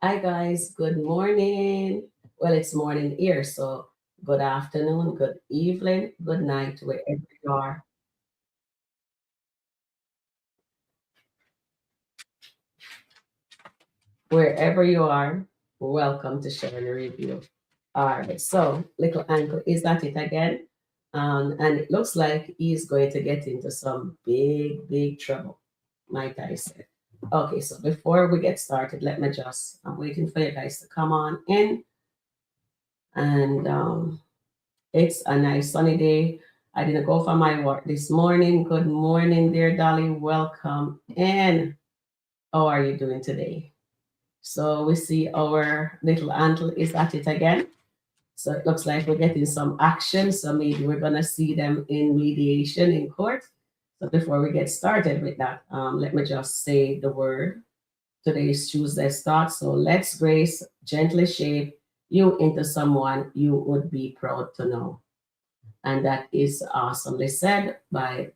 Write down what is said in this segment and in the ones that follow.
Hi guys, good morning. Well, it's morning here, so good afternoon, good evening, good night, wherever you are. Wherever you are, welcome to Sharon Review. All right, so little uncle is at it again, and it looks like he's going to get into some big trouble, might I say. Okay, so before we get started, I'm waiting for you guys to come on in, and it's a nice sunny day. I didn't go for my work this morning. Good morning, dear Dolly. Welcome in. How are you doing today? So we see our little antle is at it again. So it looks like we're getting some action. So maybe we're gonna see them in mediation in court. So before we get started with that, let me just say the word. Today is Tuesday's thought. So let's grace gently shape you into someone you would be proud to know. And that is awesomely said by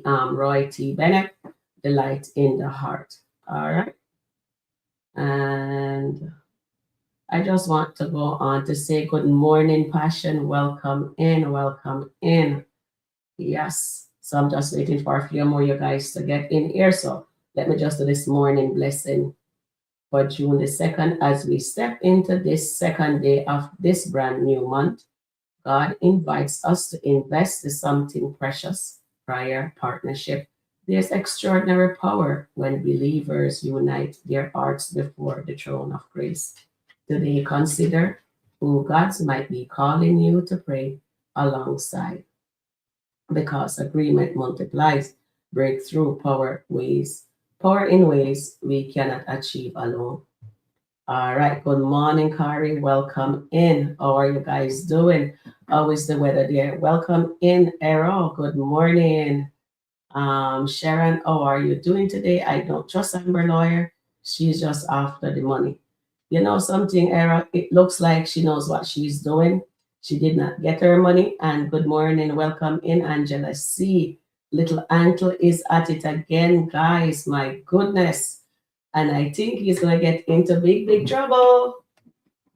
Roy T. Bennett, The Light in the Heart. All right. And I just want to go on to say good morning, Passion. Welcome in, welcome in. Yes. So I'm just waiting for a few more you guys to get in here. So let me just do this morning blessing for June the 2nd as we step into this second day of this brand new month. God invites us to invest in something precious, prayer, partnership. There's extraordinary power when believers unite their hearts before the throne of grace. Today, consider who God might be calling you to pray alongside, because agreement multiplies breakthrough power in ways we cannot achieve alone. All right, good morning, Kari. Welcome in. How are you guys doing? How is the weather there? Welcome in, Errol. Good morning. Sharon, how are you doing today? I don't trust Amber Lawyer. She's just after the money. You know something, Errol? It looks like she knows what she's doing. She did not get her money. And good morning. Welcome in, Angela C. Little Ankle is at it again, guys. My goodness. And I think he's going to get into big trouble.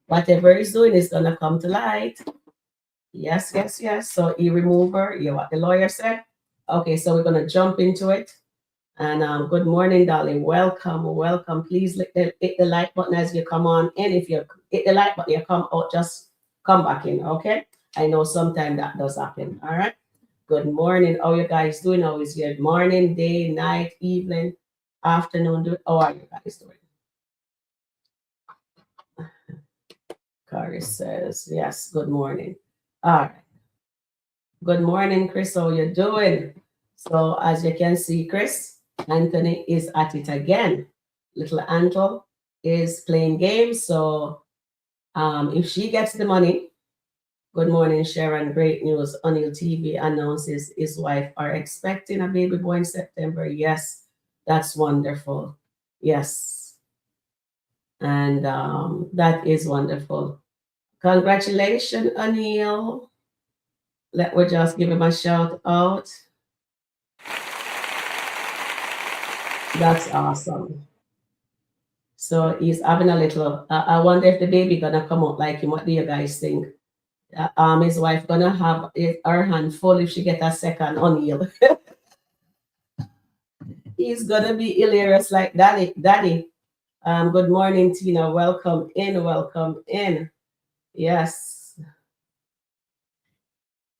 Whatever he's doing is going to come to light. Yes, yes, yes. So e-remover, you what the lawyer said. Okay, so we're going to jump into it. And good morning, darling. Welcome, welcome. Please hit the like button as you come on in. If you hit the like button, you come out, just come back in, okay? I know sometimes that does happen, all right? Good morning. How you guys doing? How is your morning, day, night, evening, afternoon? How are you guys doing? Kari says, yes, good morning. All right. Good morning, Chris. How you doing? So as you can see, Chris, Anthony is at it again. Little Antle is playing games. So if she gets the money, good morning, Sharon. Great news. O'Neill TV announces his wife are expecting a baby boy in September. Yes, that's wonderful. Yes. And that is wonderful. Congratulations, O'Neill. Let me just give him a shout out. That's awesome. So he's having a little. I wonder if the baby gonna come out like him. What do you guys think? His wife gonna have her hand full if she get a second O'Neill. He's gonna be hilarious like daddy. Daddy. Good morning, Tina. Welcome in. Welcome in. Yes.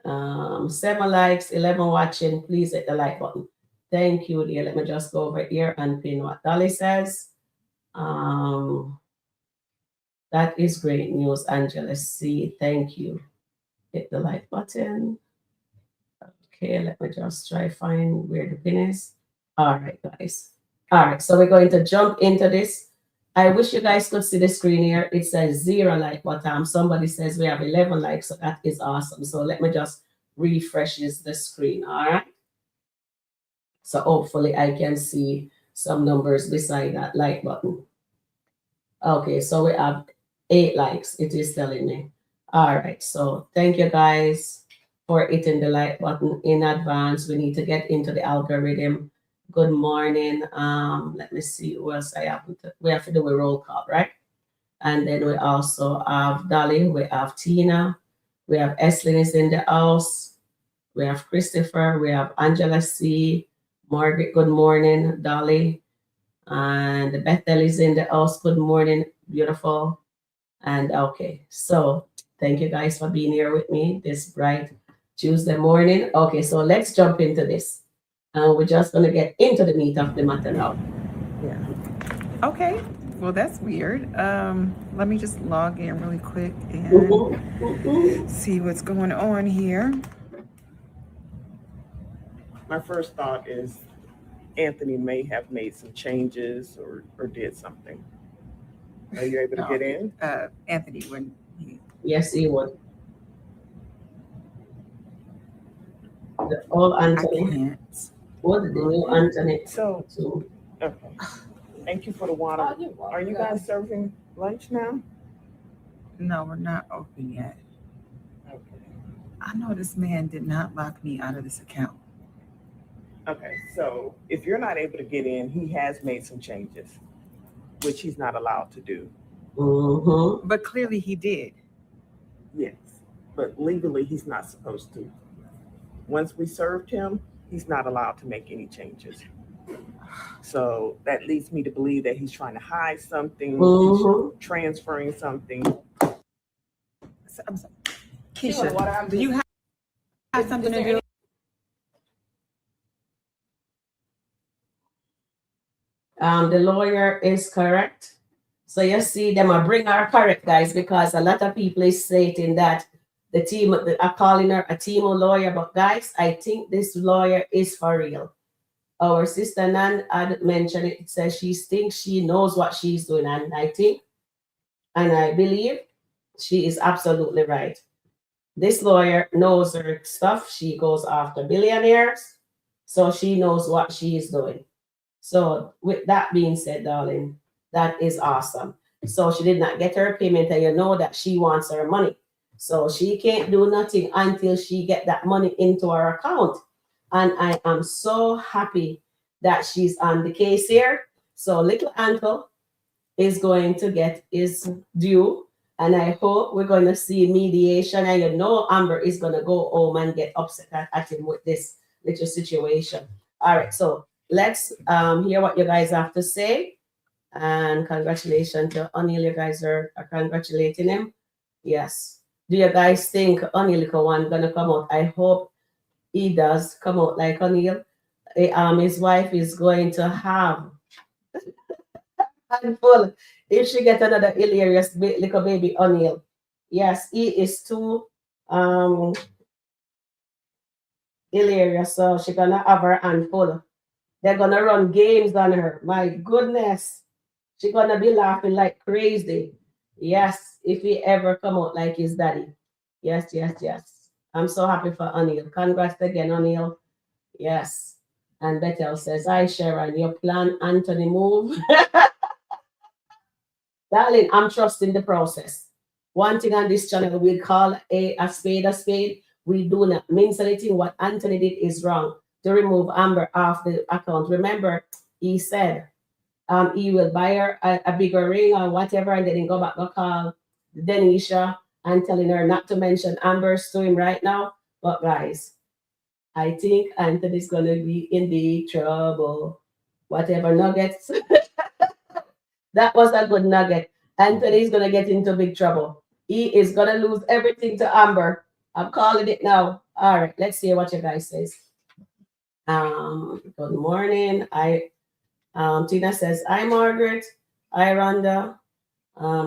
7 likes, 11 watching. Please hit the like button. Thank you, dear. Let me just go over here and pin what Dolly says. That is great news, Angela C. Thank you. Hit the like button. Okay, let me just try find where the pin is. All right, guys. All right, so we're going to jump into this. I wish you guys could see the screen here. It says 0 like, but somebody says we have 11 likes, so that is awesome. So let me just refresh the screen. All right. So hopefully I can see some numbers beside that like button. Okay, so we have 8 likes. It is telling me. All right, so thank you guys for hitting the like button in advance. We need to get into the algorithm. Good morning. Let me see who else I have. We have to do a roll call, right? And then we also have Dolly, we have Tina, we have Eslin is in the house, we have Christopher, we have Angela C, Margaret, good morning, Dolly, and Bethel is in the house, good morning, beautiful. And okay, so thank you guys for being here with me this bright Tuesday morning. Okay, so let's jump into this. And we're just going to get into the meat of the matter now. Yeah. Okay. Well, that's weird. Let me just log in really quick and see what's going on here. My first thought is Anthony may have made some changes or did something. Are you able to get in? Anthony, when he... Yes, he would. The old Anthony. I can't. What the new Anthony? So, okay. Thank you for the water. Are you guys serving lunch now? No, we're not open yet. Okay. I know this man did not lock me out of this account. Okay, so if you're not able to get in, he has made some changes, which he's not allowed to do. Mm-hmm. But clearly he did. Yes, but legally he's not supposed to. Once we served him, he's not allowed to make any changes. So that leads me to believe that he's trying to hide something, he's transferring something. I'm sorry. Keisha, do you have something to do? The lawyer is correct. So you see, them are bring her correct, guys, because a lot of people is stating that the team are calling her a team lawyer. But guys, I think this lawyer is for real. Our sister Nan had mentioned it. It says she thinks she knows what she's doing. And I think, and I believe she is absolutely right. This lawyer knows her stuff. She goes after billionaires. So she knows what she is doing. So with that being said, darling, that is awesome. So she did not get her payment, and you know that she wants her money. So she can't do nothing until she get that money into her account. And I am so happy that she's on the case here. So little uncle is going to get his due. And I hope we're going to see mediation. And you know Amber is going to go home and get upset at him with this little situation. All right, so let's hear what you guys have to say. And congratulations to O'Neill. You guys are congratulating him. Yes. Do you guys think O'Neill one gonna come out? I hope he does come out like O'Neill. His wife is going to have handful if she get another hilarious little baby O'Neill. Yes, he is too hilarious. So she gonna have her handful. They're gonna run games on her. My goodness. She's gonna be laughing like crazy. Yes, if he ever come out like his daddy. Yes, yes, yes. I'm so happy for O'Neill. Congrats again, O'Neill. Yes. And Bethel says, hi, Sharon, your plan, Anthony, move. Darling, I'm trusting the process. One thing on this channel, we call a spade a spade. We do not mince anything. What Anthony did is wrong. To remove Amber off the account. Remember, he said he will buy her a bigger ring or whatever, and then go back and call Denisha and telling her not to mention Amber's to him right now. But guys, I think Anthony's gonna be in big trouble. Whatever nuggets. That was a good nugget. Anthony's gonna get into big trouble. He is gonna lose everything to Amber. I'm calling it now. All right, let's see what you guys says. Good morning. Tina says, hi, Margaret. Hi, Rhonda.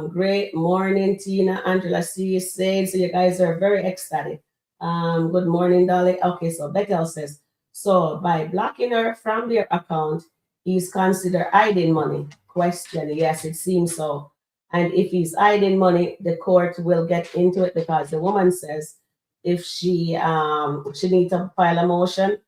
Great morning, Tina. Angela, see you saying. So you guys are very ecstatic. Good morning, Dolly. Okay, so Bethel says, so by blocking her from their account, he's considered hiding money. Question, yes, it seems so. And if he's hiding money, the court will get into it because the woman says if she needs to file a motion,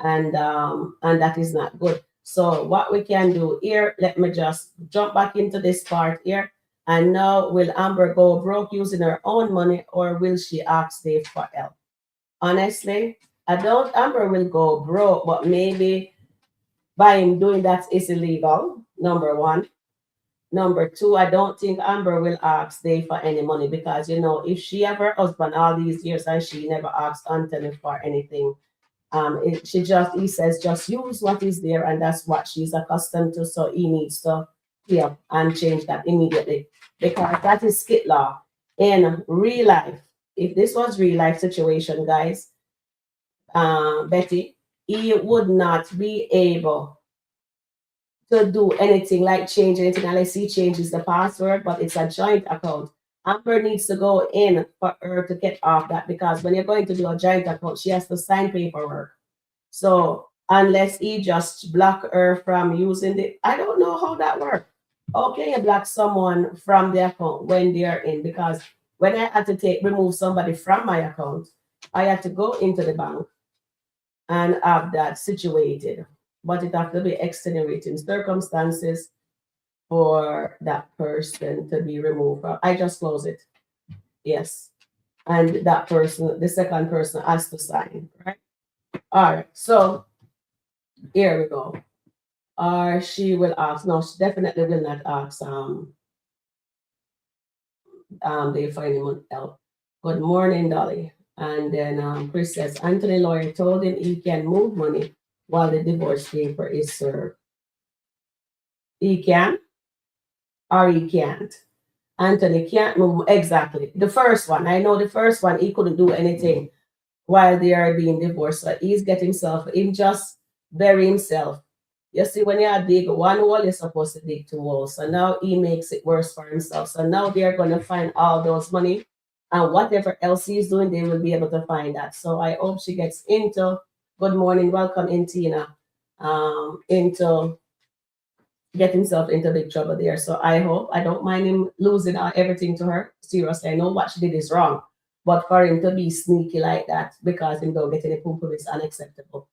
and that is not good. So what we can do here, let me just jump back into this part here. And now, will Amber go broke using her own money, or will she ask Dave for help? Honestly, I don't Amber will go broke, but maybe by him doing that is illegal, number one. Number two, I don't think Amber will ask Dave for any money because, if she have her husband all these years and she never asked Anthony for anything, he says just use what is there, and that's what she's accustomed to. So he needs to and change that immediately, because that is skit law in real life. If this was real life situation, guys, Betty, he would not be able to do anything like change anything unless he changes the password, but it's a joint account. Amber needs to go in for her to get off that, because when you're going to do a joint account, she has to sign paperwork. So unless he just block her from using it, I don't know how that works. How can you block someone from the account when they're in? Because when I had to remove somebody from my account, I had to go into the bank and have that situated. But it have to be extenuating circumstances for that person to be removed. I just close it. Yes. And that person, the second person, has to sign, right? All right. So here we go. Or she will ask. No, she definitely will not ask they find him help. Good morning, Dolly. And then Chris says Anthony lawyer told him he can move money while the divorce paper is served. He can or he can't. Anthony can't move exactly. The first one, I know the first one, he couldn't do anything while they are being divorced. So he's get him just bury himself. You see, when you dig one hole, you're supposed to dig two holes. So now he makes it worse for himself. So now they're going to find all those money, and whatever else he's doing, they will be able to find that. So I hope she gets into, good morning, welcome in, Tina, into get himself into big trouble there. So I hope, I don't mind him losing everything to her. Seriously, I know what she did is wrong, but for him to be sneaky like that because him don't get any poo is unacceptable.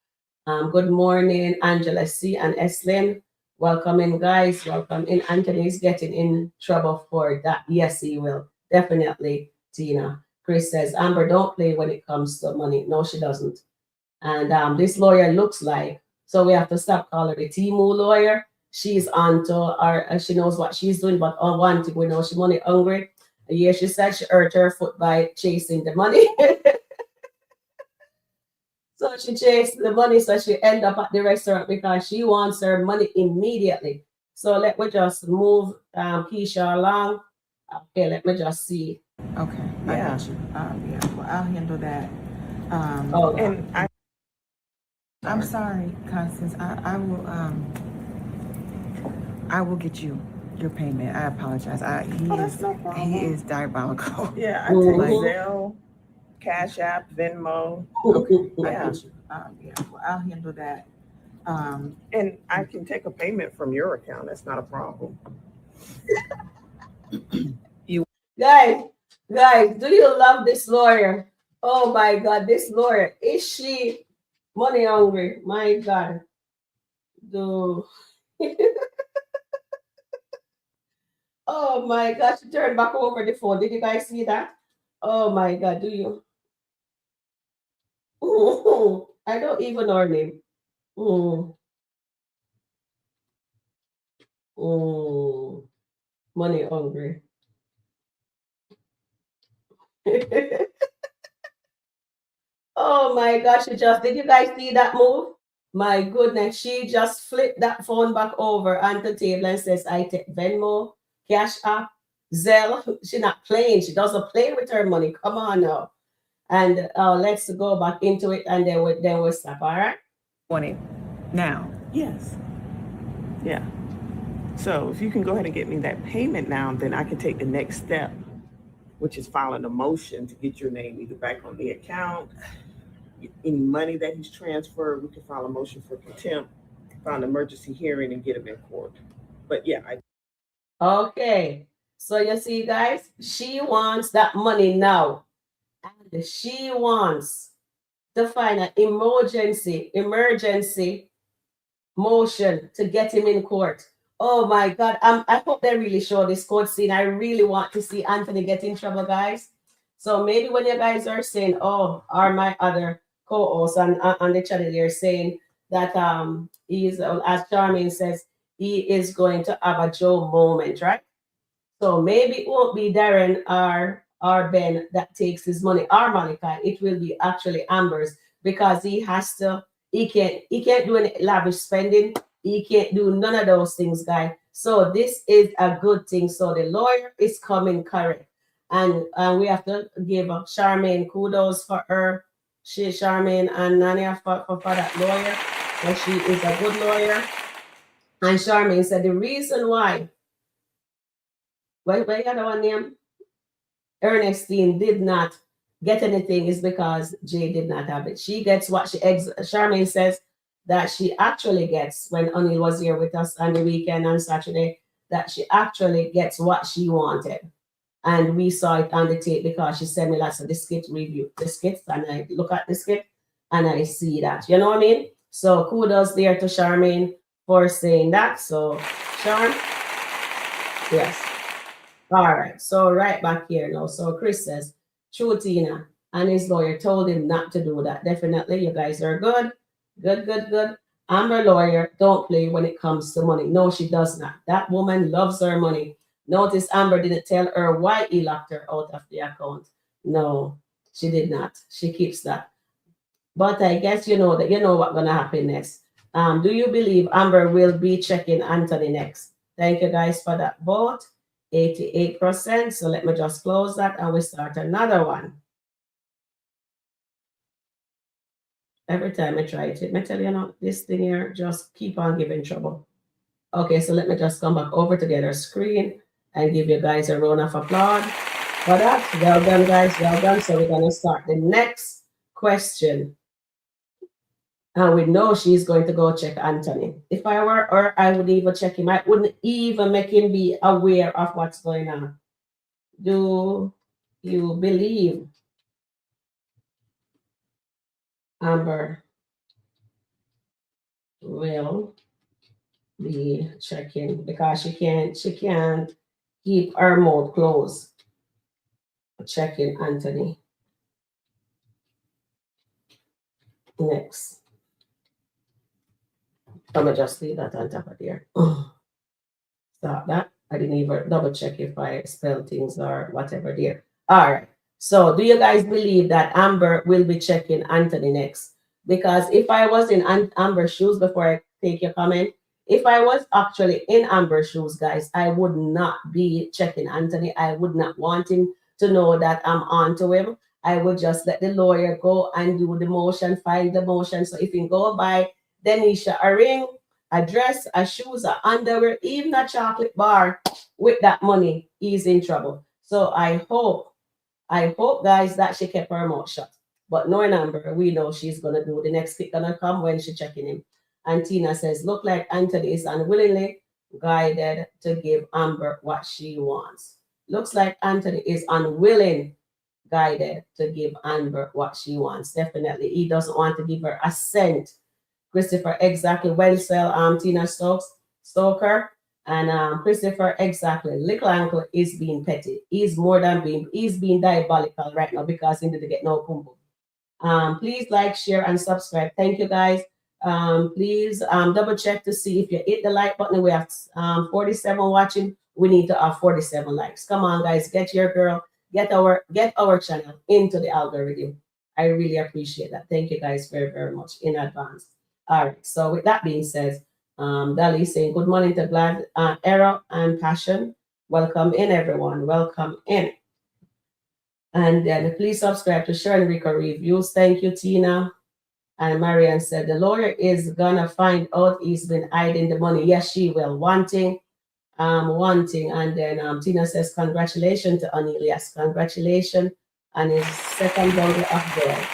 Good morning, Angela C. and Eslin. Welcome in, guys. Welcome in. Anthony's getting in trouble for that. Yes, he will. Definitely, Tina. Chris says, Amber, don't play when it comes to money. No, she doesn't. And this lawyer looks like, so we have to stop calling her the Timu lawyer. She's onto her, she knows what she's doing, but on one thing, we know she's money hungry. Yeah, she said she hurt her foot by chasing the money. So she chased the money, so she end up at the restaurant because she wants her money immediately. So let me just move Keisha along. Okay, let me just see. Okay, I got you. Yeah, well, I'll handle that. And I'm sorry, Constance. I will get you your payment. I apologize. that's no problem. He is diabolical. Yeah, I take Zelle, Cash App, Venmo. Okay, I Yeah. got you. Yeah, well, I'll handle that. And I can take a payment from your account. That's not a problem. Guys, do you love this lawyer? Oh my God, this lawyer, is she money hungry? My God. Do oh my gosh, she turned back over the phone. Did you guys see that? Oh my God, do you? I don't even know her name. Mm, money hungry. Oh my gosh, did you guys see that move? My goodness, she just flipped that phone back over onto the table and says, I take Venmo, Cash App, Zelle. She's not playing. She doesn't play with her money. Come on now. And let's go back into it, and then we'll stop. All right. Want it now? Yes. Yeah. So if you can go ahead and get me that payment now, then I can take the next step, which is filing a motion to get your name either back on the account, any money that he's transferred. We can file a motion for contempt, file an emergency hearing, and get him in court. But yeah, Okay. So you see, guys, she wants that money now. And she wants to find an emergency motion to get him in court. Oh my God. I hope they really show this court scene. I really want to see Anthony get in trouble, guys. So maybe when you guys are saying, oh, are my other co-hosts on the channel, you're saying that he's, as Charmaine says, he is going to have a Joe moment, right? So maybe it won't be Darren or Ben that takes his money or Monica. It will be actually Amber's because he can't do any lavish spending. He can't do none of those things, guys. So this is a good thing. So the lawyer is coming correct. And we have to give Charmaine kudos for her. Charmaine and Nania for that lawyer. And she is a good lawyer. And Charmaine said the reason why you got one name? Ernestine did not get anything is because Jay did not have it. She gets what Charmaine says that she actually gets when Anil was here with us on the weekend on Saturday, that she actually gets what she wanted. And we saw it on the tape because she sent me lots of the skit review, the skits, and I look at the skit and I see that. You know what I mean? So kudos there to Charmaine for saying that. So Sharon, yes. All right, so right back here now. So Chris says, true Tina, and his lawyer told him not to do that. Definitely, you guys are good. Good. Amber lawyer, don't play when it comes to money. No, she does not. That woman loves her money. Notice Amber didn't tell her why he locked her out of the account. No, she did not. She keeps that. But I guess you know what's gonna happen next. Do you believe Amber will be checking Anthony next? Thank you guys for that vote. 88%. So let me just close that and we start another one. Every time I try it, let me tell you, this thing here just keep on giving trouble. Okay, so let me just come back over to the other screen and give you guys a round of applause for that. Well done, guys. Well done. So we're going to start the next question. And we know she's going to go check Anthony. If I were her, I would even check him. I wouldn't even make him be aware of what's going on. Do you believe Amber will be checking because she can't keep her mouth closed checking Anthony next. I'm gonna just leave that on top of there. Stop that. I didn't even double check if I spell things or whatever there. All right. So do you guys believe that Amber will be checking Anthony next? Because if I was in Amber's shoes, before I take your comment, if I was actually in Amber's shoes, guys, I would not be checking Anthony. I would not want him to know that I'm on to him. I would just let the lawyer go and do the motion, file the motion. So if you go buy Denisha a ring, a dress, a shoes, a underwear, even a chocolate bar with that money, he's in trouble. So I hope, guys, that she kept her mouth shut. But knowing Amber, we know she's gonna do the next kick gonna come when she checking him. And Tina says, look like Anthony is unwillingly guided to give Amber what she wants. Looks like Anthony is unwilling guided to give Amber what she wants. Definitely, he doesn't want to give her a cent. Christopher, exactly. Well, sell Tina Stoker. And Christopher, exactly. Little uncle is being petty. He's being diabolical right now because he didn't get no pum pum. Please like, share, and subscribe. Thank you, guys. Please double check to see if you hit the like button. We have 47 watching. We need to have 47 likes. Come on, guys. Get our channel into the algorithm. I really appreciate that. Thank you guys very, very much in advance. All right. So with that being said, Dali saying good morning to Glad Era and Passion. Welcome in, everyone. Welcome in. And then please subscribe to Sharon Rico Reviews. Thank you, Tina. And Marianne said the lawyer is gonna find out he's been hiding the money. Yes, she will. Wanting. And then Tina says congratulations to Anil. Yes, congratulations on his second bundle of gold.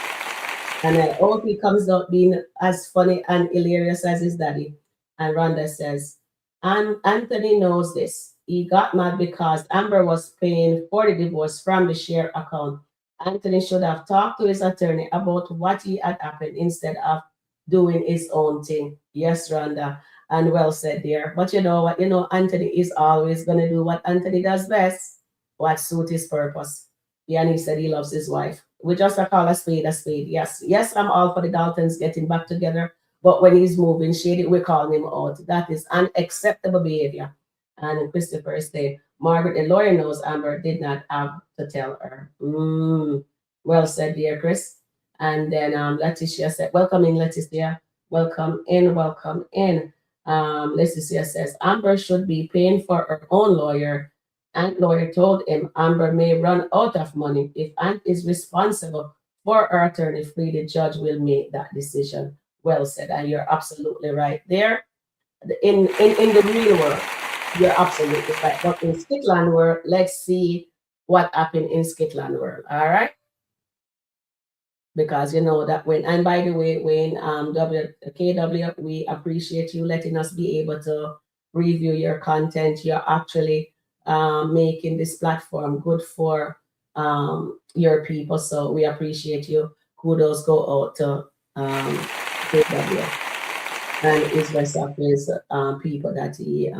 And I hope he comes out being as funny and hilarious as his daddy. And Rhonda says, and Anthony knows this. He got mad because Amber was paying for the divorce from the share account. Anthony should have talked to his attorney about what he had happened instead of doing his own thing. Yes, Rhonda. And well said there. But you know what? Anthony is always going to do what Anthony does best, what suits his purpose. Yeah, and he said he loves his wife. We just call a spade a spade. Yes, I'm all for the Daltons getting back together. But when he's moving shady, we're calling him out. That is unacceptable behavior. And Christopher said, Margaret, the lawyer knows Amber did not have to tell her. Well said, dear Chris. And then Leticia said, welcome in, Leticia. Welcome in, welcome in. Leticia says, Amber should be paying for her own lawyer. Aunt lawyer told him Amber may run out of money. If Aunt is responsible for her attorney fee, the judge will make that decision. Well said, and you're absolutely right there. In the real world, you're absolutely right. But in SkitLanta world, let's see what happened in SkitLanta world. All right. Because you know that when, and by the way, when KW, we appreciate you letting us be able to review your content. You're actually making this platform good for your people. So we appreciate you. Kudos go out to KW and his rest of his people that he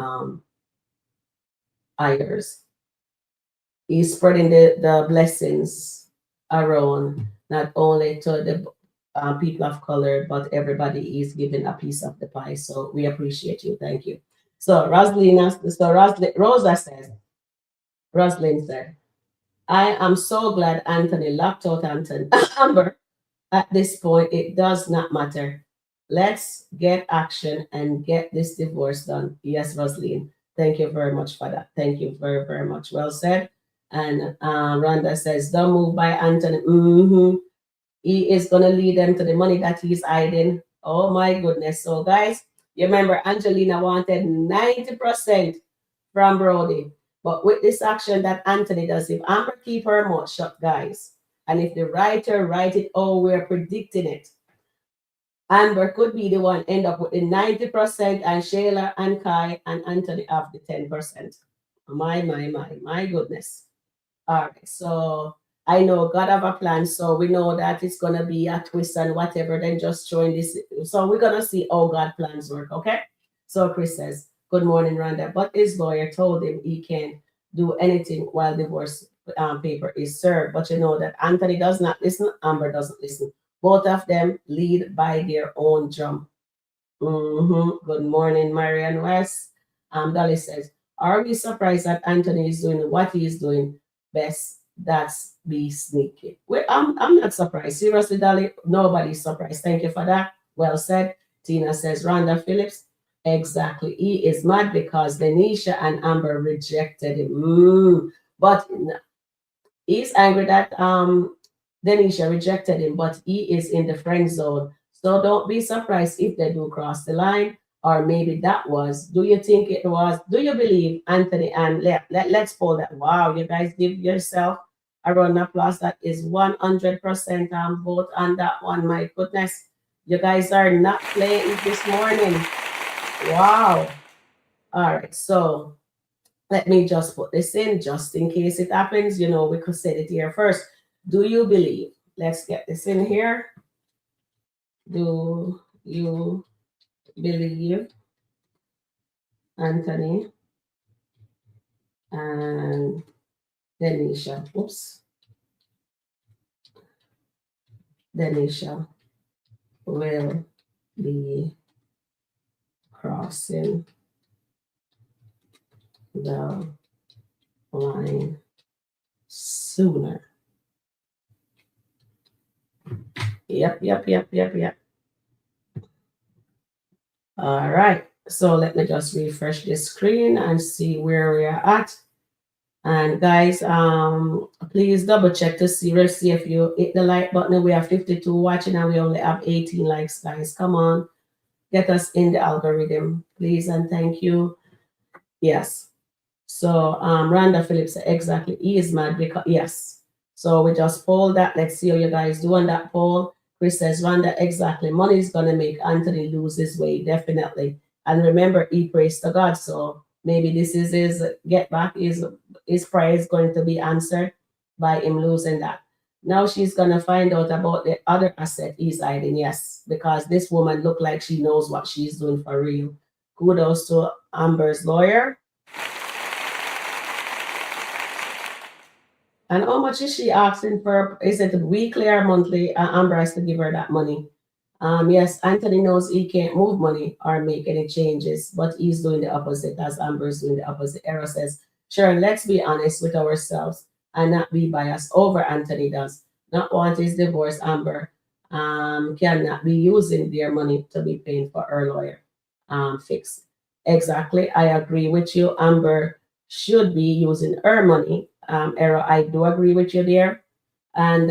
hires. He's spreading the blessings around, not only to the people of color, but everybody is giving a piece of the pie. So we appreciate you. Thank you. So Rosa says, Roslyn said, I am so glad Anthony locked out Anthony. Amber, at this point, it does not matter. Let's get action and get this divorce done. Yes, Roslyn. Thank you very much for that. Thank you very, very much. Well said. And Rhonda says, don't move by Anthony. He is going to lead them to the money that he's hiding. Oh my goodness. So guys, you remember Angelina wanted 90% from Brody. But with this action that Anthony does, if Amber keep her mouth shut, guys, and if the writer write it, oh, we're predicting it, Amber could be the one end up with the 90% and Shayla and Kai and Anthony have the 10%. My goodness. All right, so I know God have a plan, so we know that it's gonna be a twist and whatever, then just showing this. So we're gonna see how God plans work, okay? So Chris says, good morning, Rhonda. But his lawyer told him he can't do anything while divorce paper is served. But you know that Anthony does not listen, Amber doesn't listen. Both of them lead by their own drum. Good morning, Marianne West. Dolly says, are we surprised that Anthony is doing what he is doing best? That's be sneaky. Well, I'm not surprised. Seriously, Dolly, nobody's surprised. Thank you for that. Well said. Tina says, Rhonda Phillips. Exactly. He is mad because Denisha and Amber rejected him. But he's angry that Denisha rejected him, but he is in the friend zone. So don't be surprised if they do cross the line, or maybe that was. Do you think it was? Do you believe Anthony? And let's pull that. Wow, you guys give yourself a round of applause. That is 100% vote on that one. My goodness, you guys are not playing this morning. Wow. All right, so let me just put this in just in case it happens. You know, we could say it here first. Do you believe? Let's get this in here. Do you believe Anthony and Denisha? Denisha will be crossing the line sooner. Yep. All right. So let me just refresh this screen and see where we are at. And guys, please double check to see. Let's see if you hit the like button. We have 52 watching and we only have 18 likes, guys. Come on, get us in the algorithm, please, and thank you. Yes. So Rhonda Phillips, exactly. He is mad because yes. So we just poll that. Let's see how you guys do on that poll. Chris says, Rhonda, exactly. Money is gonna make Anthony lose his way, definitely. And remember, he prays to God. So maybe this is his get back. His prayer is going to be answered by him losing that. Now she's gonna find out about the other asset he's hiding. Yes, because this woman looked like she knows what she's doing for real. Kudos to Amber's lawyer. And how much is she asking for? Is it weekly or monthly? Amber has to give her that money. Yes, Anthony knows he can't move money or make any changes, but he's doing the opposite as Amber's doing the opposite. Errol says, Sharon, let's be honest with ourselves and not be biased over Anthony does. Not want his divorce, Amber cannot be using their money to be paying for her lawyer fix. Exactly. I agree with you. Amber should be using her money. Errol, I do agree with you there. And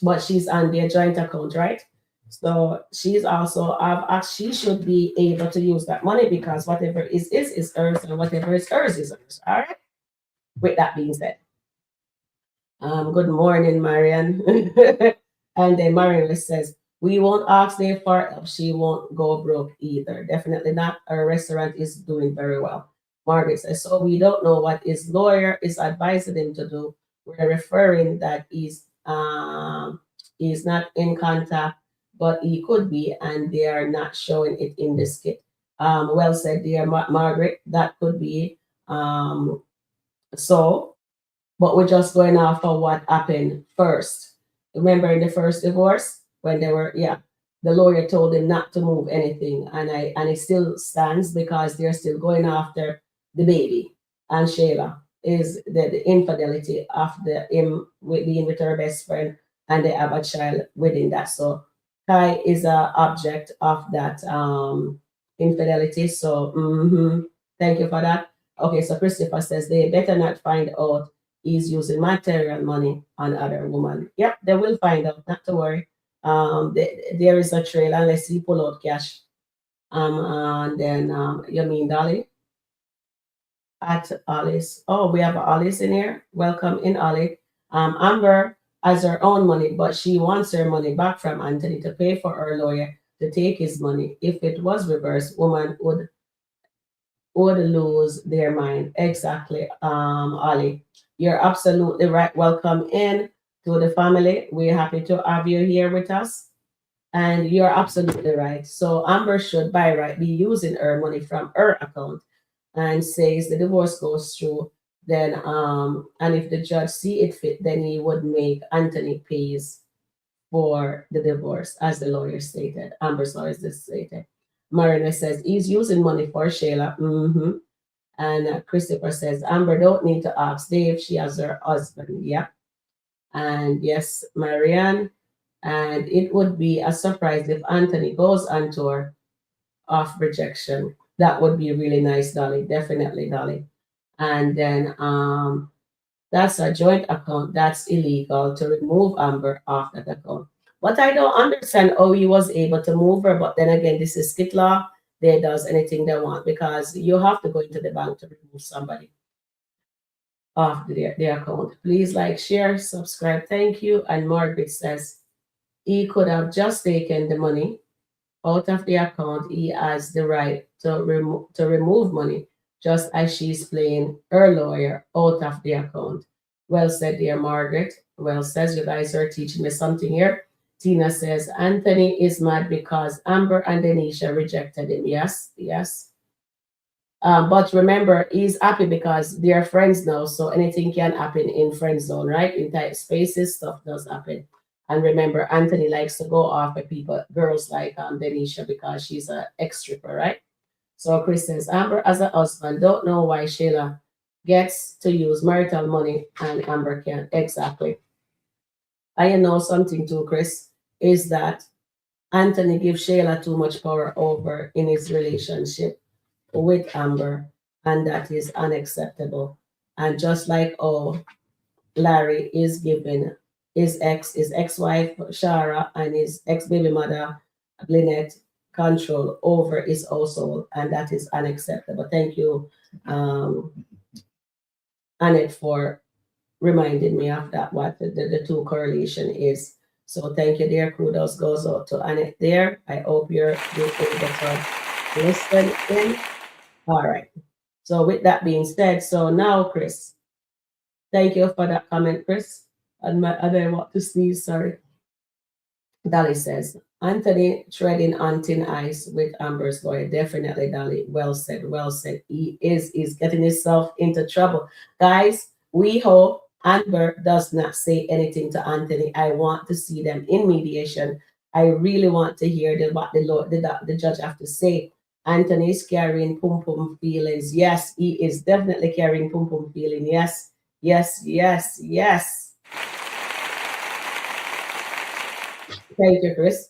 but she's on their joint account, right? So she's also she should be able to use that money because whatever is hers and whatever is hers is hers. All right. With that being said, good morning, Marian. And then Marian says, we won't ask Dave for help. She won't go broke either. Definitely not. Her restaurant is doing very well. Margaret says, so we don't know what his lawyer is advising him to do. We're referring that he's not in contact, but he could be, and they are not showing it in the skit. Well said, dear Margaret. That could be. So but we're just going off of what happened first. Remember in the first divorce when they were, yeah, the lawyer told him not to move anything, and it still stands because they're still going after the baby. And Shayla is the infidelity of the him with being with her best friend, and they have a child within that. So Kai is a object of that infidelity. So thank you for that. Okay, so Christopher says they better not find out he's using material money on other women. Yep, they will find out, not to worry. There is a trail unless you pull out cash. And then you mean Dolly at Alice. Oh, we have Alice in here. Welcome in, Alice. Amber has her own money, but she wants her money back from Anthony to pay for her lawyer to take his money. If it was reversed, woman would lose their mind. Exactly, Ali. You're absolutely right. Welcome in to the family. We're happy to have you here with us. And you're absolutely right. So Amber should by right be using her money from her account and says the divorce goes through, then and if the judge see it fit, then he would make Anthony pays for the divorce, as the lawyer stated. Amber's lawyer stated. Marina says he's using money for Shayla. And Christopher says Amber don't need to ask Dave. She has her husband. Yeah. And yes, Marianne. And it would be a surprise if Anthony goes on tour of rejection. That would be really nice, Dolly. Definitely, Dolly. And then that's a joint account. That's illegal to remove Amber off that account. But I don't understand how he was able to move her. But then again, this is skit law. They does anything they want because you have to go into the bank to remove somebody off their account. Please like, share, subscribe. Thank you. And Margaret says he could have just taken the money out of the account. He has the right to remove money, just as she's playing her lawyer out of the account. Well said, dear Margaret. Well says, you guys are teaching me something here. Tina says Anthony is mad because Amber and Denisha rejected him. Yes, yes. But remember, he's happy because they're friends now, so anything can happen in friend zone, right? In tight spaces, stuff does happen. And remember, Anthony likes to go off with people, girls like Denisha, because she's an ex stripper, right? So Chris says, Amber as a husband don't know why Sheila gets to use marital money and Amber can't. Exactly. I know something too, Chris, is that Anthony gives Sheila too much power over in his relationship with Amber, and that is unacceptable. And just like Larry is giving his ex-wife Shara and his ex-baby mother Lynette control over his household, and that is unacceptable. Thank you, Annette, for reminding me of that, what the two correlation is. So thank you, dear. Kudos goes out to Annette there. I hope you're able to listen in. All right. So with that being said, so now, Chris, thank you for that comment, Chris. And my other want to sneeze, sorry. Dolly says, Anthony treading on thin ice with Amber's lawyer. Definitely, Dolly. Well said, well said. He's getting himself into trouble. Guys, we hope Amber does not say anything to Anthony. I want to see them in mediation. I really want to hear what the judge have to say. Anthony is carrying pum pum feelings. Yes, he is definitely carrying pum pum feeling. Yes, yes, yes, yes. Thank you, Chris.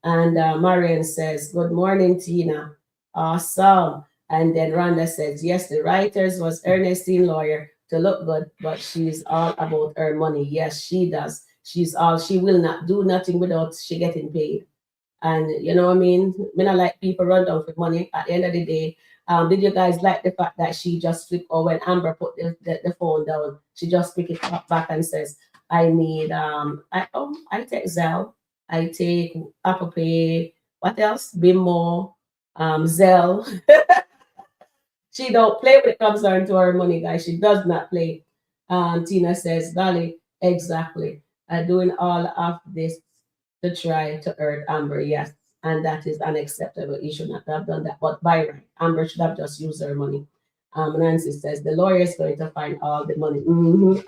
And Marion says, "Good morning, Tina. Awesome." And then Rhonda says, "Yes, the writers was Ernestine lawyer to look good, but she's all about her money. Yes, she does. She will not do nothing without she getting paid. And you know what I mean? Me not like people run down for money at the end of the day. Did you guys like the fact that she just flipped, or when Amber put the phone down, she just pick it up back and says, I need I take Zelle, I take Apple Pay, what else? Bimbo, Zelle. She don't play when it comes down to her money, guys. She does not play. Tina says, Dolly, exactly. Doing all of this to try to hurt Amber, yes. And that is unacceptable. You should not have done that. But by right, Amber should have just used her money. Nancy says, the lawyer is going to find all the money.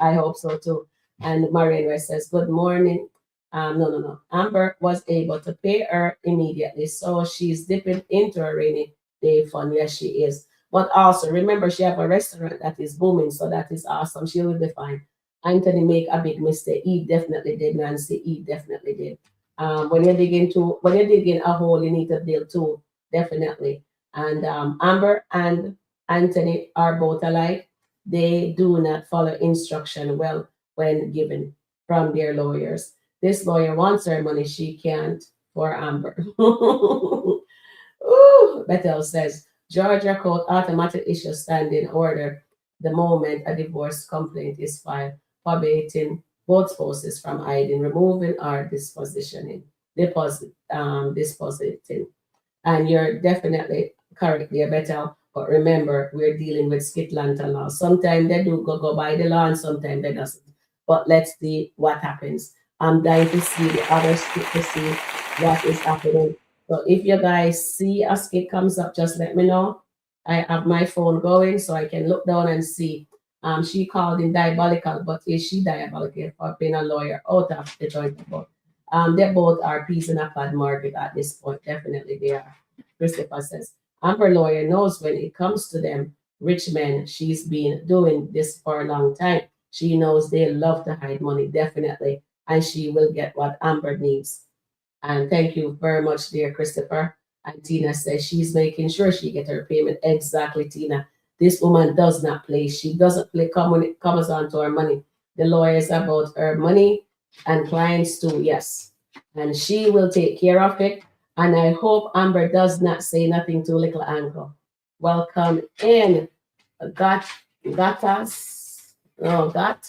I hope so too. And Marianne says, good morning. No. Amber was able to pay her immediately. So she's dipping into her rainy day fund. Yes, she is. But also remember, she have a restaurant that is booming, so that is awesome. She will be fine. Anthony make a big mistake. He definitely did, Nancy. He definitely did. When you dig in a hole, you need to drill too, definitely. And Amber and Anthony are both alike. They do not follow instruction well when given from their lawyers. This lawyer wants her money. She can't for Amber. Ooh, Bethel says, Georgia court automatic issue standing order the moment a divorce complaint is filed, forbidding both spouses from hiding, removing, or dispositing. And you're definitely correct there, Bethel. But remember, we're dealing with SkitLanta law. Sometimes they do go by the law, and sometimes they doesn't. But let's see what happens. I'm dying to see the other skit to see what is happening. So if you guys see a skit comes up, just let me know. I have my phone going so I can look down and see. She called him diabolical, but is she diabolical for being a lawyer out of the joint board? They both are peas in a pod market at this point. Definitely they are. Christopher says, Amber lawyer knows when it comes to them rich men, she's been doing this for a long time. She knows they love to hide money, definitely. And she will get what Amber needs. And thank you very much, dear Christopher. And Tina says she's making sure she get her payment. Exactly, Tina. This woman does not play. She doesn't play come when it comes on to her money. The lawyer is about her money and clients too, yes. And she will take care of it. And I hope Amber does not say nothing to little uncle. Welcome in. Got us. Oh, got.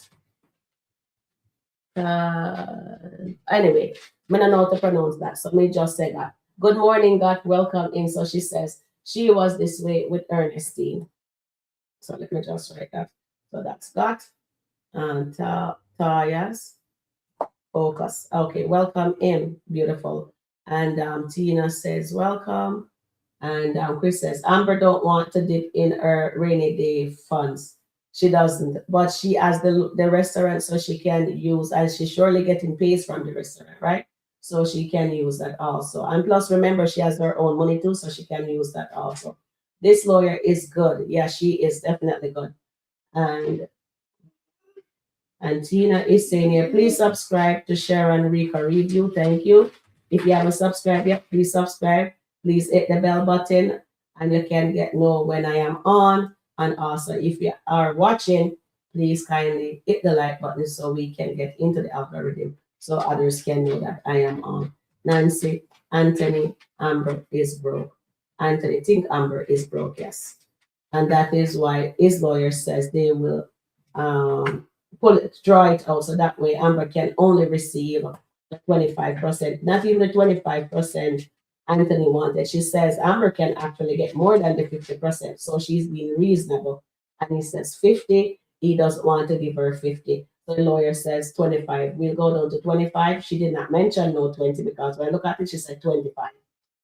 Anyway, I don't know how to pronounce that, so me just say that. Good morning, God, welcome in. So she says she was this way with Ernestine. So let me just write that. So that's got and Taya's focus. Okay, welcome in, beautiful. And Tina says welcome. And Chris says Amber don't want to dip in her rainy day funds. She doesn't, but she has the restaurant, so she can use, and she's surely getting paid from the restaurant, right? So she can use that also. And plus, remember, she has her own money too, so she can use that also. This lawyer is good. Yeah, she is definitely good. And Tina is saying here, please subscribe to Sharon Rika Review. Thank you. If you haven't subscribed yet, please subscribe. Please hit the bell button and you can know when I am on. And also, if you are watching, please kindly hit the like button so we can get into the algorithm so others can know that I am on. Nancy, Anthony, Amber is broke. Anthony think Amber is broke, yes. And that is why his lawyer says they will draw it out so that way Amber can only receive the 25%, not even the 25% Anthony wanted. She says Amber can actually get more than the 50%. So she's being reasonable. And he says 50. He doesn't want to give her 50. So the lawyer says 25. We'll go down to 25. She did not mention no 20 because when I look at it, she said 25.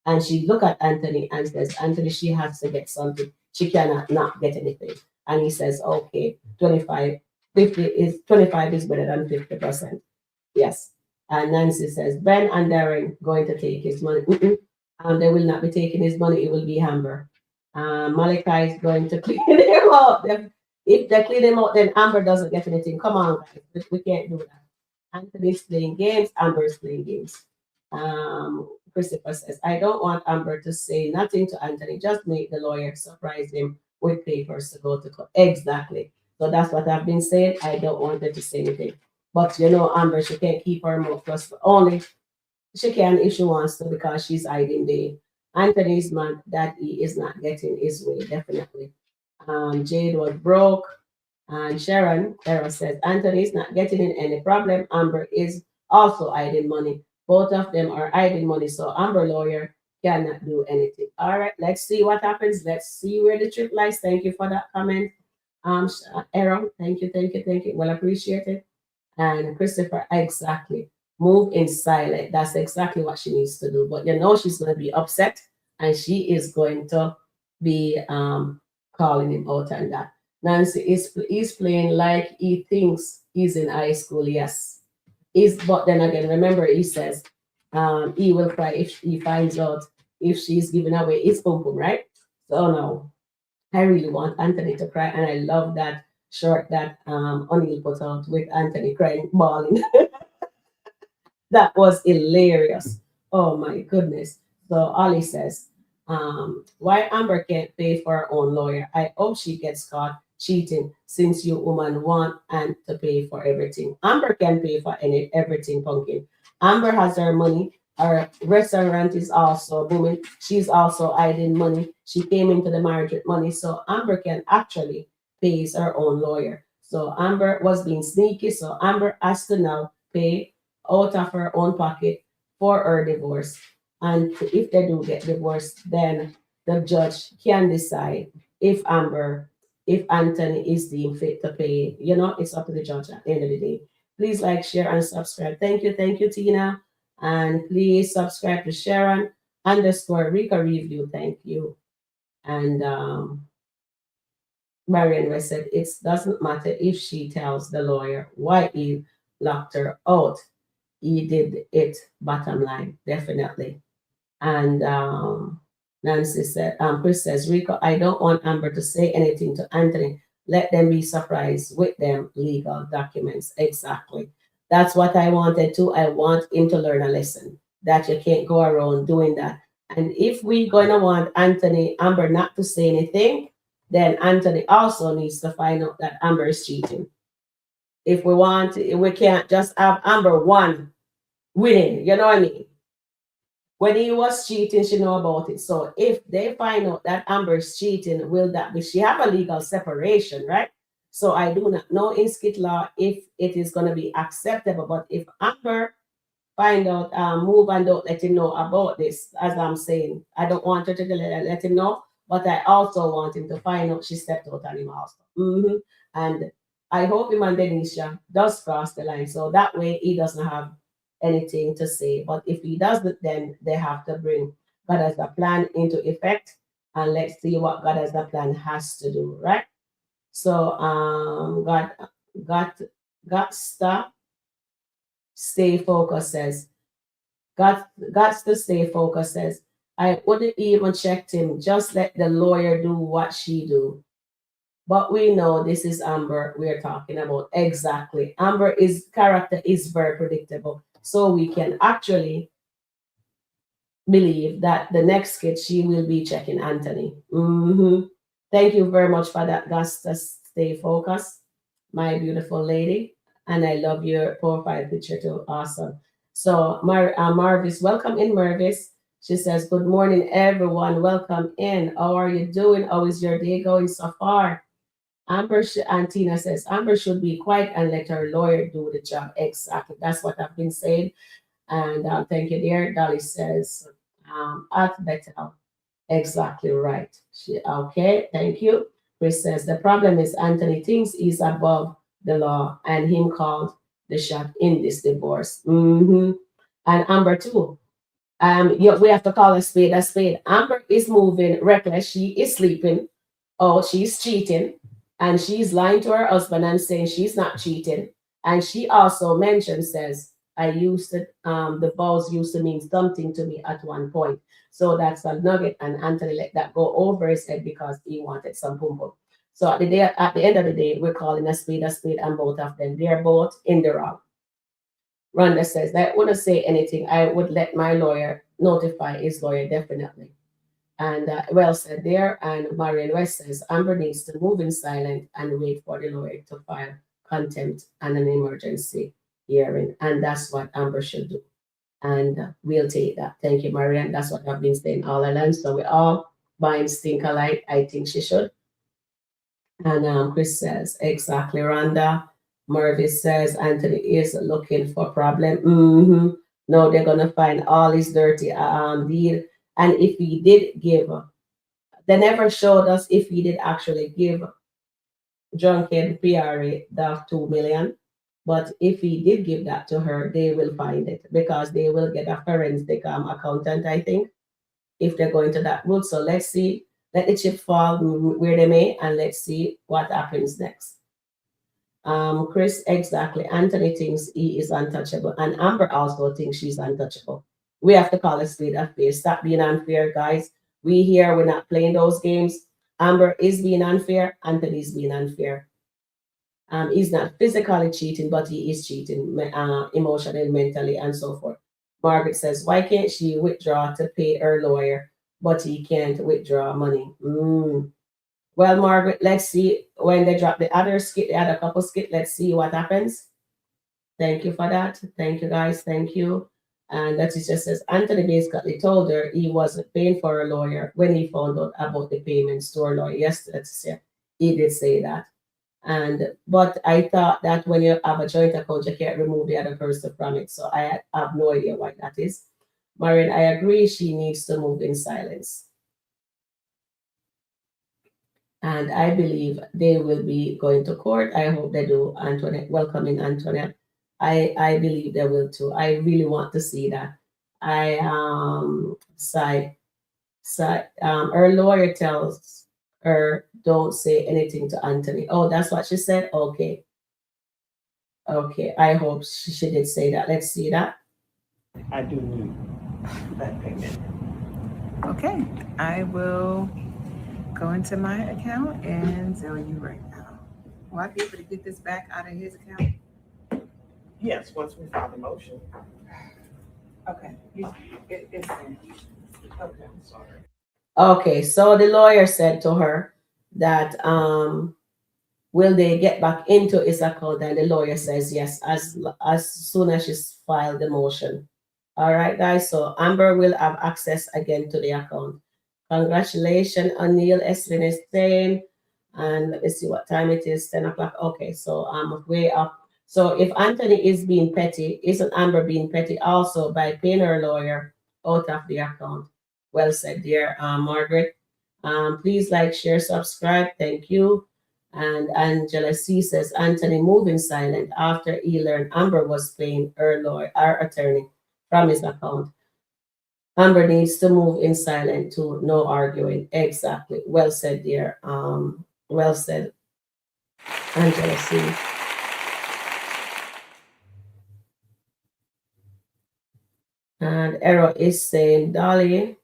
And she look at Anthony and says, Anthony, she has to get something. She cannot not get anything. And he says, okay, 25 is better than 50%. Yes. And Nancy says, Ben and Darren going to take his money. They will not be taking his money. It will be Amber. Malachi is going to clean him out. If they clean him out, then Amber doesn't get anything. Come on, guys. We can't do that. Anthony's playing games. Amber's playing games. Christopher says, I don't want Amber to say nothing to Anthony. Just make the lawyer surprise him with papers to go to court. Exactly. So that's what I've been saying. I don't want her to say anything. But you know, Amber, she can't keep her mouth closed. Only she can if she wants to because she's hiding the Anthony's man that he is not getting his way, definitely. Jade was broke. And Sharon, Sarah says, Anthony is not getting in any problem. Amber is also hiding money. Both of them are hiding money. So Amber lawyer cannot do anything. All right, let's see what happens. Let's see where the truth lies. Thank you for that comment. Aaron, thank you, thank you, thank you. Well appreciated. And Christopher, exactly. Move in silent. That's exactly what she needs to do. But you know she's going to be upset and she is going to be calling him out on that. Nancy is playing like he thinks he's in high school. Yes. But then again, remember he says he will cry if he finds out if she's giving away his pum pum, right? So no. I really want Anthony to cry, and I love that short that O'Neill put out with Anthony crying, bawling. That was hilarious. Oh my goodness. So Ollie says, why Amber can't pay for her own lawyer? I hope she gets caught cheating since you woman want and to pay for everything. Amber can pay for everything, pumpkin. Amber has her money. Her restaurant is also booming. She's also hiding money. She came into the marriage with money. So Amber can actually pay her own lawyer. So Amber was being sneaky. So Amber has to now pay out of her own pocket for her divorce. And if they do get divorced, then the judge can decide if Anthony is deemed fit to pay. You know, it's up to the judge at the end of the day. Please like, share, and subscribe. Thank you, Tina. And please subscribe to Sharon _ Rika Review. Thank you. And Marian West said, it doesn't matter if she tells the lawyer why he locked her out. He did it, bottom line, definitely. And Nancy said, Chris says, Rico, I don't want Amber to say anything to Anthony. Let them be surprised with them legal documents. Exactly. That's what I wanted to. I want him to learn a lesson that you can't go around doing that. And if we're going to want Amber not to say anything, then Anthony also needs to find out that Amber is cheating. If we can't just have Amber one winning, you know what I mean? When he was cheating, she know about it. So if they find out that Amber is cheating, she have a legal separation, right? So I do not know in skit law if it is going to be acceptable. But if Amber find out, move and don't let him know about this, as I'm saying, I don't want her to let him know, but I also want him to find out she stepped out on him also. And I hope him and Denisha does cross the line. So that way he doesn't have anything to say. But if he doesn't, then they have to bring God as a plan into effect. And let's see what God as a plan has to do, right? So got to stay focused says, got to stay focused says, I wouldn't even check him, just let the lawyer do what she do. But we know this is Amber we're talking about. Exactly. Amber's character is very predictable. So we can actually believe that the next skit she will be checking Anthony. Thank you very much for that, Gus, to stay focused, my beautiful lady. And I love your profile picture too. Awesome. So Marvis, welcome in, Marvis. She says, good morning, everyone. Welcome in. How are you doing? How is your day going so far? And Tina says, Amber should be quiet and let her lawyer do the job. Exactly. That's what I've been saying. And thank you, dear. Dolly says, at better. Exactly right. Okay, thank you. Chris says, the problem is Anthony thinks he's above the law and him called the shot in this divorce. And Amber too. We have to call a spade a spade. Amber is moving reckless. She is sleeping. Oh, she's cheating. And she's lying to her husband and saying she's not cheating. And she also says, I used to, the balls used to mean something to me at one point. So that's a nugget. And Anthony let that go over his head because he wanted some pum pum. So at the end of the day, we're calling a spade, and both of them, they're both in the wrong. Rhonda says, I wouldn't say anything. I would let my lawyer notify his lawyer, definitely. And well said there. And Marion West says, Amber needs to move in silent and wait for the lawyer to file contempt and an emergency hearing. And that's what Amber should do. And we'll take that. Thank you, Marion. That's what I've been saying all along. So we all buying stink alike. I think she should. And Chris says, exactly, Rhonda. Murphy says, Anthony is looking for problem. No, they're going to find all his dirty deed. And if he did give, they never showed us if he did actually give Drunken PRA the 2 million. But if he did give that to her, they will find it because they will get a forensic accountant, I think, if they're going to that route. So let's see, let the chip fall where they may, and let's see what happens next. Chris, exactly. Anthony thinks he is untouchable, and Amber also thinks she's untouchable. We have to call a spade a spade. Stop being unfair, guys. We here, we're not playing those games. Amber is being unfair. Anthony's being unfair. He's not physically cheating, but he is cheating emotionally, mentally, and so forth. Margaret says, why can't she withdraw to pay her lawyer, but he can't withdraw money? Well, Margaret, let's see when they drop the other skit, the other couple skit. Let's see what happens. Thank you for that. Thank you, guys. Thank you. And that is just says Anthony basically told her he wasn't paying for a lawyer when he found out about the payments to her lawyer. Yes, that's it. He did say that. But I thought that when you have a joint account, you can't remove the other person from it. So I have no idea why that is. Marion, I agree. She needs to move in silence. And I believe they will be going to court. I hope they do. Antoinette, welcoming Antoinette. I believe they will too. I really want to see that. I her lawyer tells her don't say anything to Anthony. Oh, that's what she said. Okay. I hope she did say that. Let's see that. I do need that payment. Okay, I will go into my account and tell you right now. Will I be able to get this back out of his account? Yes, once we file the motion. Okay, it's there. Okay, I'm sorry. Okay, so the lawyer said to her that will they get back into his account, and the lawyer says yes, as soon as she's filed the motion. All right, guys, so Amber will have access again to the account. Congratulations, O'Neill Estlin is saying, and let me see what time it is, 10 o'clock. Okay, so I'm way up. So if Anthony is being petty, isn't Amber being petty also by paying her lawyer out of the account? Well said, dear Margaret. Please like, share, subscribe. Thank you. And Angela C says Anthony moving silent after he learned Amber was paying her lawyer, our attorney, from his account. Amber needs to move in silent too. No arguing. Exactly. Well said, dear. Well said, Angela C. And Errol is saying, Dolly,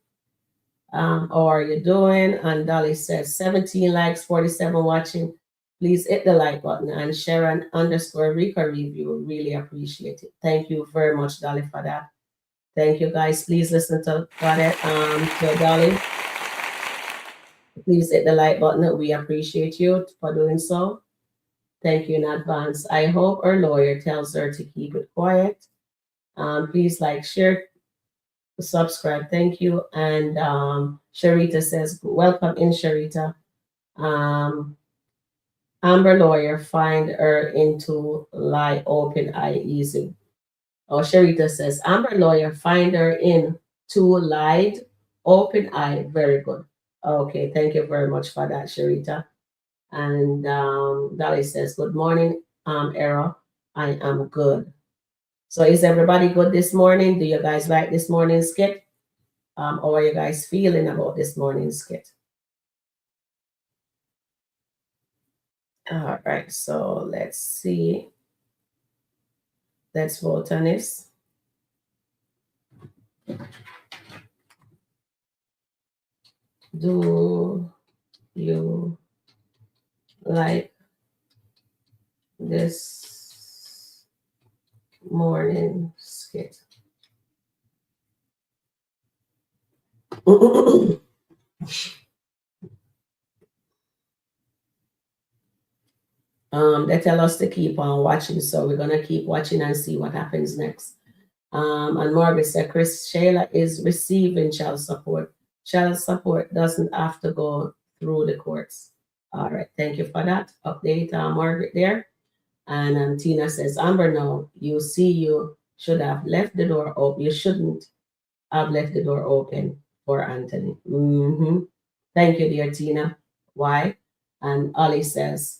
how are you doing? And Dolly says 17 likes, 47 watching. Please hit the like button. And Sharon _ Rika review. Really appreciate it. Thank you very much, Dolly, for that. Thank you, guys. Please listen to Dolly. Please hit the like button. We appreciate you for doing so. Thank you in advance. I hope her lawyer tells her to keep it quiet. Please like, share, subscribe. Thank you. And Sharita says, welcome in, Sharita. Amber lawyer find her into lie open eye easy. Oh, Sharita says, Amber lawyer find her in two lied open eye. Very good. Okay, thank you very much for that, Sharita. And Dolly says, good morning, Errol. I am good. So is everybody good this morning? Do you guys like this morning's skit? How are you guys feeling about this morning's skit? All right, so let's see. Let's vote on this. Do you like this morning skit? They tell us to keep on watching, so we're gonna keep watching and see what happens next. And Margaret said, Chris Shayla is receiving child support. Child support doesn't have to go through the courts. All right, thank you for that update, Margaret there. And Tina says, Amber, no, you see, you should have left the door open. You shouldn't have left the door open for Anthony. Thank you, dear Tina. Why? And Ollie says,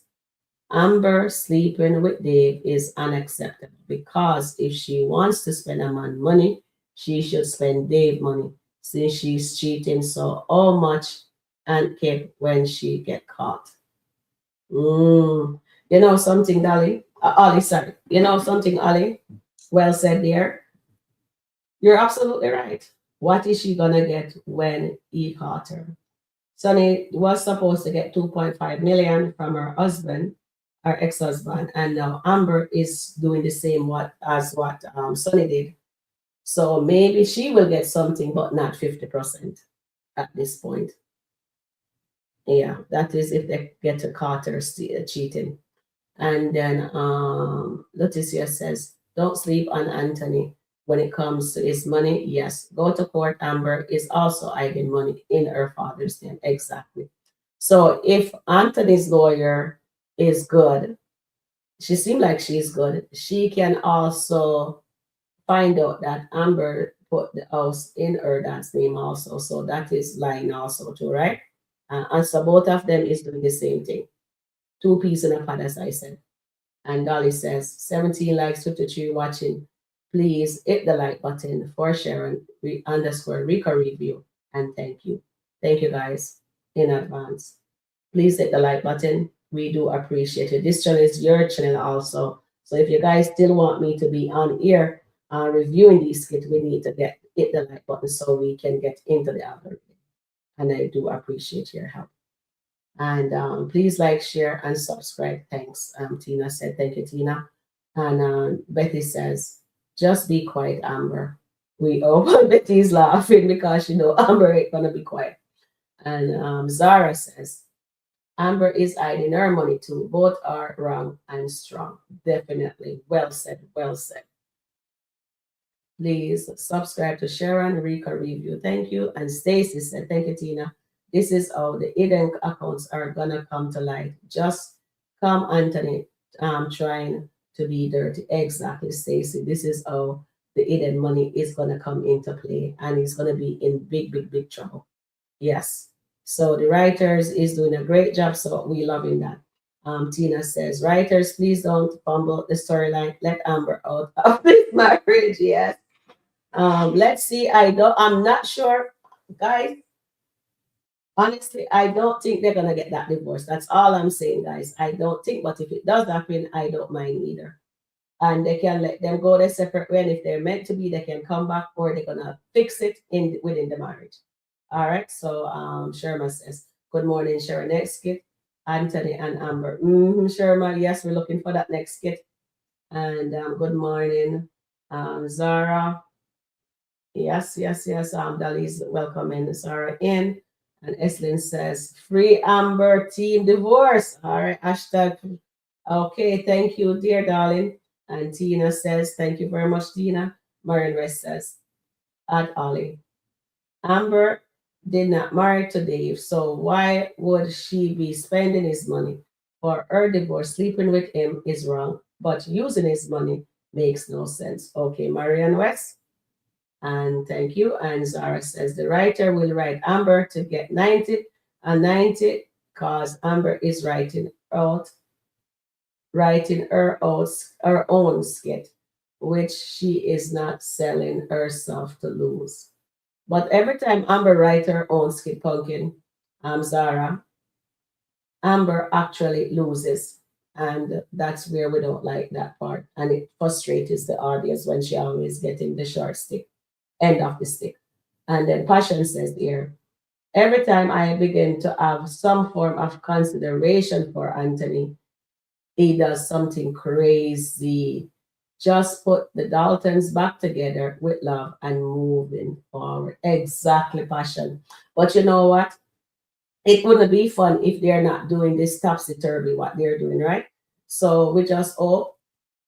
Amber sleeping with Dave is unacceptable because if she wants to spend a man money, she should spend Dave money since she's cheating so much and kept when she get caught. You know something, Dolly? Ollie, sorry. You know something, Ollie? Well said there. You're absolutely right. What is she gonna get when he caught her? Sonny was supposed to get 2.5 million from her husband, her ex-husband, and now Amber is doing the same as what Sonny did. So maybe she will get something, but not 50% at this point. Yeah, that is if they get to caught her cheating. And then Leticia says, don't sleep on Anthony when it comes to his money. Yes, go to court. Amber is also hiding money in her father's name. Exactly. So if Anthony's lawyer is good, she seems like she's good, she can also find out that Amber put the house in her dad's name also. So that is lying also too, right? And so both of them is doing the same thing. Two peas in a pod, as I said. And Dolly says, 17 likes, 53 watching. Please hit the like button for Sharon underscore Rico review. And thank you. Thank you guys in advance. Please hit the like button. We do appreciate it. This channel is your channel also. So if you guys still want me to be on here reviewing these skits, we need to hit the like button so we can get into the algorithm. And I do appreciate your help. And please like, share, and subscribe. Thanks. Tina said, thank you, Tina. And Betty says, just be quiet, Amber. We hope Betty's laughing because you know Amber ain't gonna be quiet. And Zara says, Amber is hiding her money too. Both are wrong and strong. Definitely. Well said. Well said. Please subscribe to Sharon Rika Review. Thank you. And Stacy said, thank you, Tina. This is how the hidden accounts are gonna come to light. Just come, Anthony, trying to be dirty. Exactly, Stacy. This is how the hidden money is gonna come into play, and it's gonna be in big, big, big trouble. Yes. So the writers is doing a great job. So we loving that. Tina says, writers, please don't fumble the storyline. Let Amber out of this marriage. Yes. Let's see. I'm not sure, guys. Honestly, I don't think they're gonna get that divorce. That's all I'm saying, guys. I don't think, but if it does happen, I don't mind either. And they can let them go their separate way. And if they're meant to be, they can come back, or they're gonna fix it within the marriage. All right. So Sherma says, good morning, Sharon. Next skit, Anthony and Amber. Sherma, yes, we're looking for that next skit. And good morning, Zara. Yes. Dali's welcoming Zara in. And Eslin says, free Amber team divorce. All right, hashtag. Okay, thank you, dear darling. And Tina says, thank you very much, Tina. Marion West says, at Ollie, Amber did not marry to Dave, so why would she be spending his money? For her divorce, sleeping with him is wrong, but using his money makes no sense. Okay, Marion West. And thank you. And Zara says the writer will write Amber to get 90 and 90 because Amber is writing her own skit, which she is not selling herself to lose. But every time Amber writes her own skit, Pumpkin, Zara, Amber actually loses And that's where we don't like that part. And it frustrates the audience when she always getting the short stick, end of the stick. And then Passion says here, every time I begin to have some form of consideration for Anthony, he does something crazy. Just put the Daltons back together with love and moving forward. Exactly, Passion. But you know what? It wouldn't be fun if they're not doing this topsy turvy what they're doing, right? So we just hope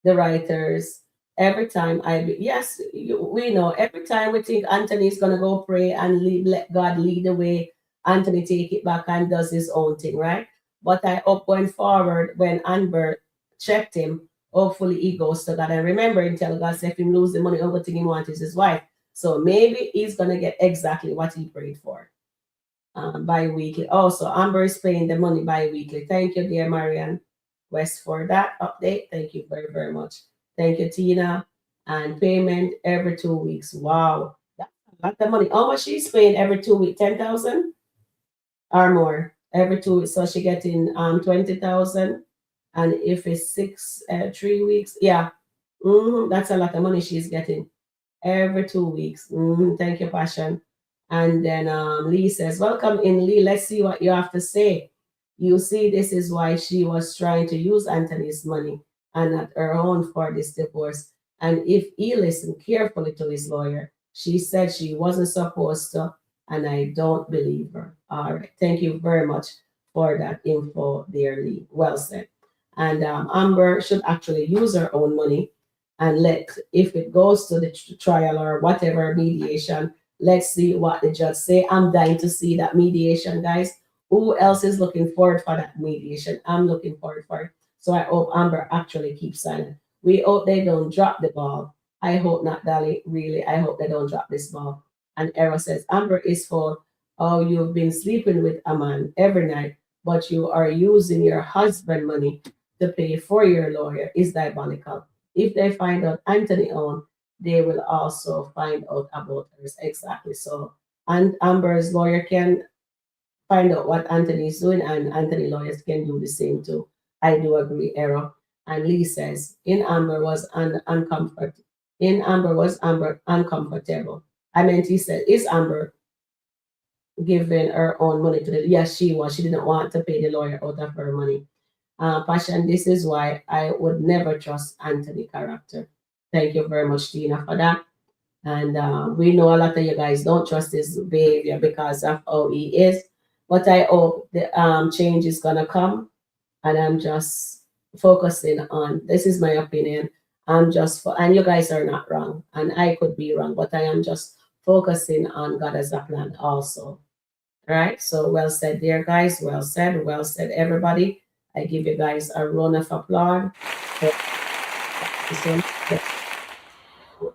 the writers every time yes, we know every time we think Anthony's gonna go pray and let God lead the way, Anthony take it back and does his own thing, right? But I hope going forward when Amber checked him, hopefully he goes to God and remember him tell God if him lose the money, only thing he wants is his wife. So maybe he's gonna get exactly what he prayed for bi-weekly. Also, Amber is paying the money bi-weekly. Thank you, dear Marian West, for that update. Thank you very, very much. Thank you, Tina. And payment every 2 weeks. Wow, that's a lot of money. How much she's paying every 2 weeks? 10,000 or more every 2 weeks. So she getting 20,000. And if it's 3 weeks, yeah, that's a lot of money she's getting every 2 weeks. Thank you, Passion. And then Lee says, welcome in, Lee. Let's see what you have to say. You see, this is why she was trying to use Anthony's money and not her own for this divorce. And if he listened carefully to his lawyer, she said she wasn't supposed to, and I don't believe her. All right. Thank you very much for that info there, Lee. Well said. And Amber should actually use her own money and let if it goes to the trial or whatever mediation, let's see what the judge say. I'm dying to see that mediation, guys. Who else is looking forward for that mediation? I'm looking forward for it. So I hope Amber actually keeps silent. We hope they don't drop the ball. I hope not, Dolly. Really, I hope they don't drop this ball. And Errol says, Amber is full. Oh, you've been sleeping with a man every night, but you are using your husband money to pay for your lawyer. Is diabolical. If they find out Anthony owned, they will also find out about hers. Exactly. So, and Amber's lawyer can find out what Anthony is doing, and Anthony lawyers can do the same too. I do agree, Errol. And Lee says, In Amber was Amber uncomfortable. I meant he said, is Amber giving her own money to the? Yes, she was. She didn't want to pay the lawyer out of her money. Passion, this is why I would never trust Anthony character. Thank you very much, Tina, for that. And we know a lot of you guys don't trust his behavior because of how he is. But I hope the change is gonna come. And I'm just focusing on this is my opinion. And you guys are not wrong, and I could be wrong, but I am just focusing on God as a plan also. All right. So well said, dear guys. Well said, everybody. I give you guys a round of applause. So,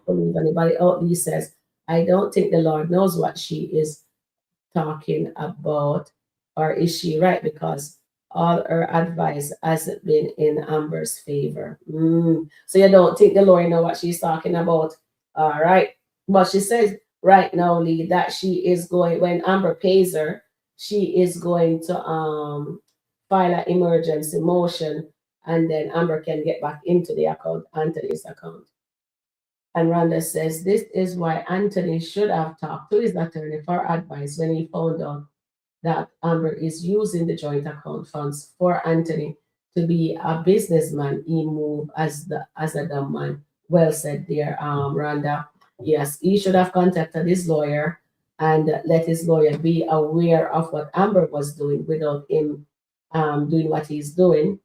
anybody else? He says, I don't think the Lord knows what she is talking about, or is she right? Because all her advice hasn't been in Amber's favor. So you don't think the Lord know what she's talking about? All right. But she says right now, Lee, that she is going when Amber pays her, she is going to file an emergency motion, and then Amber can get back into the account, Anthony's account. And Rhonda says this is why Anthony should have talked to his attorney for advice when he found out that Amber is using the joint account funds for Anthony to be a businessman. He moved as a dumb man. Well said, dear Rhonda. Yes, he should have contacted his lawyer and let his lawyer be aware of what Amber was doing without him doing what he's doing.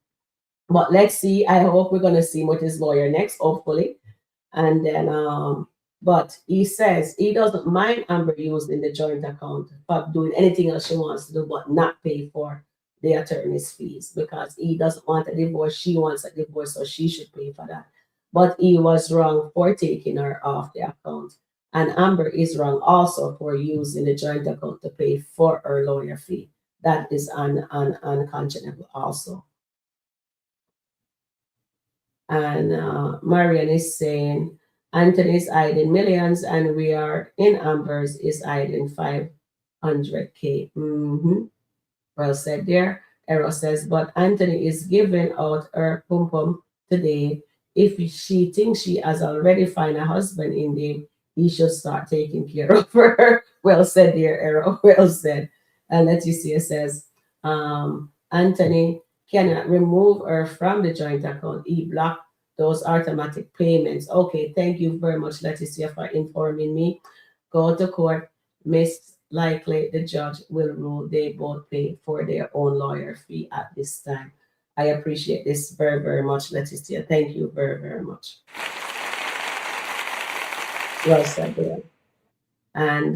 But let's see. I hope we're gonna see what his lawyer next, hopefully. And then but he says he doesn't mind Amber using the joint account for doing anything else she wants to do, but not pay for the attorney's fees because he doesn't want a divorce. She wants a divorce, so she should pay for that. But he was wrong for taking her off the account. And Amber is wrong also for using the joint account to pay for her lawyer fee. That is unconscionable also. And Marian is saying, Anthony's hiding millions and we are in Amber's is hiding 500K. Well said there. Errol says, but Anthony is giving out her pum pum today. If she thinks she has already found a husband in the, he should start taking care of her. Well said, dear Errol. Well said. And Leticia says, Anthony cannot remove her from the joint account. He blocked those automatic payments. Okay, thank you very much, Leticia, for informing me. Go to court. Most likely the judge will rule they both pay for their own lawyer fee at this time. I appreciate this very, very much, Leticia. Thank you very, very much. Well said, dear. And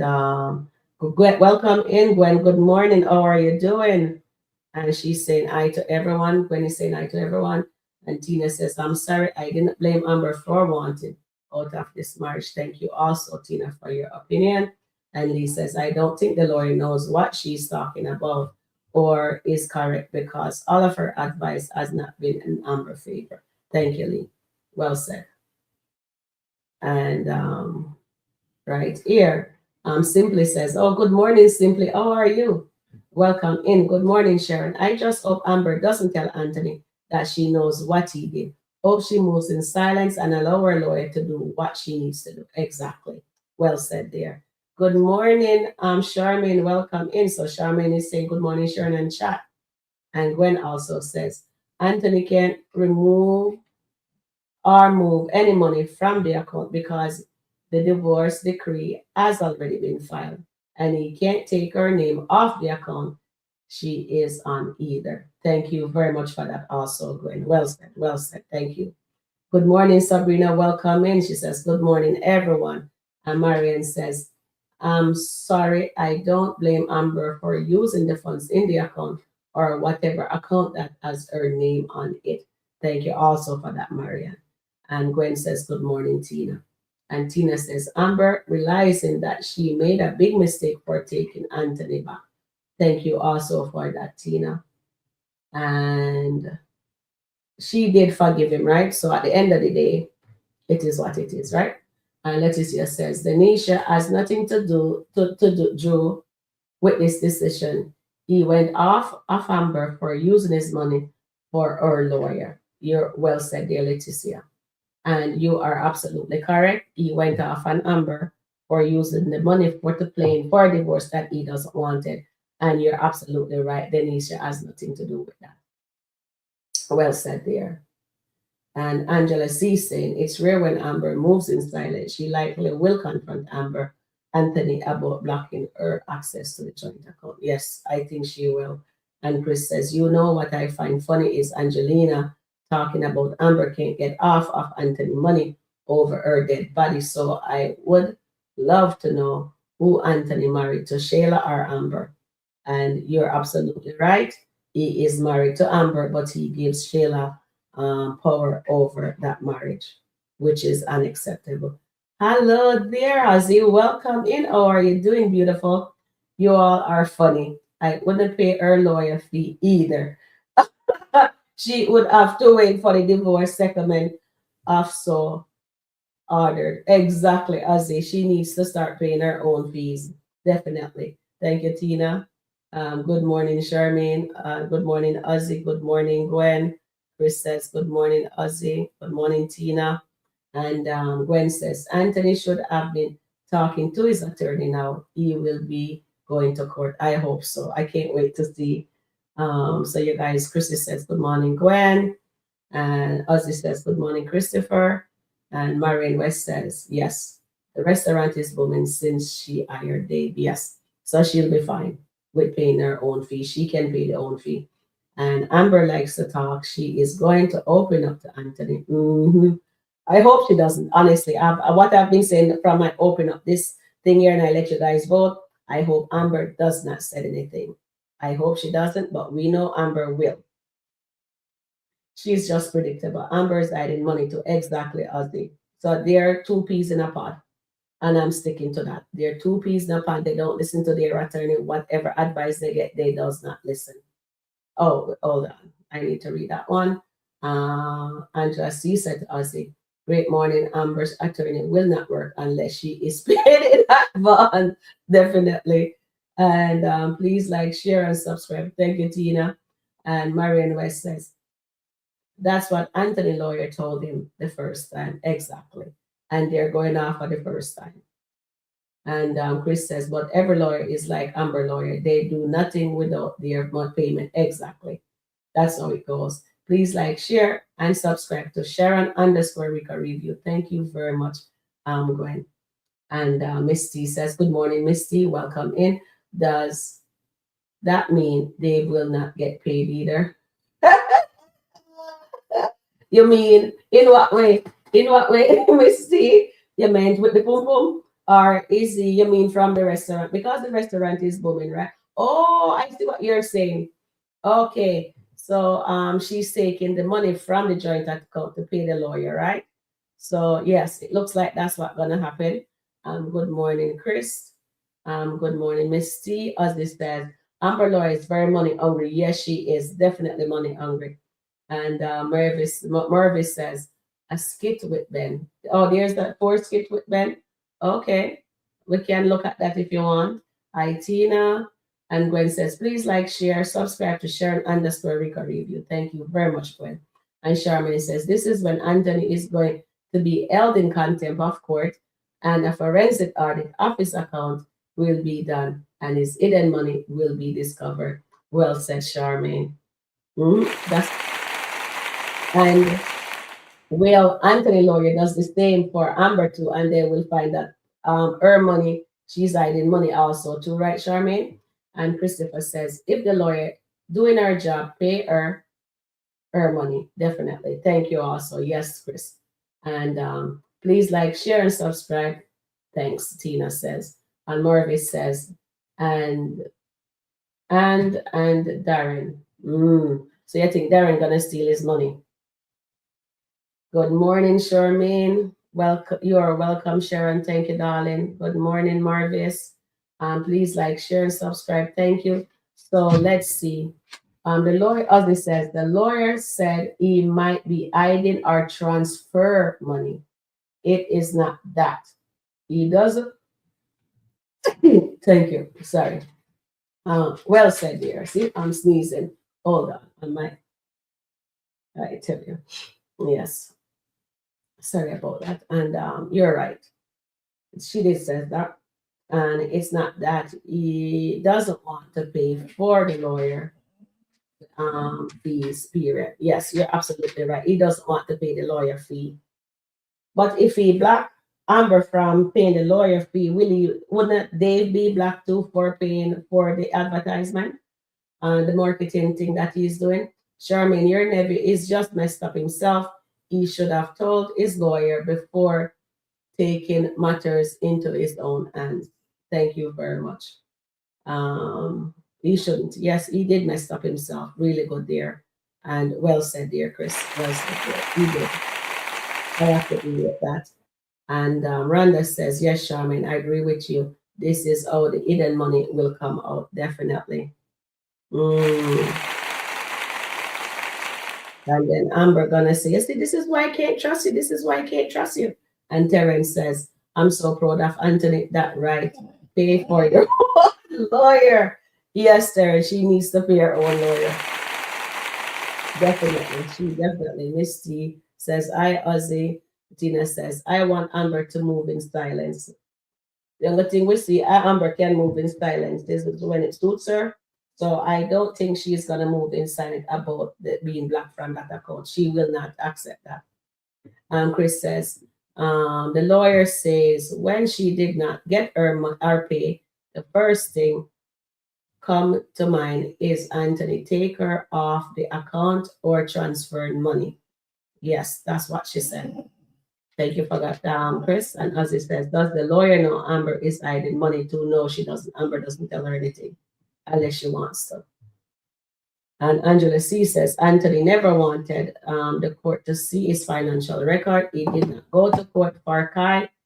welcome in, Gwen. Good morning. How are you doing? And she's saying hi to everyone. Gwen is saying hi to everyone. And Tina says, I'm sorry, I didn't blame Amber for wanting out of this marriage. Thank you also, Tina, for your opinion. And Lee says, I don't think the lawyer knows what she's talking about or is correct because all of her advice has not been in Amber's favor. Thank you, Lee. Well said. And right here, Simply says, oh, good morning, Simply. How are you? Welcome in. Good morning, Sharon. I just hope Amber doesn't tell Anthony that she knows what he did. Hope she moves in silence and allow her lawyer to do what she needs to do. Exactly. Well said there. Good morning, Charmaine. Welcome in. So Charmaine is saying good morning, Sharon, and chat. And Gwen also says, Anthony can't remove or move any money from the account because the divorce decree has already been filed and he can't take her name off the account she is on either. Thank you very much for that also, Gwen. Well said, well said. Thank you. Good morning, Sabrina. Welcome in. She says, good morning, everyone. And Marian says, I'm sorry, I don't blame Amber for using the funds in the account or whatever account that has her name on it. Thank you also for that, Marian. And Gwen says, good morning, Tina. And Tina says, Amber realizing that she made a big mistake for taking Anthony back. Thank you also for that, Tina. And she did forgive him, right? So at the end of the day, it is what it is, right? And Leticia says, Denisha has nothing to do with this decision. He went off of Amber for using his money for her lawyer. You're well said, dear Leticia. And you are absolutely correct. He went off on Amber for using the money for the plane for a divorce that he doesn't want it. And you're absolutely right. Denisha has nothing to do with that. Well said there. And Angela C saying it's rare when Amber moves in silence. She likely will confront Anthony about blocking her access to the joint account. Yes, I think she will. And Chris says, you know what I find funny is Angelina talking about Amber can't get off of Anthony money over her dead body. So I would love to know who Anthony married to, Shayla or Amber. And you're absolutely right. He is married to Amber, but he gives Shayla power over that marriage, which is unacceptable. Hello there, Ozzy. Welcome in. How are you doing, beautiful? You all are funny. I wouldn't pay her lawyer fee either. She would have to wait for the divorce settlement of so ordered. Exactly, Ozzy. She needs to start paying her own fees. Definitely. Thank you, Tina. Good morning, Charmaine. Good morning, Ozzy. Good morning, Gwen. Chris says, good morning, Ozzy. Good morning, Tina. And Gwen says, Anthony should have been talking to his attorney now. He will be going to court. I hope so. I can't wait to see. So you guys, Chrissy says, good morning, Gwen. And Ozzy says, good morning, Christopher. And Marion West says, yes, the restaurant is booming since she hired Dave. Yes, so she'll be fine with paying her own fee. She can pay the own fee. And Amber likes to talk. She is going to open up to Anthony. I hope she doesn't. Honestly, what I've been saying from I open up this thing here and I let you guys vote, I hope Amber does not say anything. I hope she doesn't, but we know Amber will. She's just predictable. Amber's adding money to exactly Ozzy. So they're two peas in a pot. And I'm sticking to that. They're two peas in a pot. They don't listen to their attorney. Whatever advice they get, they does not listen. Oh, hold on. I need to read that one. Angela C said to Ozzy, great morning. Amber's attorney will not work unless she is paid in advance. Definitely. And please like, share, and subscribe. Thank you, Tina. And Marion West says, that's what Anthony lawyer told him the first time. Exactly. And they're going off for the first time. And Chris says, but every lawyer is like Amber lawyer. They do nothing without their payment. Exactly. That's how it goes. Please like, share, and subscribe to Sharon _ Rika Review. Thank you very much, Gwen. And Misty says, good morning, Misty. Welcome in. Does that mean they will not get paid either? You mean in what way? In what way, Misty? You meant with the boom boom? Or is it, you mean from the restaurant? Because the restaurant is booming, right? Oh, I see what you're saying. Okay. So she's taking the money from the joint account to pay the lawyer, right? So yes, it looks like that's what's gonna happen. Good morning, Chris. Good morning, Misty. As this says, Amber lawyer is very money hungry. Yes, she is definitely money hungry. And Mervis says, a skit with Ben. Oh, there's that 4 skit with Ben. Okay, we can look at that if you want. Hi, Tina. And Gwen says, please like, share, subscribe to Sharon _ Rika Review. Thank you very much, Gwen. And Charmaine says, this is when Anthony is going to be held in contempt of court and a forensic audit of his account will be done and his hidden money will be discovered. Well said, Charmaine. That's and well, Anthony lawyer does the same for Amber too, and they will find that her money, she's hiding money also too, right, Charmaine? And Christopher says, if the lawyer doing her job, pay her money, definitely. Thank you also. Yes, Chris. And please like, share, and subscribe. Thanks, Tina says. And Morvis says, and Darren. So you think Darren gonna steal his money? Good morning, Charmaine. Welcome. You are welcome, Sharon. Thank you, darling. Good morning, Marvis. Please like, share, and subscribe. Thank you. So let's see. The lawyer, as it says, the lawyer said he might be hiding or transfer money. It is not that. He doesn't. Thank you. Sorry. Well said, dear. See, I'm sneezing. Hold on. I tell you. Yes. Sorry about that. And you're right. She did say that. And it's not that he doesn't want to pay for the lawyer fees, period. Yes, you're absolutely right. He doesn't want to pay the lawyer fee. But if he block Amber from paying the lawyer fee, wouldn't Dave be blocked too for paying for the advertisement and the marketing thing that he's doing? Charmaine, your nephew is just messed up himself. He should have told his lawyer before taking matters into his own hands. Thank you very much. He shouldn't. Yes, he did mess up himself. Really good there. And well said, dear Chris. Well said, dear. He did. I have to agree with that. And Rhonda says, yes, Charmaine, I agree with you. This is how the hidden money will come out, definitely. And then Amber gonna say, see, this is why I can't trust you. This is why I can't trust you. And Terence says, I'm so proud of Anthony. That right. Pay for your lawyer. Yes, Terence, she needs to pay her own lawyer. Definitely. She definitely. Misty says, I, Ozzy. Tina says, I want Amber to move in silence. The only thing we see, Amber can move in silence. This is when it suits her. So I don't think she's going to move in silence about being blocked from that account. She will not accept that. Chris says, the lawyer says when she did not get her pay, the first thing come to mind is Anthony take her off the account or transfer money. Yes, that's what she said. Thank you for that, Chris. And as it says, does the lawyer know Amber is hiding money too? No, she doesn't. Amber doesn't tell her anything unless she wants to. And Angela C says, Anthony never wanted the court to see his financial record. He did not go to court for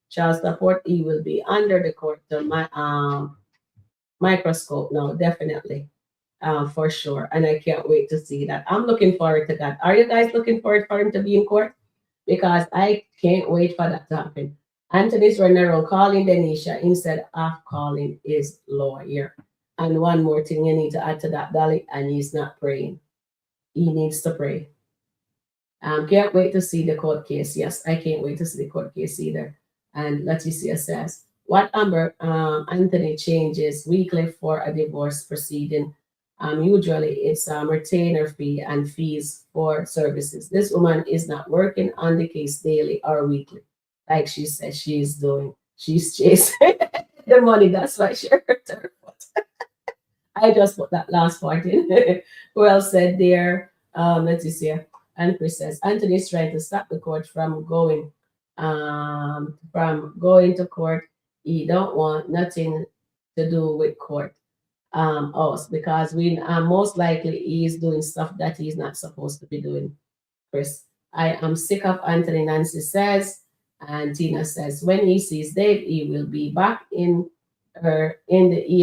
child support. He will be under the court microscope now, definitely, for sure. And I can't wait to see that. I'm looking forward to that. Are you guys looking forward for him to be in court? Because I can't wait for that to happen. Anthony's running around calling Denisha instead of calling his lawyer. And one more thing you need to add to that, Dolly, and he's not praying. he needs to pray. Can't wait to see the court case. Yes, I can't wait to see the court case either. And Leticia says, what Amber Anthony changes weekly for a divorce proceeding? Usually it's retainer fee and fees for services. This woman is not working on the case daily or weekly, like she says she is doing. She's chasing the money. That's why she hurt her foot. I just put that last part in. Well said there, Leticia. And Chris says Anthony is trying to stop the court from going to court. He don't want nothing to do with court. Us because we most likely he is doing stuff that he's not supposed to be doing. Chris, I am sick of Anthony. Nancy says, and Tina says when he sees Dave, he will be back in the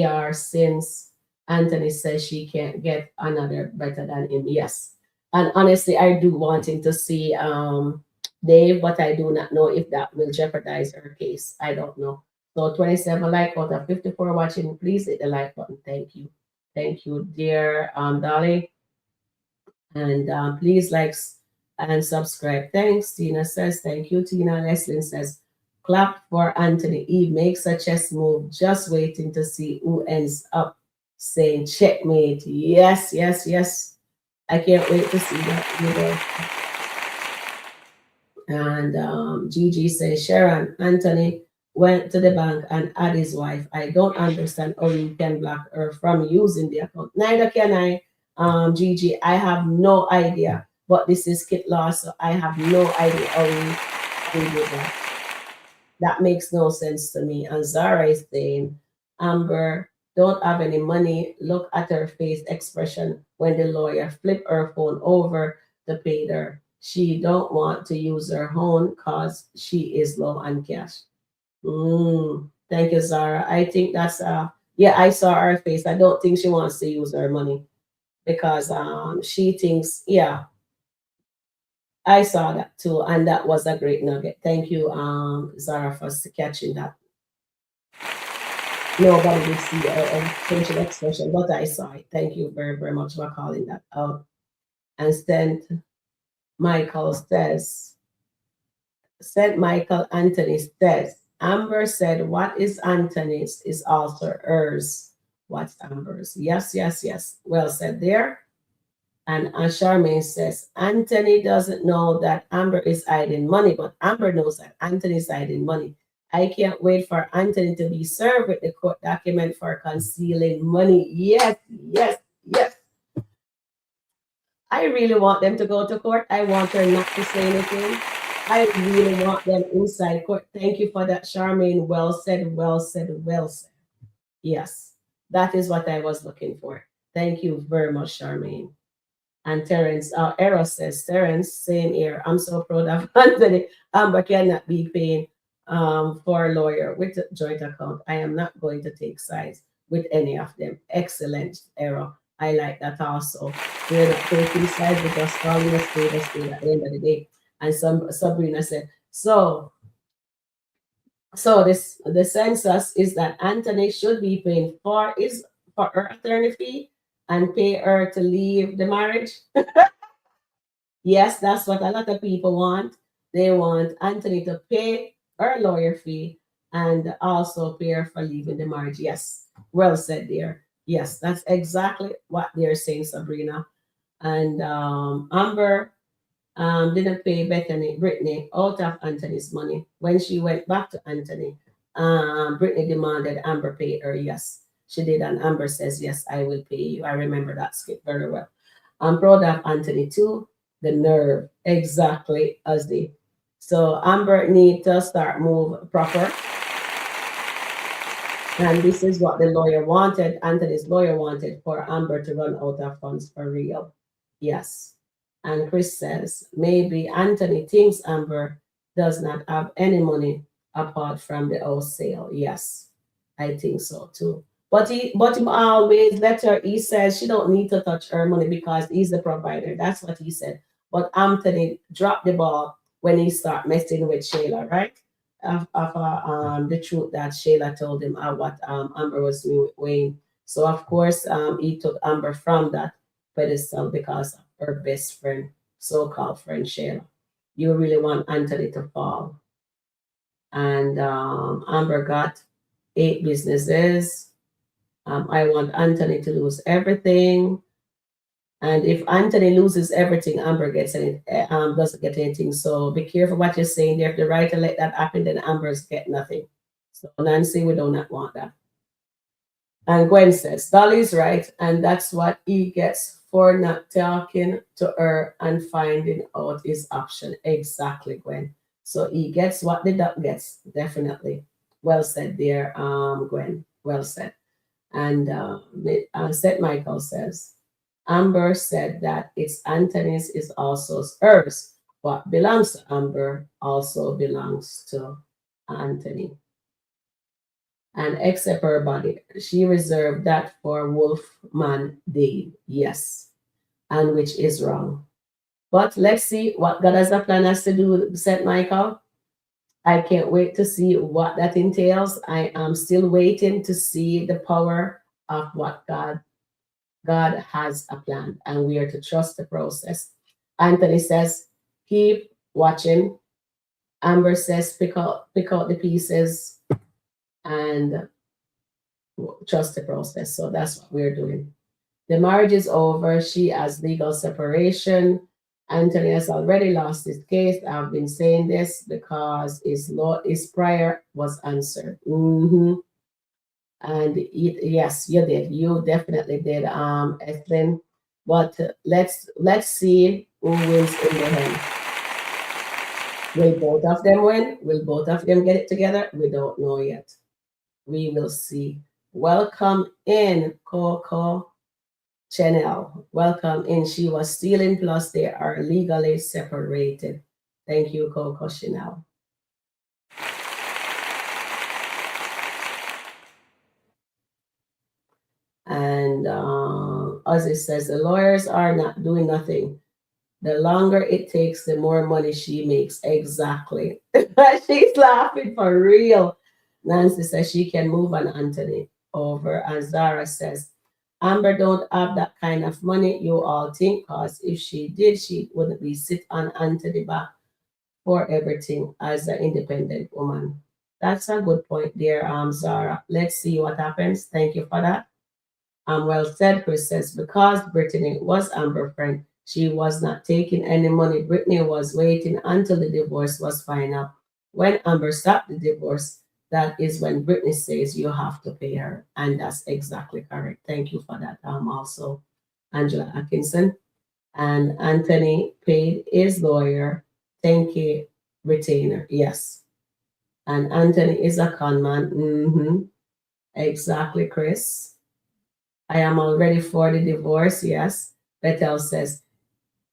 ER since Anthony says she can't get another better than him. Yes. And honestly, I do want him to see Dave, but I do not know if that will jeopardize her case. I don't know. So 27 like out of 54 watching. Please hit the like button. Thank you. Thank you, dear Dolly. And please and subscribe. Thanks. Tina says, thank you, Tina. Leslie says, clap for Anthony. He makes a chess move, just waiting to see who ends up saying checkmate. Yes, yes, yes. I can't wait to see that either. And Gigi says, Sharon, Anthony went to the bank and add his wife. I don't understand how you can block her from using the account. Neither can I, Gigi. I have no idea. But this is Kit Law, so I have no idea how we do that. That makes no sense to me. And Zara is saying, Amber don't have any money. Look at her face expression when the lawyer flipped her phone over to pay her. She don't want to use her phone because she is low on cash. Thank you, Zara. I think that's yeah, I saw her face. I don't think she wants to use her money because she thinks, yeah, I saw that too, and that was a great nugget. Thank you, Zara, for catching that. Nobody did see a facial expression, but I saw it. Thank you very, very much for calling that out. And then Michael says, said Michael Anthony says, Amber said, what is Anthony's is also hers. What's Amber's? Yes, yes, yes. Well said there. And Charmaine says, Anthony doesn't know that Amber is hiding money, but Amber knows that Anthony is hiding money. I can't wait for Anthony to be served with the court document for concealing money. Yes, yes, yes. I really want them to go to court. I want her not to say anything. I really want them inside court. Thank you for that, Charmaine. Well said, well said, well said. Yes, that is what I was looking for. Thank you very much, Charmaine. And Terence, Eros says, Terence, same here. I'm so proud of Anthony. Amber cannot be paying for a lawyer with a joint account. I am not going to take sides with any of them. Excellent, Eros. I like that also. We're not taking sides, we're just calling a spade at the end of the day. And Sabrina said, so this the census is that Anthony should be paying for her attorney fee and pay her to leave the marriage. Yes, that's what a lot of people want. They want Anthony to pay her lawyer fee and also pay her for leaving the marriage. Yes, well said there. Yes, that's exactly what they're saying, Sabrina. And Amber didn't pay Brittany out of Anthony's money. When she went back to Anthony, Brittany demanded Amber pay her. Yes, she did. And Amber says, yes, I will pay you. I remember that skit very well. I'm proud of Anthony too. The nerve, exactly as they. So Amber need to start move proper. And this is what the lawyer wanted, Anthony's lawyer wanted, for Amber to run out of funds for real. Yes. And Chris says, maybe Anthony thinks Amber does not have any money apart from the house sale. Yes, I think so too. But he always let her, he says she don't need to touch her money because he's the provider. That's what he said. But Anthony dropped the ball when he started messing with Shayla, right? Of the truth that Shayla told him what Amber was doing with Wayne. So of course he took Amber from that pedestal because her best friend, so-called friend Shayla. You really want Anthony to fall. And Amber got 8 businesses. I want Anthony to lose everything. And if Anthony loses everything, Amber doesn't get anything. So be careful what you're saying there. If the writer let that happen, then Amber's get nothing. So Nancy, we do not want that. And Gwen says, Dolly's right, and that's what he gets for not talking to her and finding out his option. Exactly, Gwen. So he gets what the duck gets, definitely. Well said there, Gwen. Well said. And St. Michael says, Amber said that it's Anthony's is also hers. What belongs to Amber also belongs to Anthony. And except her body, she reserved that for Wolfman Dave. Yes, and which is wrong. But let's see what God has a plan us to do, St. Michael. I can't wait to see what that entails. I am still waiting to see the power of what God has a plan, and we are to trust the process. Anthony says, keep watching. Amber says, pick out the pieces and trust the process. So that's what we're doing. The marriage is over. She has legal separation. Anthony has already lost his case. I've been saying this because his prayer was answered. And yes, you did. You definitely did, Ethlyn. But let's see who wins in the end. Will both of them win? Will both of them get it together? We don't know yet. We will see. Welcome in, Coco Chanel. Welcome in. She was stealing, plus they are legally separated. Thank you, Coco Chanel. And Ozzy says the lawyers are not doing nothing. The longer it takes, the more money she makes. Exactly. She's laughing for real. Nancy says she can move on Anthony over. And Zara says, Amber don't have that kind of money, you all think, because if she did, she wouldn't be sit on Anthony back for everything as an independent woman. That's a good point there, Zara. Let's see what happens. Thank you for that. Well said, Chris says, because Brittany was Amber's friend, she was not taking any money. Brittany was waiting until the divorce was final. When Amber stopped the divorce, that is when Brittany says you have to pay her. And that's exactly correct. Thank you for that. Also, Angela Atkinson. And Anthony paid his lawyer 10K retainer. Yes. And Anthony is a con man. Exactly, Chris. I am all ready for the divorce. Yes. Bethel says,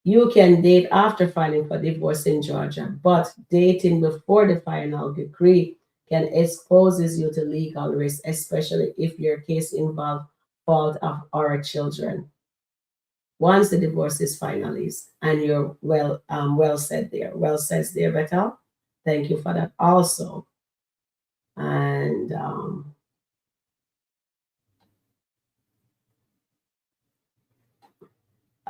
you can date after filing for divorce in Georgia, but dating before the final decree can exposes you to legal risk, especially if your case involves fault of our children. Once the divorce is finalized, and you're well said there. Well says there, Bethel. Thank you for that also. And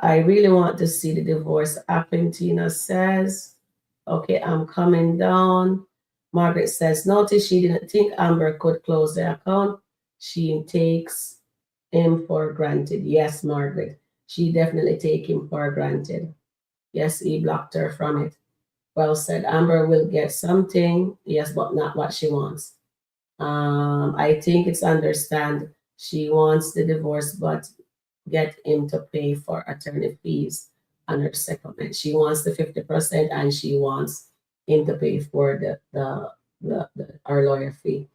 I really want to see the divorce happen, Tina says. Okay, I'm coming down. Margaret says, notice she didn't think Amber could close the account. She takes him for granted. Yes, Margaret. She definitely take him for granted. Yes, he blocked her from it. Well said. Amber will get something, yes, but not what she wants. I think it's understand she wants the divorce, but get him to pay for attorney fees on her settlement. She wants the 50% and she wants him to pay for our lawyer fee.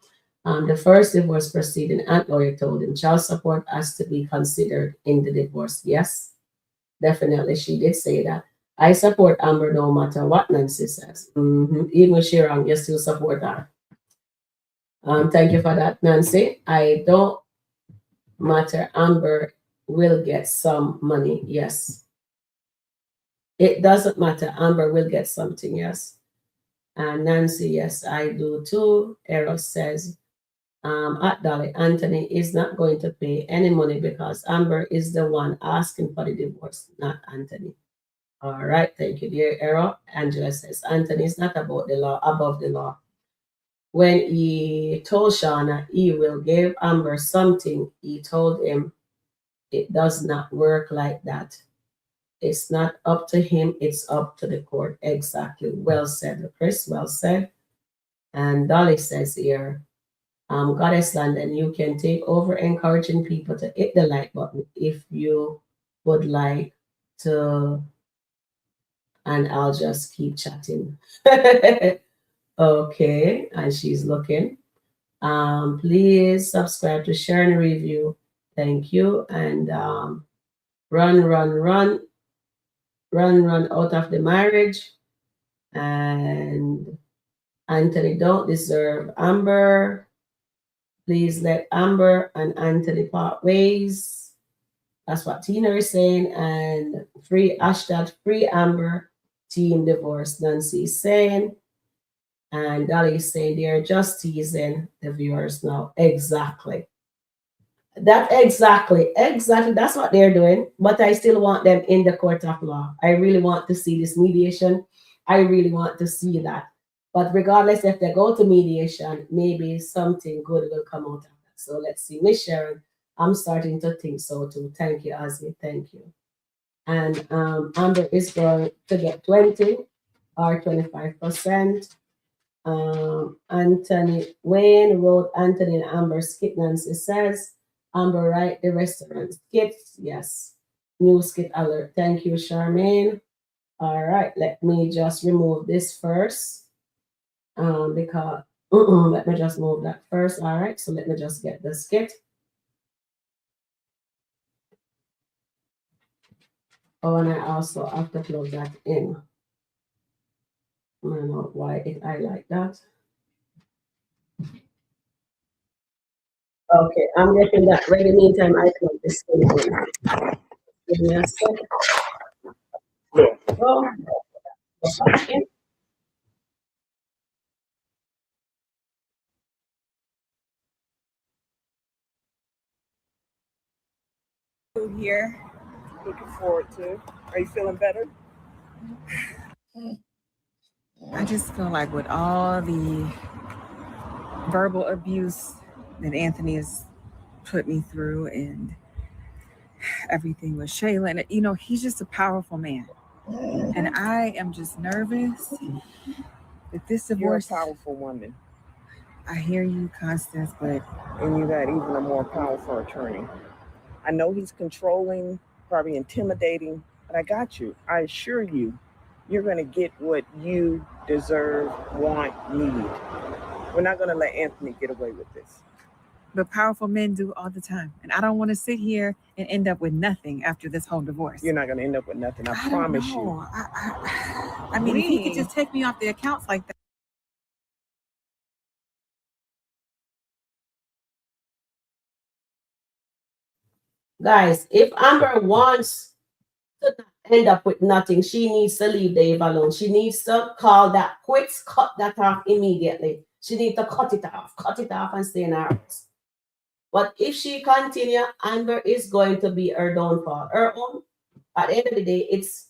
The first divorce proceeding, Aunt lawyer told him child support has to be considered in the divorce. Yes, definitely. She did say that. I support Amber no matter what Nancy says. Even if she's wrong, you still support her. Thank you for that, Nancy. I don't matter. Amber will get some money. Yes. It doesn't matter. Amber will get something. Yes. And Nancy, yes, I do too. Eros says, At Dolly, Anthony is not going to pay any money because Amber is the one asking for the divorce, not Anthony. All right, thank you, dear Errol. Angela says Anthony is not about the law, above the law. When he told Shauna he will give Amber something, he told him it does not work like that. It's not up to him, it's up to the court. Exactly. Well said, Chris. Well said. And Dolly says here, Goddess London, you can take over encouraging people to hit the like button if you would like to, and I'll just keep chatting. Okay, and she's looking. Please subscribe to Sharon Review. Thank you. And run, run, run, run out of the marriage. And Anthony don't deserve Amber. Please let Amber and Anthony part ways. That's what Tina is saying. And free hashtag free Amber, team divorce, Nancy is saying. And Dolly is saying they're just teasing the viewers now. Exactly. Exactly. That's what they're doing. But I still want them in the court of law. I really want to see this mediation. I really want to see that. But regardless if they go to mediation, maybe something good will come out of that. So let's see. Miss Sharon, I'm starting to think so too. Thank you, Ozzy. Thank you. And Amber is going to get 20 or 25%. Anthony Wayne wrote Anthony and Amber skit. Nancy says Amber write the restaurant skits. Yes. New skit alert. Thank you, Charmaine. All right, let me just remove this first. Because let me just move that first. All right, so let me just get the skit. Oh, and I also have to plug that in. I don't know why I like that. Okay, I'm getting that ready. Meantime, I plug this in. Give me a second. There we go. Okay. Here. Looking forward to. Are you feeling better? I just feel like with all the verbal abuse that Anthony has put me through and everything with Shayla, and you know, he's just a powerful man. And I am just nervous that this You're a divorce. powerful woman, I hear you, Constance, but and you got even a more powerful attorney. I know he's controlling, probably intimidating, but I got you. I assure you, you're going to get what you deserve, want, need. We're not going to let Anthony get away with this. but powerful men do all the time. And I don't want to sit here and end up with nothing after this whole divorce. You're not going to end up with nothing. I don't promise know. you. I mean, if he could just take me off the accounts like that. Guys, if Amber wants to not end up with nothing, she needs to leave Dave alone. She needs to call that quits, cut that off immediately. She needs to cut it off and stay in her house. But if she continue, Amber is going to be her downfall. Her own, at the end of the day, it's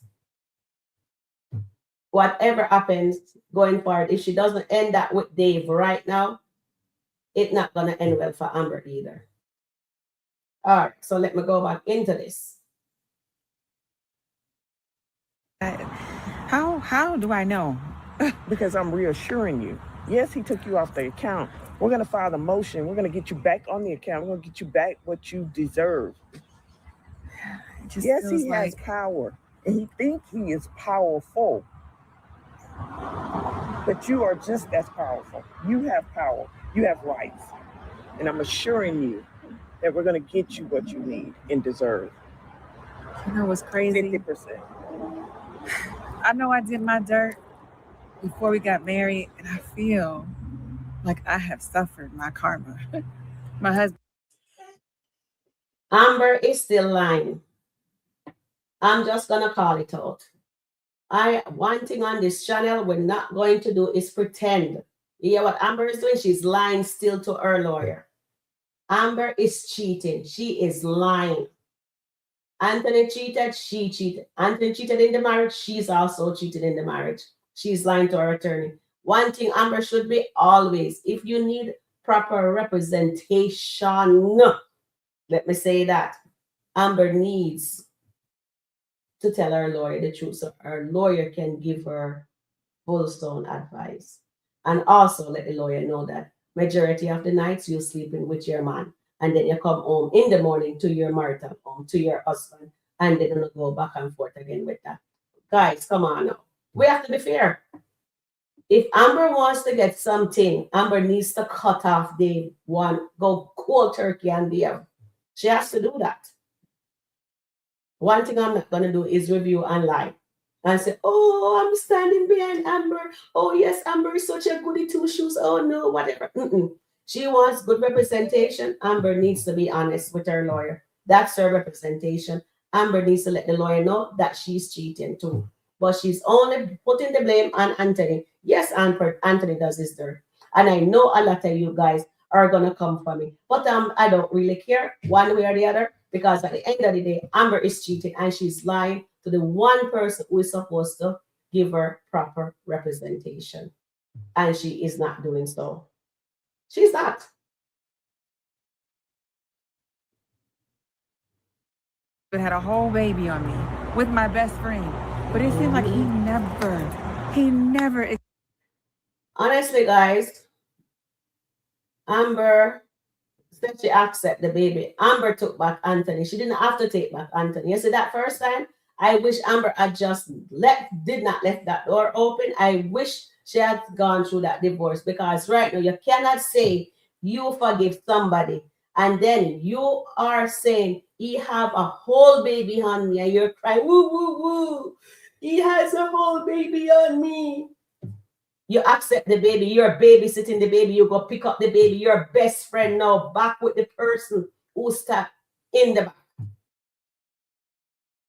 whatever happens going forward. If she doesn't end that with Dave right now, it's not going to end well for Amber either. All right, so let me go back into this. How do I know? Because I'm reassuring you. Yes, he took you off the account. We're going to file the motion. We're going to get you back on the account. We're going to get you back what you deserve. Yes, he has power, and he thinks he is powerful. But you are just as powerful. You have power. You have rights. And I'm assuring you that we're going to get you what you need and deserve. You know what's crazy? 50%. I know I did my dirt before we got married, and I feel like I have suffered my karma. My husband. Amber is still lying. I'm just going to call it out. One thing on this channel we're not going to do is pretend. You hear what Amber is doing? She's lying still to her lawyer. Amber is cheating. She is lying. Anthony cheated, she cheated. Anthony cheated in the marriage, she's also cheated in the marriage. She's lying to her attorney. One thing Amber should be always, if you need proper representation, let me say that, Amber needs to tell her lawyer the truth so her lawyer can give her full stone advice. And also let the lawyer know that majority of the nights you're sleeping with your man and then you come home in the morning to your marital home, to your husband, and then you go back and forth again with that. Guys, come on now. We have to be fair. If Amber wants to get something, Amber needs to cut off day one, go cold turkey and beer. She has to do that. One thing I'm not going to do is review online and say, oh, I'm standing behind Amber. Oh, yes, Amber is such a goody two shoes. Oh, no, whatever. She wants good representation. Amber needs to be honest with her lawyer. That's her representation. Amber needs to let the lawyer know that she's cheating too. But she's only putting the blame on Anthony. Yes, Anthony does his dirt. And I know a lot of you guys are going to come for me. But I don't really care one way or the other because at the end of the day, Amber is cheating and she's lying to the one person who is supposed to give her proper representation. And she is not doing so. She's not. But had a whole baby on me with my best friend. But it seemed like he never. Honestly, guys, Amber said she accept the baby. Amber took back Anthony. She didn't have to take back Anthony. You see that first time? I wish Amber had just did not left that door open. I wish she had gone through that divorce because right now you cannot say you forgive somebody and then you are saying he have a whole baby on me and you're crying, woo, woo, woo. He has a whole baby on me. You accept the baby, you're babysitting the baby, you go pick up the baby, your best friend now back with the person who stuck in the back.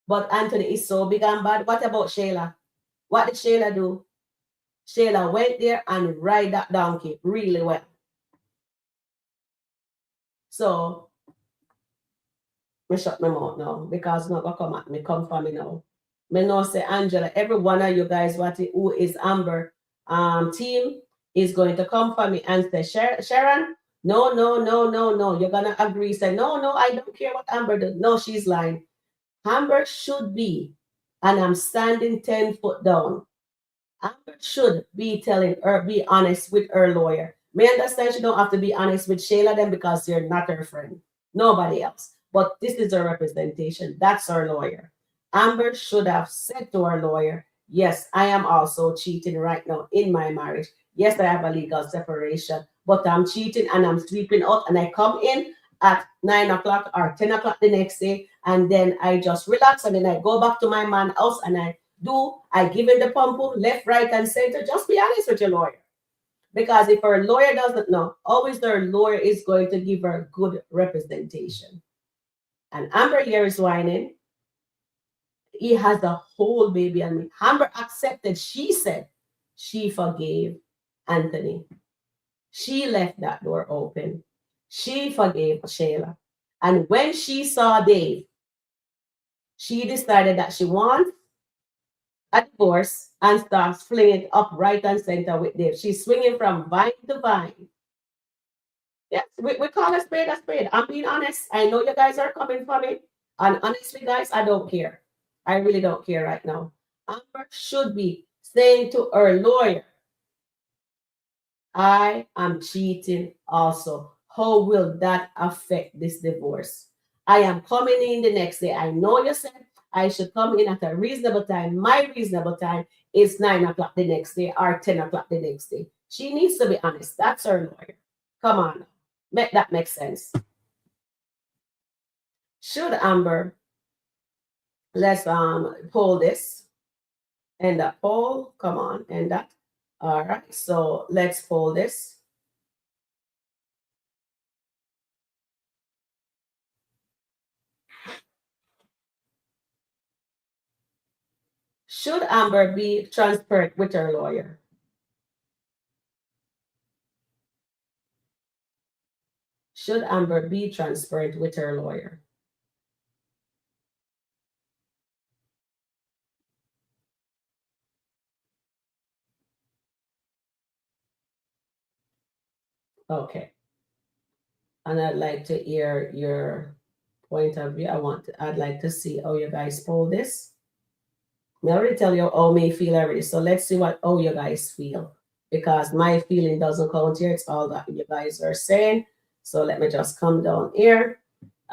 But Anthony is so big and bad. What about Shayla? What did Shayla do? Shayla went there and ride that donkey really well. So, me shut my mouth now because not gonna come at me, come for me now. Me know say Angela, every one of you guys who is Amber team is going to come for me and say, Sharon, no, no, no, no, no. You're gonna agree. Say, no, no, I don't care what Amber does. No, she's lying. Amber should be, and I'm standing 10 foot down. Amber should be telling her, be honest with her lawyer. May understand she don't have to be honest with Shayla then because you're not her friend. Nobody else. But this is her representation. That's her lawyer. Amber should have said to her lawyer, yes, I am also cheating right now in my marriage. Yes, I have a legal separation, but I'm cheating and I'm sleeping out and I come in at 9 o'clock or 10 o'clock the next day and then I just relax and then I go back to my man's house and I give him the pump left, right, and center. Just be honest with your lawyer. Because if her lawyer doesn't know, always their lawyer is going to give her good representation. And Amber here is whining. He has the whole baby on me. Amber accepted. She said she forgave Anthony. She left that door open. She forgave Shayla. And when she saw Dave, she decided that she wants a divorce and starts flinging it up right and center with Dave. She's swinging from vine to vine. Yes, we call a spade a spade. I'm being honest. I know you guys are coming for me. And honestly, guys, I don't care. I really don't care right now. Amber should be saying to her lawyer, I am cheating also. How will that affect this divorce? I am coming in the next day. I know you said I should come in at a reasonable time. My reasonable time is 9 o'clock the next day or 10 o'clock the next day. She needs to be honest. That's her lawyer. Come on. Make that make sense. Should Amber, let's poll this. And that poll, come on, and that. All right, so let's poll this. Should Amber be transparent with her lawyer? Should Amber be transparent with her lawyer? Okay. And I'd like to hear your point of view. I'd like to see how you guys poll this. I already tell you how me feel already. So let's see how you guys feel. Because my feeling doesn't count here. It's all that you guys are saying. So let me just come down here.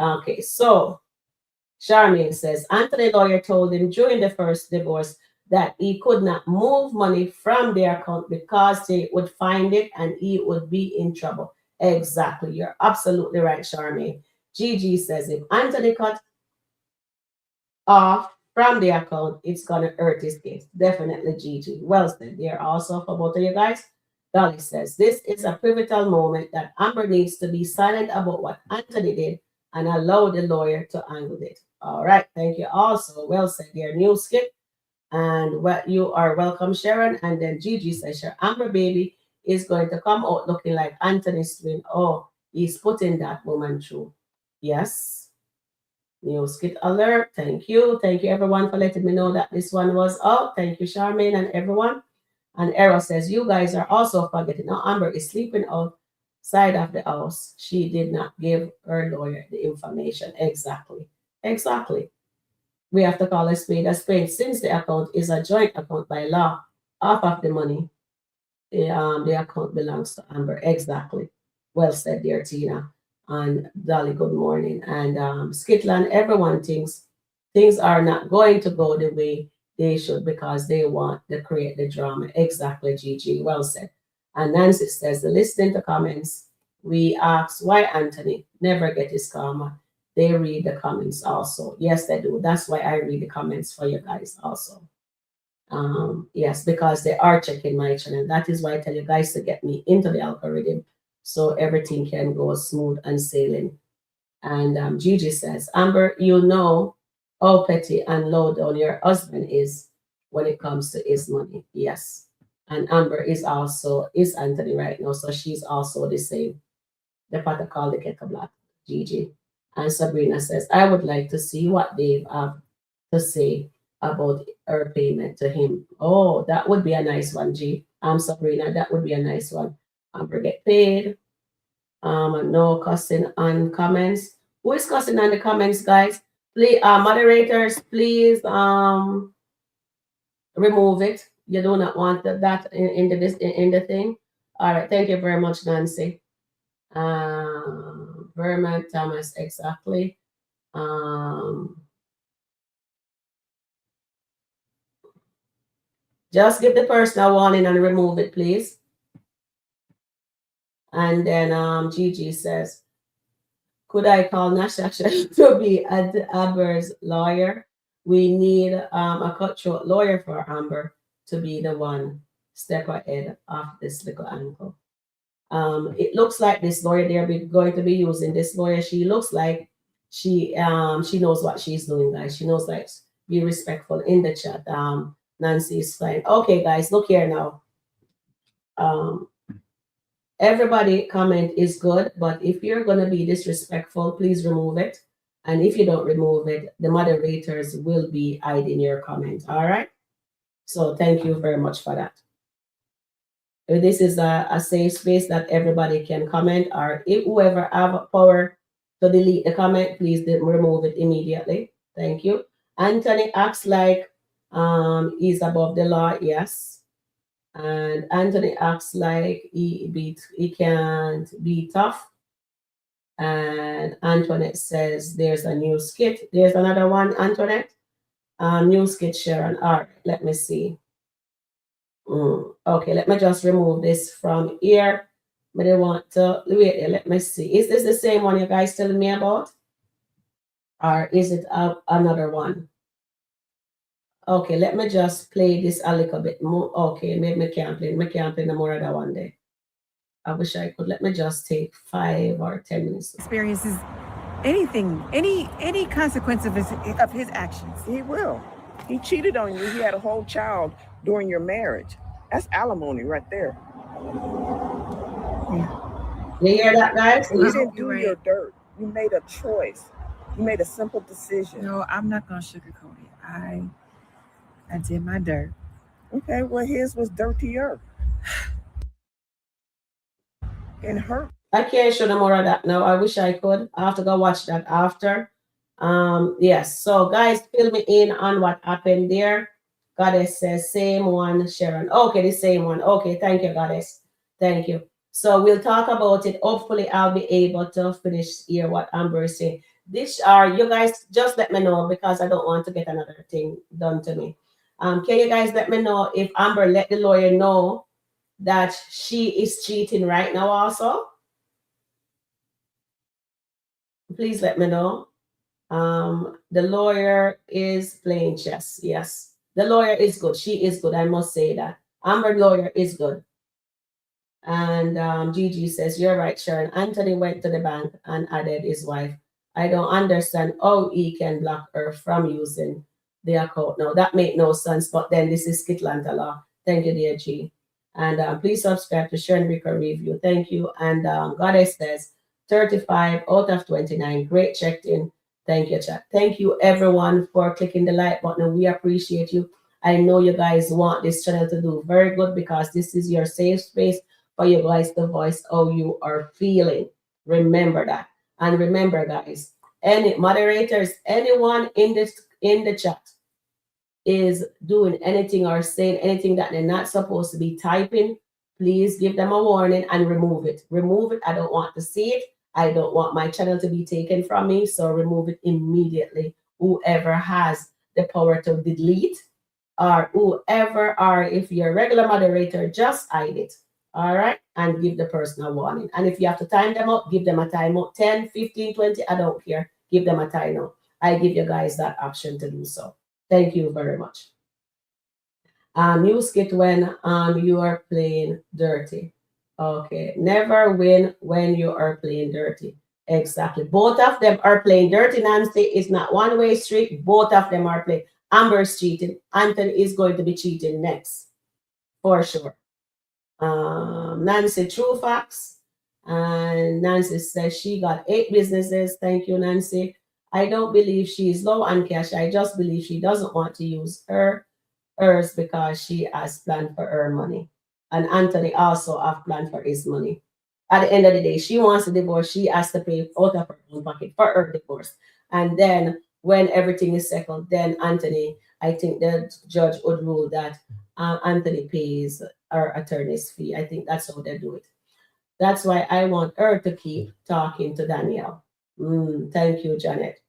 Okay, so Charmaine says Anthony lawyer told him during the first divorce that he could not move money from their account because they would find it and he would be in trouble. Exactly. You're absolutely right, Charmaine. Gigi says if Anthony cut off from the account, it's gonna hurt his case. Definitely, Gigi. Well said. There also for both of you guys. Dolly says this is a pivotal moment that Amber needs to be silent about what Anthony did and allow the lawyer to handle it. All right, thank you. Also, well said. There, new skit, and what you are welcome, Sharon. And then Gigi says, "Sure, Amber baby is going to come out looking like Anthony's twin. Oh, he's putting that woman through. Yes." New skit alert. Thank you. Thank you everyone for letting me know that this one was out. Thank you, Charmaine and everyone. And Era says, you guys are also forgetting. Now Amber is sleeping outside of the house. She did not give her lawyer the information. Exactly. Exactly. We have to call a spade a spade. Since the account is a joint account by law, half of the money, the account belongs to Amber. Exactly. Well said, dear Tina. And Dolly, good morning. And SkitLanta, everyone thinks things are not going to go the way they should because they want to create the drama. Exactly, Gigi. Well said. And Nancy says, the listening to comments, we ask why Anthony never get his karma. They read the comments also. Yes, they do. That's why I read the comments for you guys also. Yes, because they are checking my channel. That is why I tell you guys to get me into the algorithm so everything can go smooth and sailing. And Gigi says, Amber, you know how petty and low down your husband is when it comes to his money. Yes. And Amber is Anthony right now, so she's also the same. The pot called the kettle black, Gigi. And Sabrina says, I would like to see what Dave have to say about her payment to him. Oh, that would be a nice one, G. Sabrina, that would be a nice one. Amber get paid. No cussing on comments. Who is cussing on the comments, guys? Please, moderators, please remove it. You do not want that in the thing. All right, thank you very much, Nancy. Vermont Thomas, exactly. Just give the person a warning and remove it, please. And then Gigi says, could I call Nasha to be Amber's lawyer? We need a cutthroat lawyer for Amber to be the one step ahead of this little ankle. It looks like this lawyer they're going to be using. This lawyer, she looks like she knows what she's doing, guys. She knows like be respectful in the chat. Nancy is fine. Okay, guys, look here now. Everybody comment is good, but if you're going to be disrespectful, please remove it. And if you don't remove it, the moderators will be hiding your comment. All right. So thank you very much for that. This is a safe space that everybody can comment, or if whoever have power to delete the comment, please remove it immediately. Thank you. Anthony acts like he's above the law. Yes. And Anthony acts like he can't be tough. And Antoinette says there's a new skit. There's another one, Antoinette. New skit, Sharon. All right, let me see. Okay, let me just remove this from here. But I want to wait. Let me see. Is this the same one you guys telling me about, or is it another one? Okay, let me just play this a little bit more. Okay, maybe I can't play. I can't play no more of that one day. I wish I could. Let me just take 5 or 10 minutes. Experiences anything, any consequence of his actions. He will. He cheated on you. He had a whole child during your marriage. That's alimony right there. Yeah. You hear that, guys? And you I didn't hope you're do right. your dirt. You made a choice. You made a simple decision. No, I'm not gonna sugarcoat it. I did my dirt. Okay, well, his was dirtier and hurt. I can't show them more of that now. I wish I could. I have to go watch that after. Yes. So guys, fill me in on what happened there. Goddess says same one, Sharon. Okay, the same one. Okay, thank you, Goddess. Thank you. So we'll talk about it. Hopefully, I'll be able to finish here what Amber is saying. This are you guys just let me know because I don't want to get another thing done to me. Can you guys let me know if Amber let the lawyer know that she is cheating right now also? Please let me know. The lawyer is playing chess. Yes, the lawyer is good. She is good. I must say that. Amber lawyer is good. And Gigi says, you're right, Sharon. Anthony went to the bank and added his wife. I don't understand how he can block her from using the account. Now, that make no sense, but then this is SkitLanta law. Thank you, dear G. And please subscribe to Sharon Ricker Review. Thank you. And Goddess says, 35 out of 29. Great checked in. Thank you, chat. Thank you, everyone, for clicking the like button. We appreciate you. I know you guys want this channel to do very good because this is your safe space for you guys to voice how you are feeling. Remember that. And remember, guys, any moderators, anyone in the chat is doing anything or saying anything that they're not supposed to be typing, please give them a warning and remove it. Remove it. I don't want to see it. I don't want my channel to be taken from me. So remove it immediately. Whoever has the power to delete or whoever, or if you're a regular moderator, just hide it. All right. And give the person a warning. And if you have to time them up, give them a timeout 10, 15, 20. I don't care. Give them a timeout. I give you guys that option to do so. Thank you very much. New skit when you are playing dirty. Okay. Never win when you are playing dirty. Exactly. Both of them are playing dirty, Nancy. It's not one-way street. Both of them are playing. Amber's cheating. Anthony is going to be cheating next. For sure. Nancy True Facts. And Nancy says she got 8 businesses. Thank you, Nancy. I don't believe she is low on cash. I just believe she doesn't want to use hers because she has planned for her money. And Anthony also have planned for his money. At the end of the day, she wants a divorce. She has to pay out of her own pocket for her divorce. And then when everything is settled, then Anthony, I think the judge would rule that Anthony pays her attorney's fee. I think that's how they do it. That's why I want her to keep talking to Danielle. Thank you, Janet.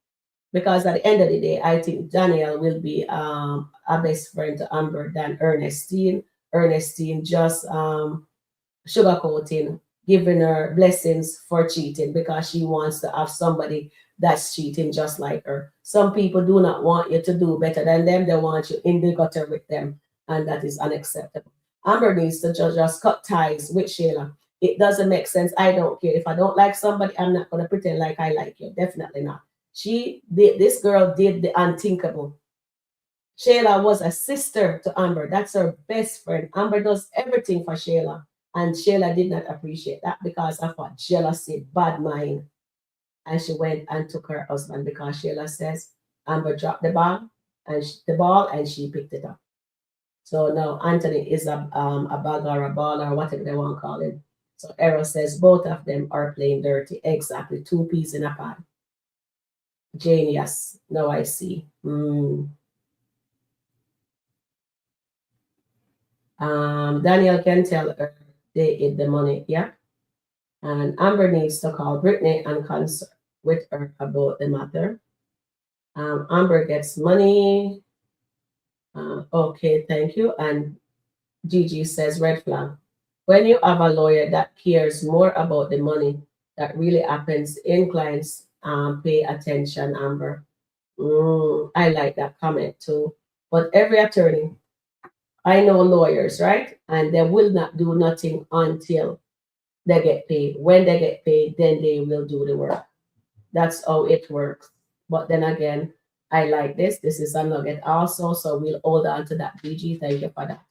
Because at the end of the day, I think Danielle will be a best friend to Amber than Ernestine. Ernestine just sugarcoating, giving her blessings for cheating because she wants to have somebody that's cheating just like her. Some people do not want you to do better than them. They want you in the gutter with them, and that is unacceptable. Amber needs to just cut ties with Shayla. It doesn't make sense. I don't care. If I don't like somebody, I'm not going to pretend like I like you. Definitely not. This girl did the unthinkable. Shayla was a sister to Amber. That's her best friend. Amber does everything for Shayla. And Shayla did not appreciate that because of what jealousy, bad mind. And she went and took her husband because Shayla says Amber dropped the ball and she picked it up. So now Anthony is a bag or a ball or whatever they want to call him. So Errol says both of them are playing dirty. Exactly. 2 peas in a pan. Jane, yes. Now I see. Daniel can tell her they hid the money. Yeah. And Amber needs to call Brittany and consult with her about the matter. Amber gets money. Okay, thank you. And Gigi says red flag. When you have a lawyer that cares more about the money that really happens in clients, pay attention, Amber. I like that comment too. But every attorney, I know lawyers, right? And they will not do nothing until they get paid. When they get paid, then they will do the work. That's how it works. But then again, I like this. This is a nugget also. So we'll hold on to that, BG. Thank you for that.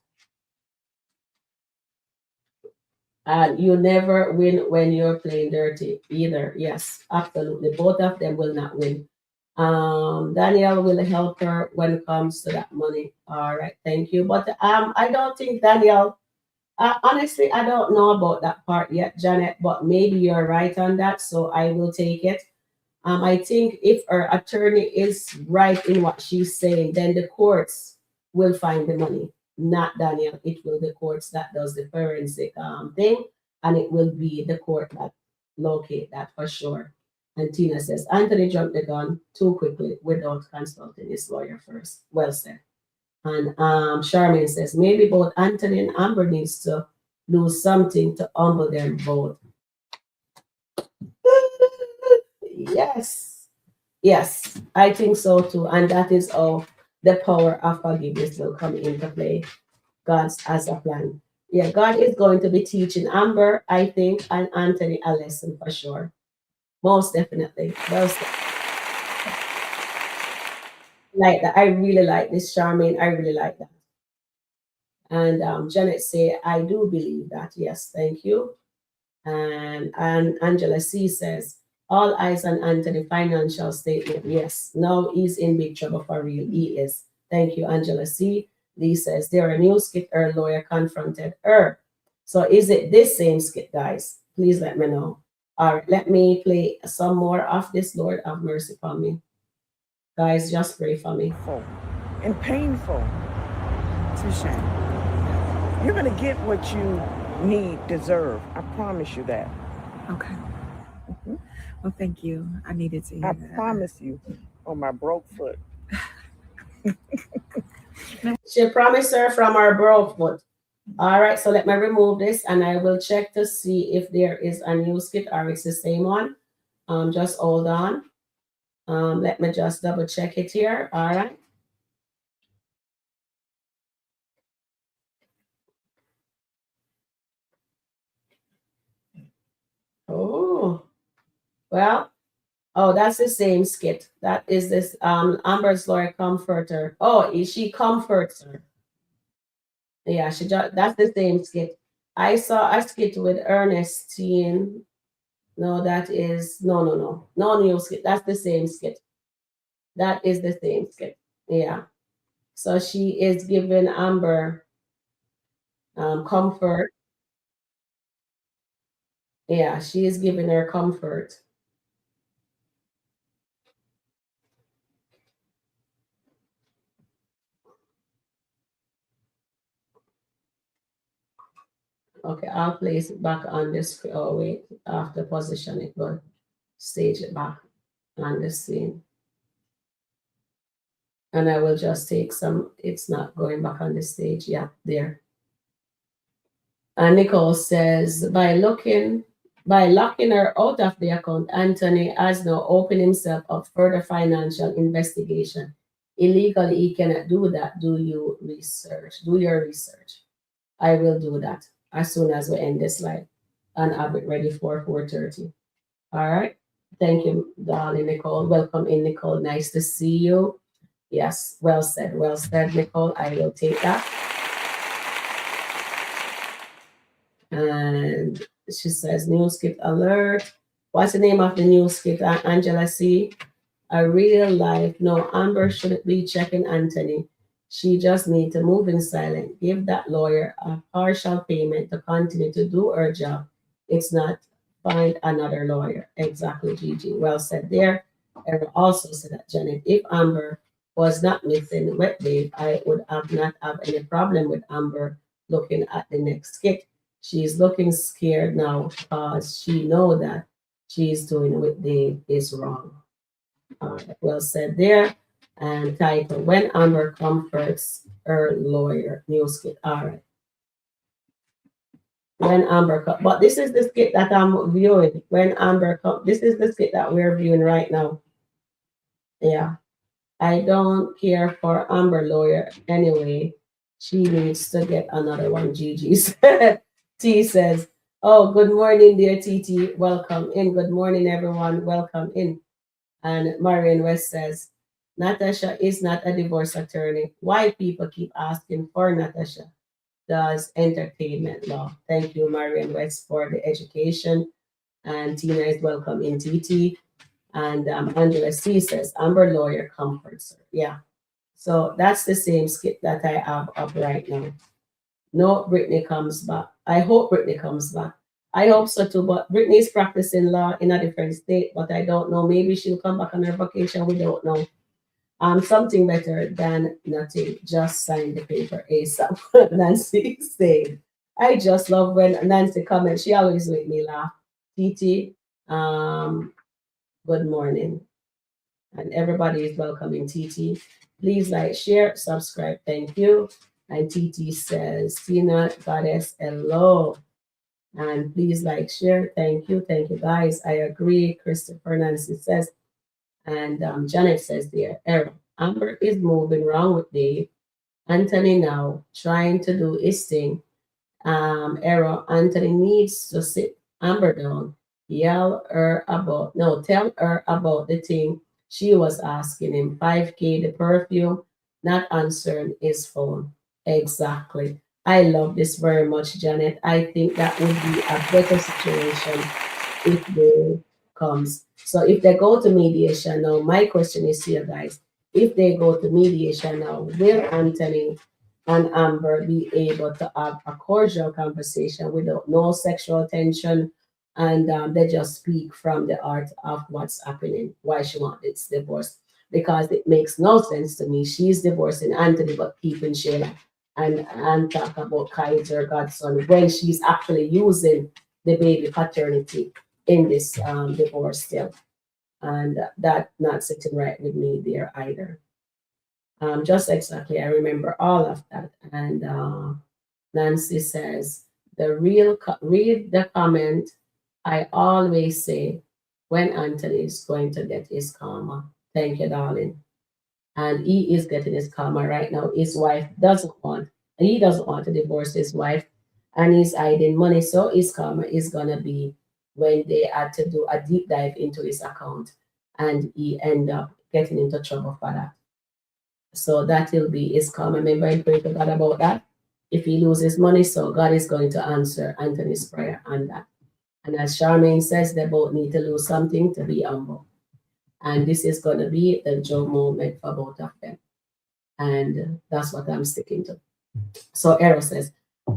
And you never win when you're playing dirty either. Yes, absolutely. Both of them will not win. Daniel will help her when it comes to that money. All right, thank you. But I don't think Daniel. Honestly, I don't know about that part yet, Janet. But maybe you're right on that, so I will take it. I think if her attorney is right in what she's saying, then the courts will find the money, not Daniel. It will the courts that does the forensic thing, and it will be the court that locate that for sure. And Tina says Anthony jumped the gun too quickly without consulting his lawyer first. Well said. And Charmaine says maybe both Anthony and Amber needs to do something to humble them both. Yes. Yes, I think so too. And that is how the power of forgiveness will come into play. God's as a plan. Yeah, God is going to be teaching Amber, I think, and Anthony a lesson for sure. Most definitely. Like that. I really like this, Charmaine. I really like that. And Janet say, I do believe that. Yes, thank you. And Angela C says, all eyes on Anthony financial statement. Yes, now he's in big trouble for real. He is. Thank you, Angela C. Lee says, there a new skit her lawyer confronted her. So is it this same skit, guys? Please let me know. All right, let me play some more of this. Lord have mercy upon me. Guys, just pray for me. And painful. Touche. You're going to get what you need, deserve. I promise you that. Okay. Well, thank you. I needed to hear I that. promise you on my broke foot. She promised her from her broke foot. All right, so let me remove this and I will check to see if there is a new skit or it's the same one. Just hold on. Let me just double check it here. All right. Oh, well, oh, that's the same skit. That is this Amber's lawyer comforter. Oh, she comforts her. Yeah, she just that's the same skit. I saw a skit with Ernestine. No, that is no new skit. That's the same skit. That is the same skit. Yeah. So she is giving Amber comfort. Yeah, she is giving her comfort. Okay, I'll place it back on this. Oh, wait, I have to position it, but stage it back on the scene. And I will just take some, it's not going back on the stage. Yeah, there. And Nicole says, by locking her out of the account, Anthony has now opened himself up further financial investigation. Illegally, he cannot do that. Do your research. I will do that as soon as we end this live and have it ready for 4:30. All right. Thank you, darling Nicole. Welcome in, Nicole. Nice to see you. Yes, well said. Well said, Nicole. I will take that. And she says, new skit alert. What's the name of the new skit, Angela C? A real life. No, Amber shouldn't be checking Anthony. She just need to move in silent. Give that lawyer a partial payment to continue to do her job. It's not find another lawyer. Exactly, Gigi. Well said there. And also said that, Janet, if Amber was not missing wet babe, I would have not have any problem with Amber looking at the next skit. She's looking scared now because she know that she's doing what Dave is wrong. Well said there. And title, When Amber Comforts Her Lawyer, new skit. All right. When Amber, but this is the skit that I'm viewing. When Amber, this is the skit that we're viewing right now. Yeah. I don't care for Amber lawyer anyway. She needs to get another one. Gigi said. T says, oh, good morning, dear TT. Welcome in. Good morning, everyone. Welcome in. And Marion West says, Natasha is not a divorce attorney. Why people keep asking for Natasha? does entertainment law. Thank you, Marian West, for the education. And Tina is welcome in TT. And Angela C says, Amber lawyer comforts her. Yeah. So that's the same skit that I have up right now. No, Brittany comes back. I hope Brittany comes back. I hope so too, but Brittany's practicing law in a different state, but I don't know. Maybe she'll come back on her vacation. We don't know. Something better than nothing. Just sign the paper ASAP. Nancy said. I just love when Nancy comments. She always make me laugh. TT, good morning. And everybody is welcome in TT. Please like, share, subscribe. Thank you. And TT says, Tina, Goddess, hello. And please like, share. Thank you. Thank you, guys. I agree. Christopher Nancy says, and Janet says there, error. Amber is moving wrong with Dave. Anthony now trying to do his thing. Error. Anthony needs to sit Amber down. Tell her about the thing she was asking him. 5K the perfume, not answering his phone. Exactly. I love this very much, Janet. I think that would be a better situation if they comes. So if they go to mediation now, my question is to you guys, if they go to mediation now, will Anthony and Amber be able to have a cordial conversation without no sexual tension and they just speak from the heart of what's happening, why she wants this divorce? Because it makes no sense to me. She's divorcing Anthony but keeping Shayla and talk about Kaiser godson when she's actually using the baby paternity in this divorce still. And that not sitting right with me there either. Just exactly, I remember all of that. And Nancy says, read the comment. I always say when Anthony is going to get his karma. Thank you, darling. And he is getting his karma right now. His wife he doesn't want to divorce his wife, and he's hiding money. So his karma is gonna be when they had to do a deep dive into his account, and he end up getting into trouble for that. So that will be his karma. Remember, I pray to God about that. If he loses money, so God is going to answer Anthony's prayer on that. And as Charmaine says, they both need to lose something to be humble. And this is going to be the Joe moment for both of them. And that's what I'm sticking to. So Errol says,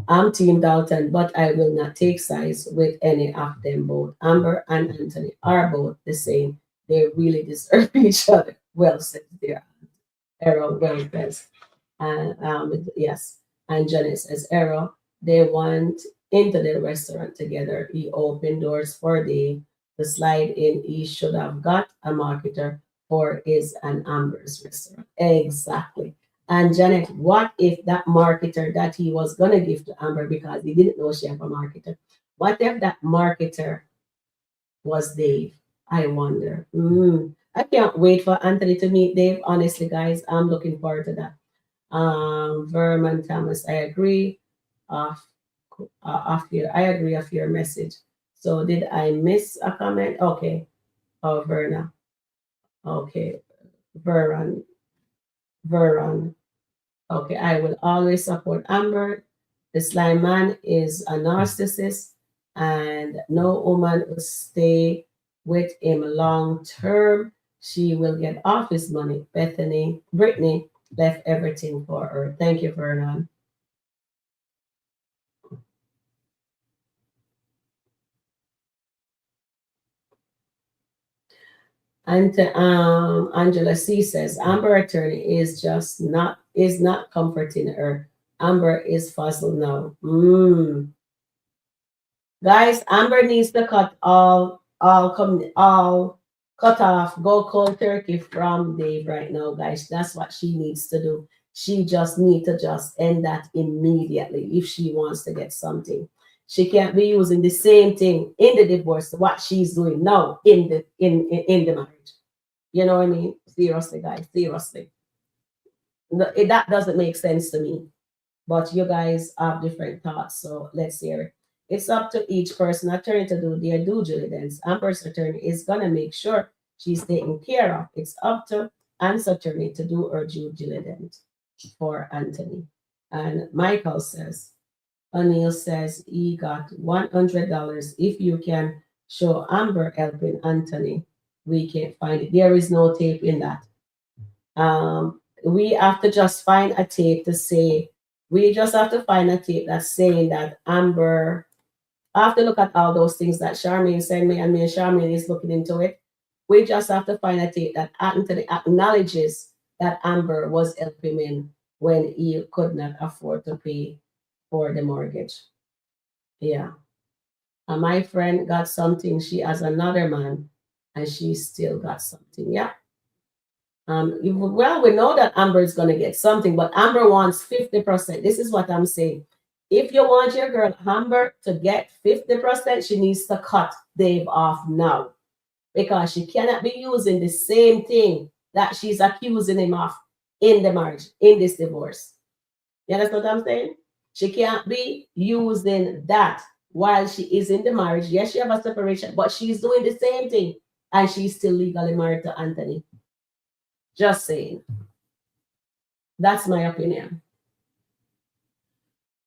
I'm Team Dalton, but I will not take sides with any of them both. Amber and Anthony are both the same. They really deserve each other. Well said there. Errol well says. And yes. And Janet says, Errol, they went into the restaurant together. He opened doors for Dave to slide in. He should have got a marketer for his and Amber's restaurant. Exactly. And Janet, what if that marketer that he was gonna give to Amber because he didn't know she had a marketer? What if that marketer was Dave? I wonder. I can't wait for Anthony to meet Dave. Honestly, guys, I'm looking forward to that. Verman Thomas, I agree. I agree of your message. So did I miss a comment? Okay. Oh, Verna. Okay. Veron. Veron. Okay. I will always support Amber. The slime man is a narcissist, and no woman will stay with him long term. She will get off his money. Brittany left everything for her. Thank you, Vernon. And Angela C says Amber attorney is not comforting her. Amber is fuzzled now. Guys, Amber needs to cut all cut off, go cold turkey from Dave right now, guys. That's what she needs to do. She just need to just end that immediately if she wants to get something. She can't be using the same thing in the divorce what she's doing now in the marriage. You know what I mean? Seriously, guys, seriously. That doesn't make sense to me. But you guys have different thoughts, so let's hear it. It's up to each person attorney to do their due diligence. Amber's attorney is gonna make sure she's taken care of. It's up to Anne's attorney to do her due diligence for Anthony. And Michael says, O'Neill says he got $100 if you can show Amber helping Anthony. We can't find it. There is no tape in that. We have to just find a tape to say, we just have to find a tape that's saying that Amber, I have to look at all those things that Charmaine sent me, and me and Charmaine is looking into it. We just have to find a tape that Anthony acknowledges that Amber was helping him when he could not afford to pay for the mortgage. Yeah. And my friend got something. She has another man, and she still got something. Yeah. Well, we know that Amber is going to get something, but Amber wants 50%. This is what I'm saying. If you want your girl Amber to get 50%, she needs to cut Dave off now, because she cannot be using the same thing that she's accusing him of in the marriage, in this divorce. You understand what I'm saying? She can't be using that while she is in the marriage. Yes, she have a separation, but she's doing the same thing, and she's still legally married to Anthony. Just saying. That's my opinion.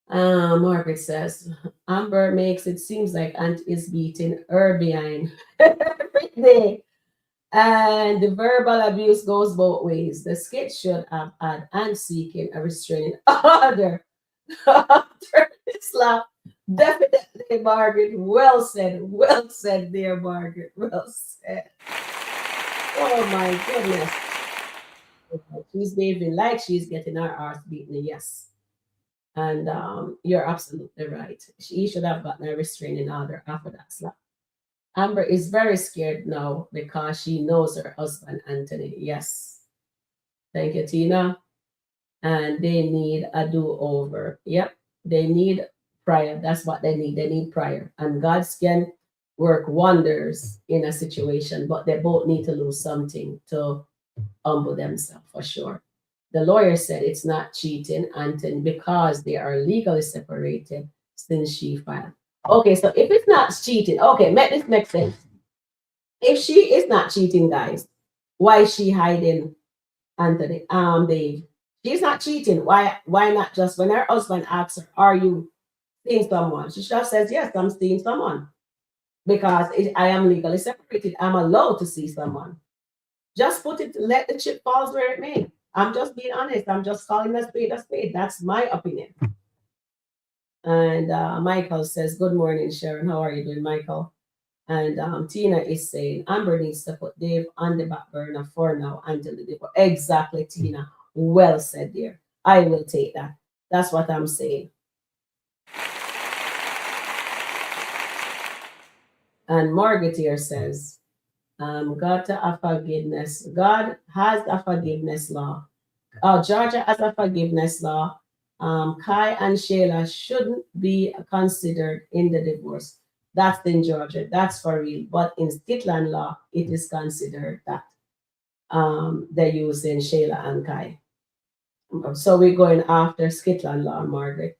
Margaret says, Amber makes it seems like Aunt is beating her behind every day. And the verbal abuse goes both ways. The skit should have had Aunt seeking a restraining order after this laugh. Definitely, Margaret. Well said. Well said, dear Margaret. Well said. Oh my goodness. She's behaving like she's getting her arse beaten. Yes. And you're absolutely right. He should have gotten a restraining order after that slap. Amber is very scared now because she knows her husband, Anthony. Yes. Thank you, Tina. And they need a do-over. Yep. They need prayer. That's what they need. They need prayer. And God can work wonders in a situation, but they both need to lose something to humble themselves for sure. The lawyer said it's not cheating, Anthony, because they are legally separated since she filed. Okay, so if it's not cheating, okay, make this make sense. If she is not cheating, guys, why is she hiding Anthony? Dave. She's not cheating. Why not just when her husband asks her, are you seeing someone? She just says, yes, I'm seeing someone. Because I am legally separated. I'm allowed to see someone. Just put it, let the chip falls where it may. I'm just being honest. I'm just calling a spade a spade. That's my opinion. And Michael says, good morning, Sharon. How are you doing, Michael? And Tina is saying, Amber needs to put Dave on the back burner for now until the divorce. Exactly, Tina. Well said, dear. I will take that. That's what I'm saying. And Margaret here says, God to a forgiveness. God has a forgiveness law. Georgia has a forgiveness law. Kai and Shayla shouldn't be considered in the divorce. That's in Georgia. That's for real. But in SkitLanta law, it is considered that they're using Shayla and Kai. So we're going after SkitLanta law, Margaret.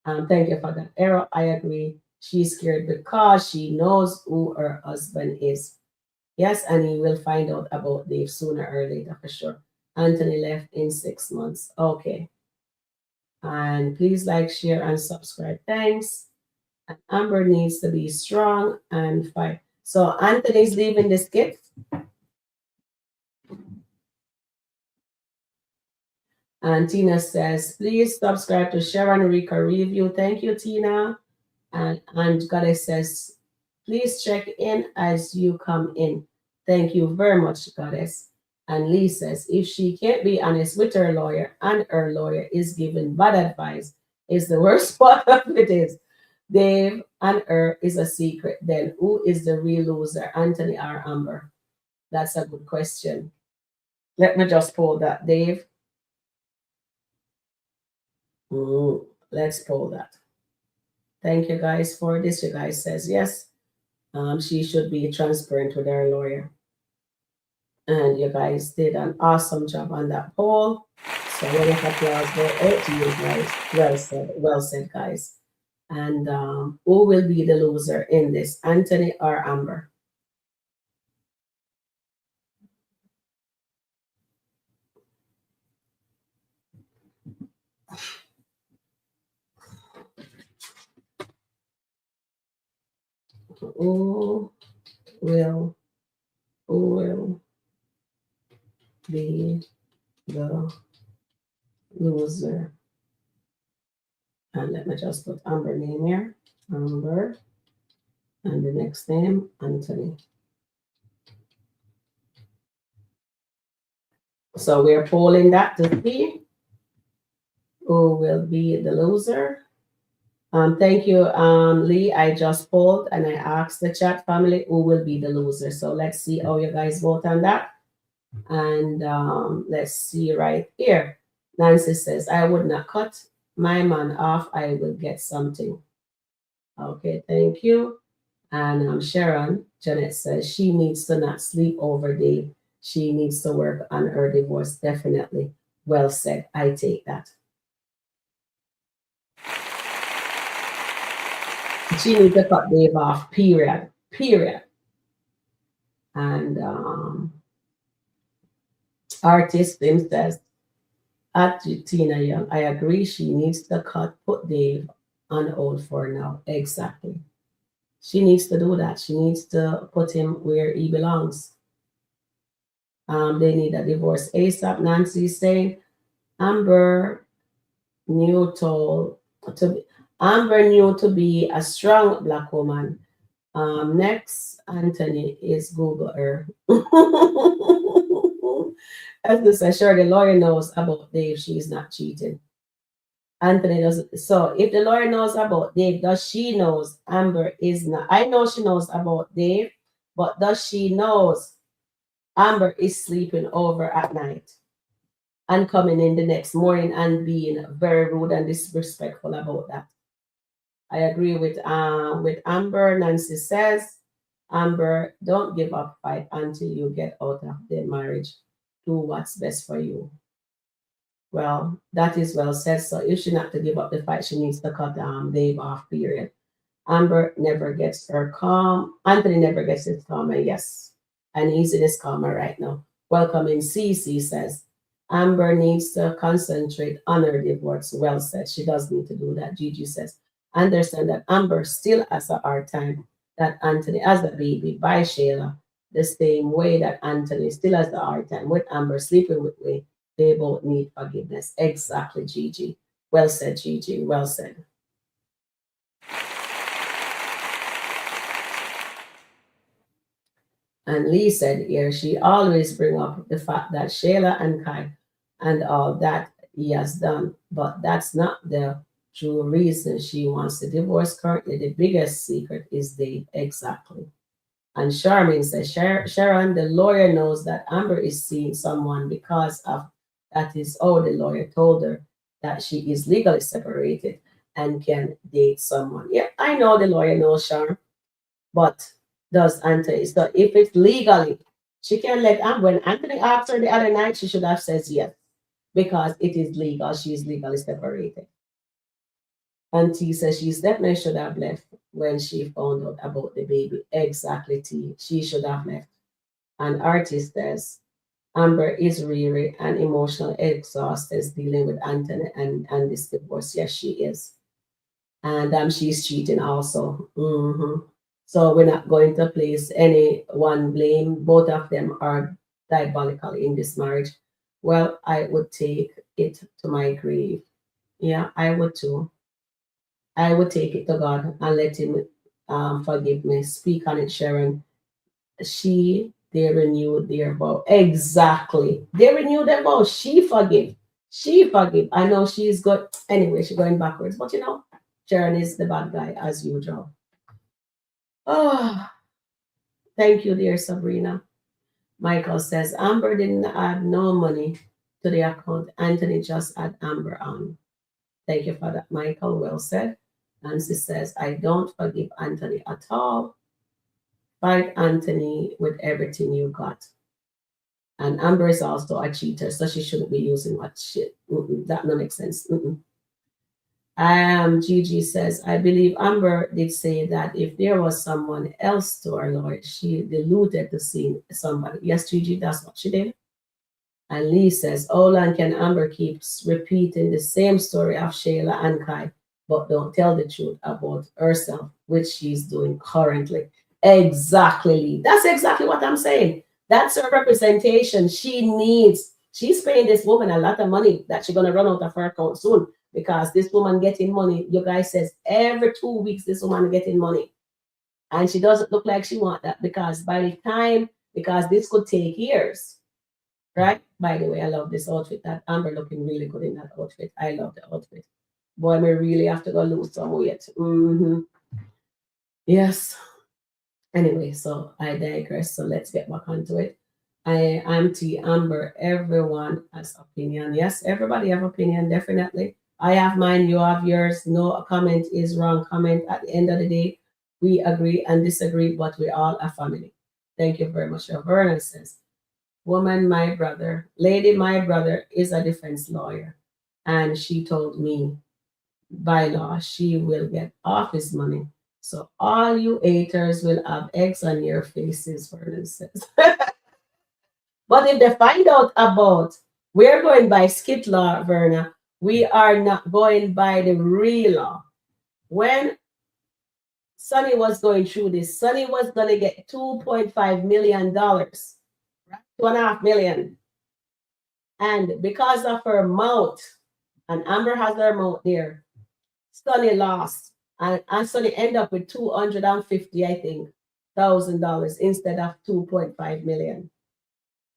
Thank you for that error. I agree. She's scared because she knows who her husband is. Yes, and he will find out about Dave sooner or later for sure. Anthony left in 6 months. Okay. And please like, share, and subscribe. Thanks. And Amber needs to be strong and fight. So Anthony's leaving the skit. And Tina says, please subscribe to Sharon Rika Review. Thank you, Tina. And Goddess says, please check in as you come in. Thank you very much, Goddess. And Lee says, if she can't be honest with her lawyer and her lawyer is giving bad advice, is the worst part of it is Dave and her is a secret. Then who is the real loser, Anthony or Amber? That's a good question. Let me just pull that, Dave. Let's pull that. Thank you guys for this. You guys says yes. She should be transparent with her lawyer. And you guys did an awesome job on that poll. So round of applause go out to you guys. Well said, guys. And who will be the loser in this, Anthony or Amber? who will be the loser? And let me just put Amber name here. Amber. And the next name, Anthony. So we're polling that to see who will be the loser. Thank you, Lee. I just polled and I asked the chat family who will be the loser. So let's see how you guys vote on that. And let's see right here. Nancy says, I would not cut my man off. I will get something. Okay, thank you. And Sharon, Janet says, she needs to not sleep over Dave. She needs to work on her divorce. Definitely. Well said. I take that. She needs to cut Dave off, period. Period. And artist Tim says, at Tina Young, I agree. She needs to put Dave on hold for now. Exactly. She needs to do that. She needs to put him where he belongs. They need a divorce ASAP. Nancy is saying, Amber knew to be a strong black woman. Next, Anthony is Google her. As this, I sure the lawyer knows about Dave. She's not cheating. Anthony doesn't. So if the lawyer knows about Dave, does she knows Amber is not? I know she knows about Dave, but does she knows Amber is sleeping over at night and coming in the next morning and being very rude and disrespectful about that? I agree with Amber. Nancy says, Amber, don't give up fight until you get out of the marriage. Do what's best for you. Well, that is well said. So if she not to give up the fight, she needs to cut Dave off, period. Amber never gets her calm. Anthony never gets his karma, yes. And he's in his karma right now. Welcome in CC says, Amber needs to concentrate on her divorce. Well said. She does need to do that. Gigi says, understand that Amber still has a hard time that Anthony has a baby by Shayla. The same way that Anthony still has a hard time with Amber sleeping with me. They both need forgiveness. Exactly, Gigi. Well said, Gigi. Well said. And Lee said here, she always bring up the fact that Shayla and Kai and all that he has done, but that's not the true reason she wants to divorce currently. The biggest secret is Dave. Exactly. And Charmaine says, Sharon, the lawyer knows that Amber is seeing someone because of that is how the lawyer told her that she is legally separated and can date someone. Yeah, I know the lawyer knows, Sharon, but does Anthony? So if it's legally, she can let Amber. When Anthony asked her the other night, she should have said yes because it is legal. She is legally separated. And T says she's definitely should have left when she found out about the baby. Exactly, T. She should have left. And Artist says Amber is really and emotional exhausted dealing with Anthony and this divorce. Yes, she is. And she's cheating also. So we're not going to place any one blame. Both of them are diabolical in this marriage. Well, I would take it to my grave. Yeah, I would too. I would take it to God and let him forgive me. Speak on it, Sharon. They renewed their vow. Exactly. They renewed their vow. She forgive. She forgive. I know she's good. Anyway, she's going backwards. But Sharon is the bad guy as usual. Oh, thank you, dear Sabrina. Michael says, Amber didn't add no money to the account. Anthony just add Amber on. Thank you for that, Michael. Well said. Nancy says, I don't forgive Anthony at all. Fight Anthony with everything you got. And Amber is also a cheater, so she shouldn't be using what shit. That no makes sense. Gigi says, I believe Amber did say that if there was someone else to her lawyer, she deluded to see somebody. Yes, Gigi, that's what she did. And Lee says, how long can Amber keeps repeating the same story of Shayla and Kai, but don't tell the truth about herself, which she's doing currently? Exactly. That's exactly what I'm saying. That's her representation. She's paying this woman a lot of money that she's gonna run out of her account soon because this woman getting money. You guys says every 2 weeks this woman getting money. And she doesn't look like she want that because by the time, because this could take years, right? By the way, I love this outfit. That Amber looking really good in that outfit. I love the outfit. Boy, me really have to go lose some weight. Yes. Anyway, so I digress. So let's get back onto it. I am T Amber. Everyone has opinion. Yes, everybody have opinion, definitely. I have mine, you have yours. No comment is wrong comment. At the end of the day, we agree and disagree, but we all a family. Thank you very much. Vernon says, woman, my brother, lady, my brother is a defense lawyer. And she told me by law she will get off his money. So all you haters will have eggs on your faces, Vernon says. But if they find out about, we're going by skit law, Verna, we are not going by the real law. When Sonny was going through this, Sonny was going to get $2.5 million, $2.5 million. And because of her mouth, and Amber has her mouth there, Sonny lost. And Sonny ended up with 250, I think, $1,000 instead of 2.5 million.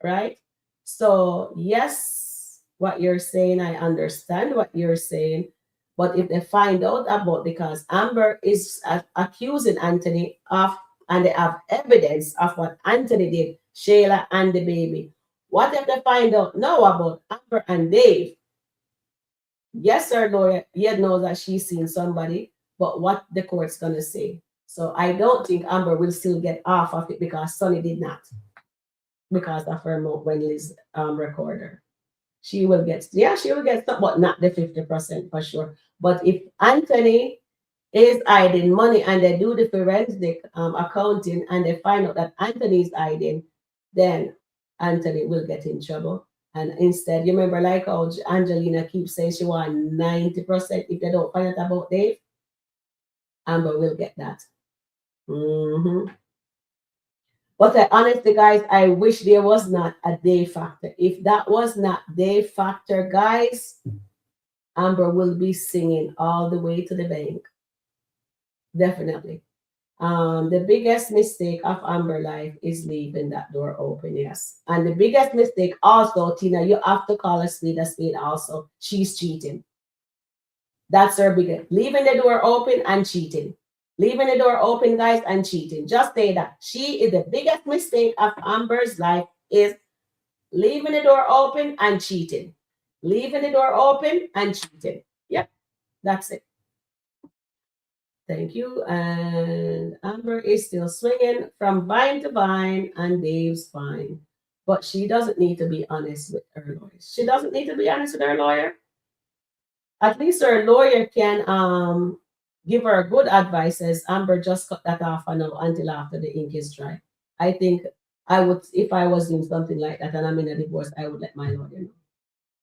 Right? So, yes, what you're saying, I understand what you're saying. But if they find out about, because Amber is accusing Anthony of, and they have evidence of what Anthony did, Shayla and the baby. What if they find out now about Amber and Dave? Yes, her lawyer, yet knows that she's seen somebody, but what the court's gonna say. So I don't think Amber will still get off of it because Sonny did not, because of her Mount Wenley's recorder. She will get, yeah, she will get some, but not the 50% for sure. But if Anthony is hiding money and they do the forensic accounting and they find out that Anthony is hiding, then Anthony will get in trouble. And instead, you remember, like how Angelina keeps saying she want 90% if they don't find out about Dave, Amber will get that. But honestly, guys, I wish there was not a day factor. If that was not day factor, guys, Amber will be singing all the way to the bank. Definitely. The biggest mistake of Amber life is leaving that door open, yes. And the biggest mistake also, Tina, you have to call a spade also. She's cheating. That's her biggest. Leaving the door open and cheating. Leaving the door open, guys, and cheating. Just say that. She is the biggest mistake of Amber's life is leaving the door open and cheating. Leaving the door open and cheating. Yep, that's it. Thank you. And Amber is still swinging from vine to vine, and Dave's fine. But she doesn't need to be honest with her lawyer. She doesn't need to be honest with her lawyer. At least her lawyer can give her good advice. As Amber, just cut that off for now until after the ink is dry. I think I would, if I was doing something like that and I'm in a divorce, I would let my lawyer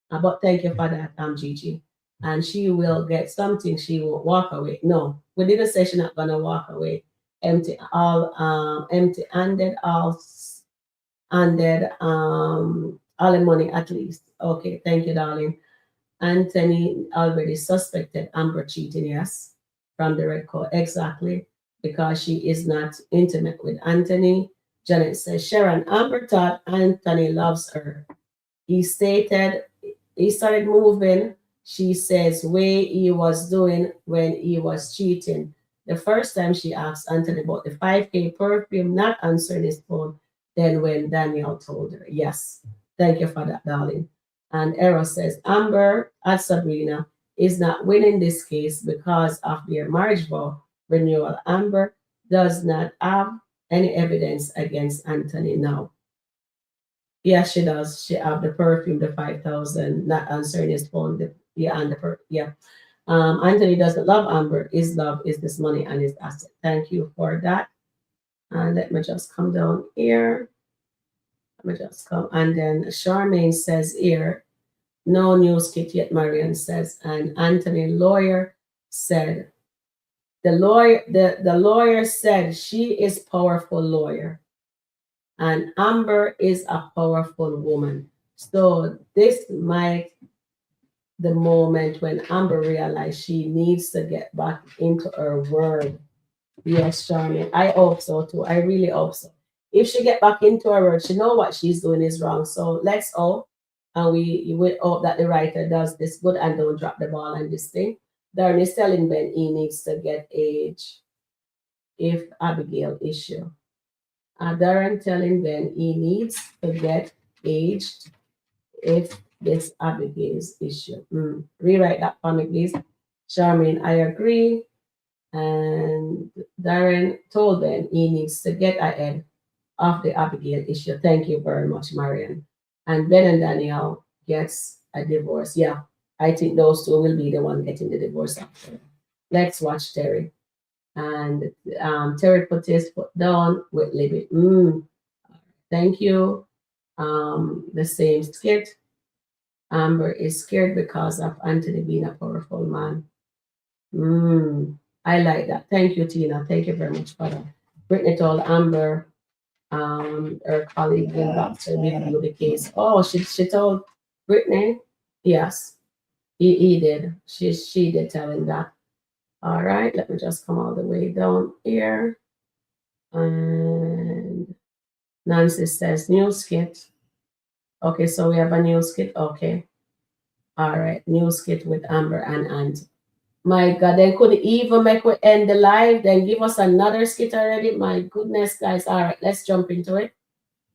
know. But thank you for that, Gigi. And she will get something. She won't walk away. No, we didn't say she's not gonna walk away empty-handed, all the money at least. Okay, thank you, darling. Anthony already suspected Amber cheating, yes, from the record. Exactly, because she is not intimate with Anthony. Janet says, Sharon, Amber thought Anthony loves her. He stated he started moving, she says, way he was doing when he was cheating. The first time she asked Anthony about the 5K perfume, not answering his phone, then when Danielle told her. Yes, thank you for that, darling. And Eros says, Amber at Sabrina is not winning this case because of their marriage vow renewal. Amber does not have any evidence against Anthony now. Yes, she does. She have the perfume, the 5,000, not answering his phone. And the yeah. Anthony doesn't love Amber. His love is this money and his asset. Thank you for that. And let me just come down here. Let me just come. And then Charmaine says here, no news kit yet, Marian says. And Anthony lawyer said The lawyer said she is powerful lawyer, and Amber is a powerful woman. So this might the moment when Amber realized she needs to get back into her word. Yes, Charmaine. I hope so too. I really hope so. If she get back into her word, she know what she's doing is wrong. So let's hope, and we hope that the writer does this good and don't drop the ball on this thing. Darren is telling Ben he needs to get age if Abigail issue. Darren telling Ben he needs to get aged if this Abigail's issue. Rewrite that for me, please. Charmaine, I agree. And Darren told Ben he needs to get ahead of the Abigail issue. Thank you very much, Marian. And Ben and Danielle gets a divorce. Yeah, I think those two will be the one getting the divorce after. Let's watch Terry. And Terry put his foot down with Libby. Thank you. The same skit. Amber is scared because of Anthony being a powerful man. I like that. Thank you, Tina. Thank you very much for that. Brittany told Amber, her colleague in back to review the case. Oh, she told Brittany? Yes, he did. She did tell him that. All right, let me just come all the way down here. And Nancy says, new skit. Okay, so we have a new skit. Okay. All right, new skit with Amber and Ant. My God, they couldn't even make we end the live. Then give us another skit already. My goodness, guys. All right, let's jump into it.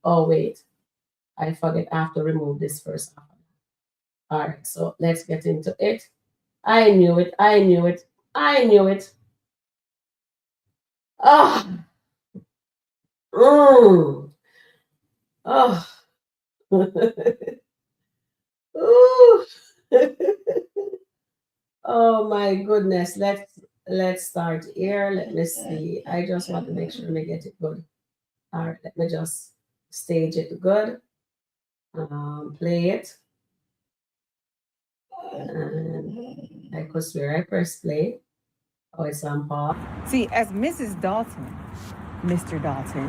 Oh, wait. I forget I have to remove this first. All right, so let's get into it. I knew it. I knew it. I knew it. Oh. Oh. Ooh. Oh my goodness. Let's start here. Let me see. I just want to make sure I get it good. All right, let me just stage it good. Play it. And I could swear I press play. Oh, it's on pause. See, as Mrs. Dalton, Mr. Dalton,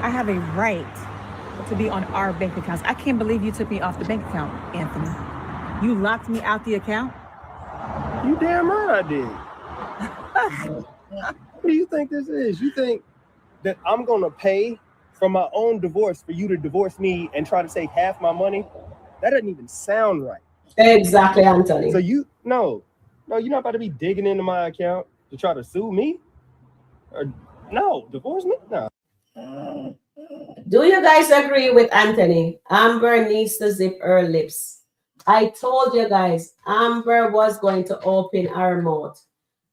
I have a right to be on our bank accounts. I can't believe you took me off the bank account, Anthony. You locked me out the account? You damn right I did. What do you think this is? You think that I'm gonna pay from my own divorce for you to divorce me and try to take half my money? That doesn't even sound right. Exactly, Anthony. So no, you're not about to be digging into my account to try to sue me? Or no, divorce me? No. Do you guys agree with Anthony? Amber needs to zip her lips. I told you guys, Amber was going to open her mouth.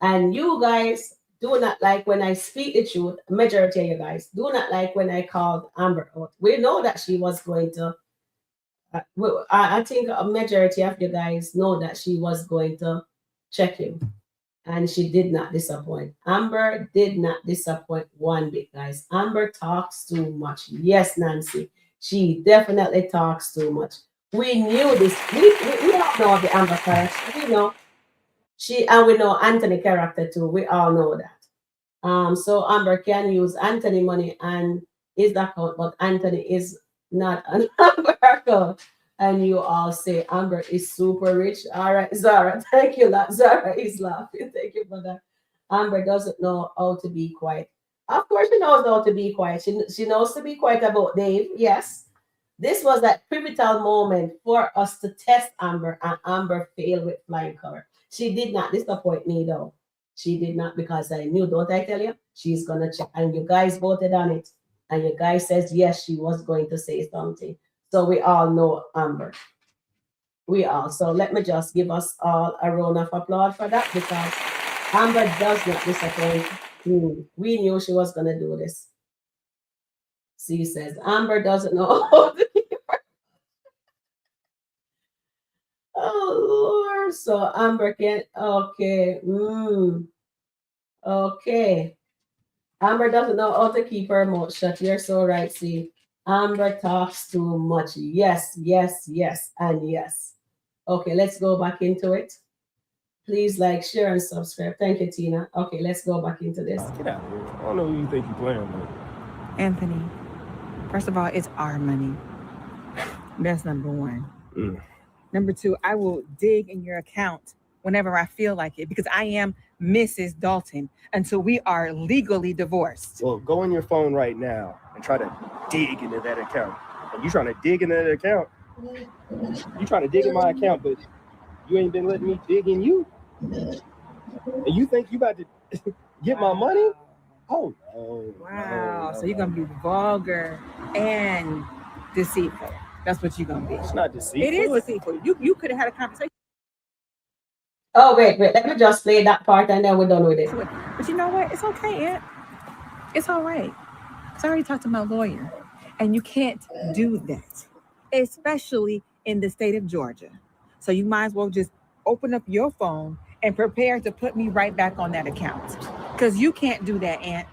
And you guys do not like when I speak the truth. Majority of you guys do not like when I called Amber out. We know that she was going to, I think a majority of you guys know that she was going to check him. And she did not disappoint. Amber did not disappoint one bit, guys. Amber talks too much. Yes, Nancy. She definitely talks too much. We knew this. We all know the Amber character. We know and we know Anthony character too. We all know that. So Amber can use Anthony money and his account, but Anthony is not an Amber account. And you all say Amber is super rich. All right, Zara, thank you. Zara is laughing. Thank you for that. Amber doesn't know how to be quiet. Of course, she knows how to be quiet. She knows to be quiet about Dave. Yes. This was that pivotal moment for us to test Amber, and Amber failed with flying color. She did not disappoint me, though. She did not, because I knew, don't I tell you? She's going to check. And you guys voted on it. And you guys says, yes, she was going to say something. So we all know Amber. We all. So let me just give us all a round of applause for that, because Amber does not disappoint. We knew she was going to do this. C says, Amber doesn't know how to keep her. Oh, Lord. So Amber can, okay. Okay. Amber doesn't know how to keep her mouth shut. You're so right, see. Amber talks too much. Yes, yes, yes, and yes. Okay, let's go back into it. Please like, share, and subscribe. Thank you, Tina. Okay, let's go back into this. Get out of here. I don't know who you think you're playing with. Anthony, first of all, it's our money. That's number one. Number two, I will dig in your account whenever I feel like it because I am Mrs. Dalton until we are legally divorced. Well, go on your phone right now and try to dig into that account. And you trying to dig into that account? You trying to dig in my account, but you ain't been letting me dig in you? And you think you about to get my money? Oh, no. Wow. So you're going to be vulgar and deceitful. That's what you're going to be. It's not deceitful. It is deceitful. You could have had a conversation. Oh, wait. Let me just play that part and then we're done with it. But you know what? It's okay, Aunt. It's all right. So I already talked to my lawyer. And you can't do that, especially in the state of Georgia. So you might as well just open up your phone and prepare to put me right back on that account. Because you can't do that, Aunt.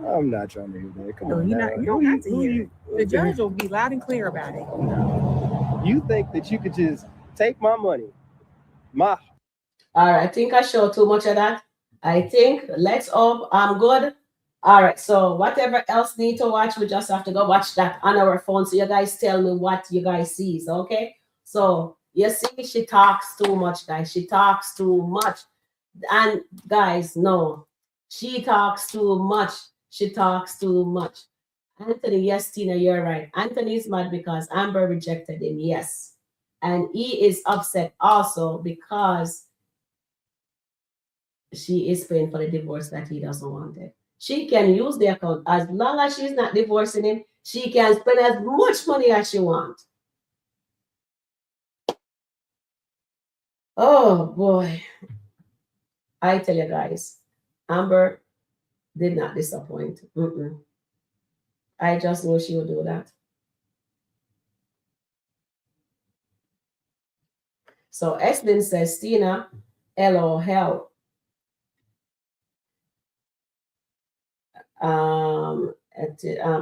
I'm not trying to hear that. Come on. You don't have to hear it. The judge will be loud and clear about it. You think that you could just take my money? All right, I think I showed too much of that. I think let's hope I'm good. All right, so whatever else need to watch, we just have to go watch that on our phone. So you guys tell me what you guys see, okay? So you see, she talks too much, guys. She talks too much. And guys, no, she talks too much. She talks too much. Anthony, yes, Tina, you're right. Anthony's mad because Amber rejected him, yes. And he is upset also because she is paying for the divorce that he doesn't want it. She can use the account. As long as she's not divorcing him, she can spend as much money as she wants. Oh, boy. I tell you guys, Amber did not disappoint. I just knew she would do that. So Eslin says, Tina, LOL.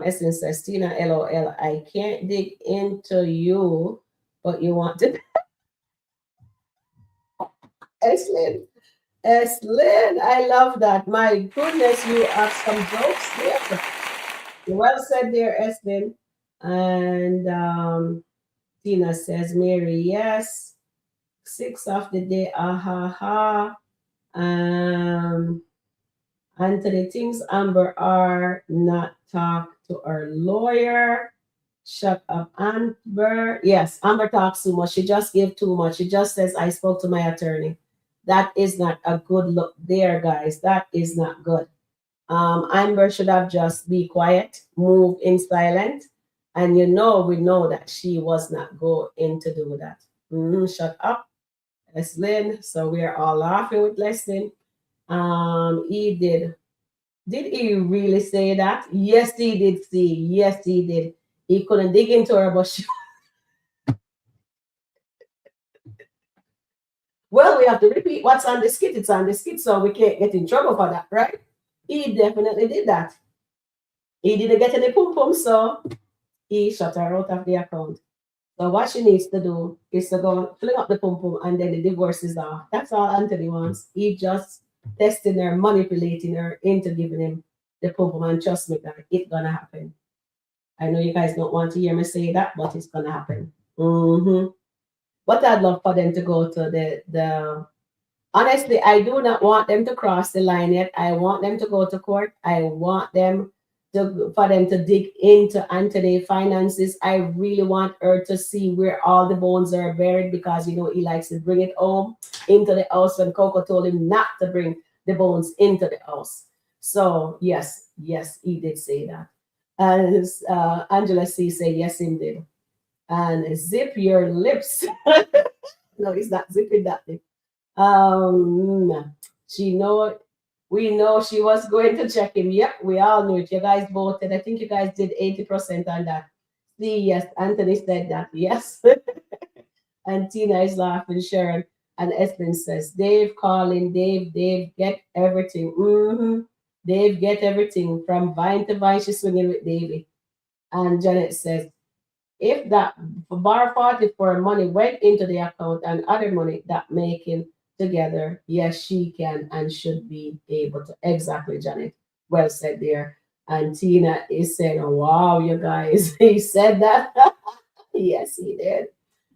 Eslin says, Tina, LOL. I can't dig into you, but you want to. Eslin, I love that. My goodness, you have some jokes there. Well said there, Eslin. And Tina says, Mary, yes. 6 of the day, ha. Anthony thinks Amber are not talk to her lawyer. Shut up, Amber. Yes, Amber talks too much. She just gave too much. She just says, I spoke to my attorney. That is not a good look there, guys. That is not good. Amber should have just be quiet, move in silent. And we know that she was not going to do that. Shut up, Leslin. So we are all laughing with Leslin. He did. Did he really say that? Yes, he did see. Yes, he did. He couldn't dig into her, but she... Well, we have to repeat what's on the skit. It's on the skit, so we can't get in trouble for that, right? He definitely did that. He didn't get any pum-pum, so he shut her out of the account. So what she needs to do is to go fling up the pum-pum and then the divorce is off. That's all Anthony wants. He just testing her, manipulating her into giving him the pum-pum, and trust me, that it's gonna happen. I know you guys don't want to hear me say that, but it's gonna happen. But I'd love for them to go to the honestly, I do not want them to cross the line yet. I want them to go to court. I want them for them to dig into Anthony's finances. I really want her to see where all the bones are buried, because he likes to bring it home into the house when Coco told him not to bring the bones into the house. So yes, he did say that. And Angela C said, yes, indeed. And zip your lips. No, he's not zipping that lip. We know she was going to check him. Yep, we all knew it. You guys voted. I think you guys did 80% on that. See, yes, Anthony said that. Yes. And Tina is laughing, Sharon. And Eslin says, Dave calling, Dave, get everything. Dave, get everything. From vine to vine, she's swinging with Davey. And Janet says, if that bar 40 for money went into the account and other money that making together, yes, she can and should be able to. Exactly, Janet. Well said there. And Tina is saying, wow, you guys, he said that. Yes, he did.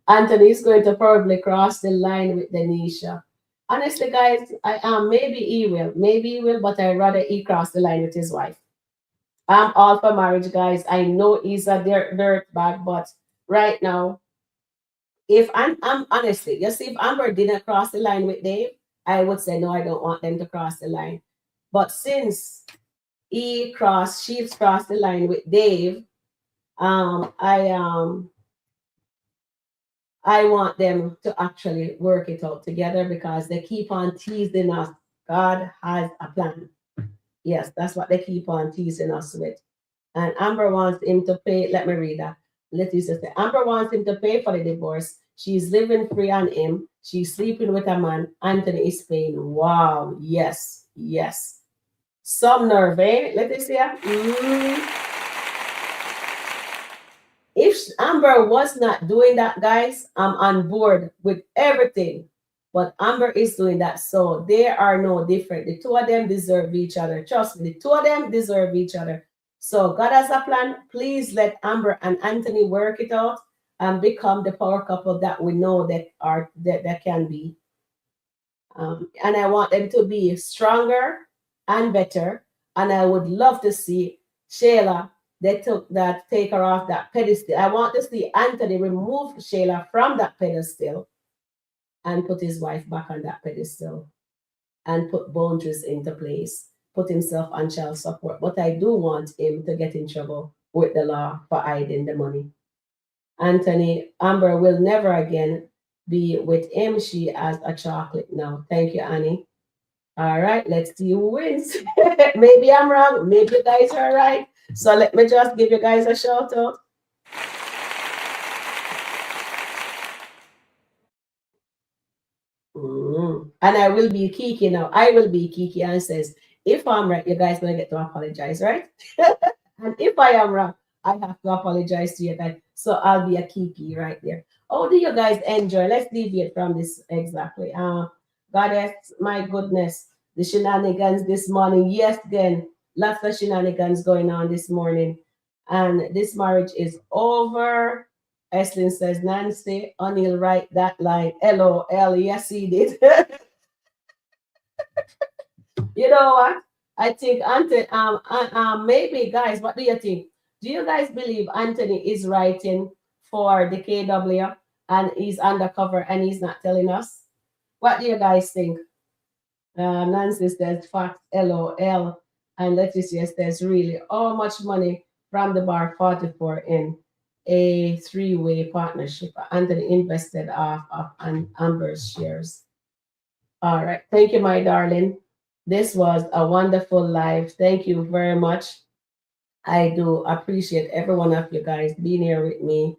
Anthony is going to probably cross the line with Denisha. Honestly, guys, I maybe he will. Maybe he will, but I'd rather he cross the line with his wife. I'm all for marriage, guys. I know he's a dirt bag, but right now, if I'm honestly, you see, if Amber didn't cross the line with Dave, I would say no, I don't want them to cross the line. But since she's crossed the line with Dave, um, I um I want them to actually work it out together because they keep on teasing us. God has a plan. Yes, that's what they keep on teasing us with. And Amber wants him to pay. Let me read that. Let's say Amber wants him to pay for the divorce. She's living free on him. She's sleeping with a man. Anthony is paying. Wow. Yes. Yes. Some nerve, eh? Let's see. If Amber was not doing that, guys, I'm on board with everything. But Amber is doing that. So they are no different. The two of them deserve each other. Trust me, the two of them deserve each other. So God has a plan. Please let Amber and Anthony work it out and become the power couple that we know that can be. And I want them to be stronger and better. And I would love to see Shayla, take her off that pedestal. I want to see Anthony remove Shayla from that pedestal and put his wife back on that pedestal and put boundaries into place, put himself on child support. But I do want him to get in trouble with the law for hiding the money. Amber will never again be with him. She has a chocolate now. Thank you, Annie. All right, let's see who wins. Maybe I'm wrong. Maybe you guys are right. So let me just give you guys a shout out. And I will be Kiki now. I will be Kiki and says, if I'm right, you guys gonna get to apologize, right? And if I am wrong, I have to apologize to you guys. So I'll be a Kiki right there. Oh, do you guys enjoy? Let's deviate from this exactly. Goddess, my goodness, the shenanigans this morning. Yes, again, lots of shenanigans going on this morning. And this marriage is over. Eslin says, Nancy, O'Neill, write that line. LOL. Yes, he did. You know what? I think Anthony, maybe guys, what do you think? Do you guys believe Anthony is writing for the KW and he's undercover and he's not telling us? What do you guys think? Nancy says, facts, LOL. And Leticia says, really, how much money from the bar 44 in a three-way partnership? Anthony invested off of Amber's shares. All right. Thank you, my darling. This was a wonderful live. Thank you very much. I do appreciate every one of you guys being here with me.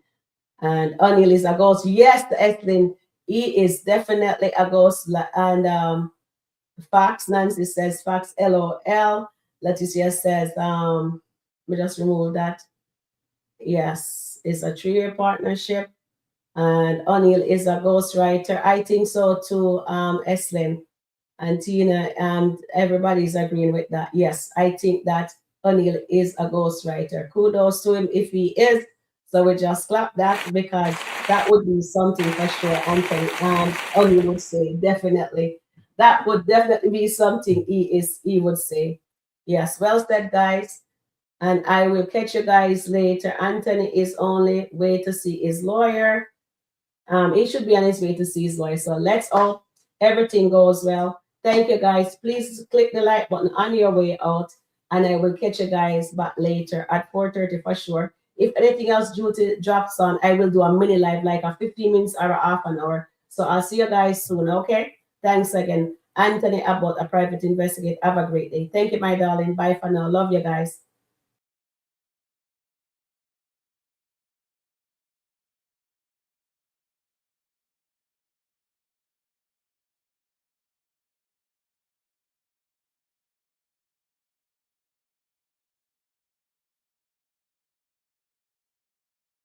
And O'Neill is a ghost. Yes, Eslin, he is definitely a ghost. And Fox, Nancy says, Fox, LOL. Leticia says, let me just remove that. Yes, it's a 3-year partnership. And O'Neill is a ghostwriter. I think so too, Eslin and Tina, and everybody's agreeing with that. Yes, I think that O'Neill is a ghostwriter. Kudos to him if he is. So we just clap that because that would be something for sure. Anthony O'Neill would say definitely. That would definitely be something he would say. Yes, well said, guys. And I will catch you guys later. Anthony is only way to see his lawyer. He should be on his way to see his lawyer. So let's all, everything goes well. Thank you, guys. Please click the like button on your way out. And I will catch you guys back later at 4:30 for sure. If anything else drops on, I will do a mini live, like a 15 minutes or a half an hour. So I'll see you guys soon, okay? Thanks again. Anthony Abbott, a private investigator. Have a great day. Thank you, my darling. Bye for now. Love you guys.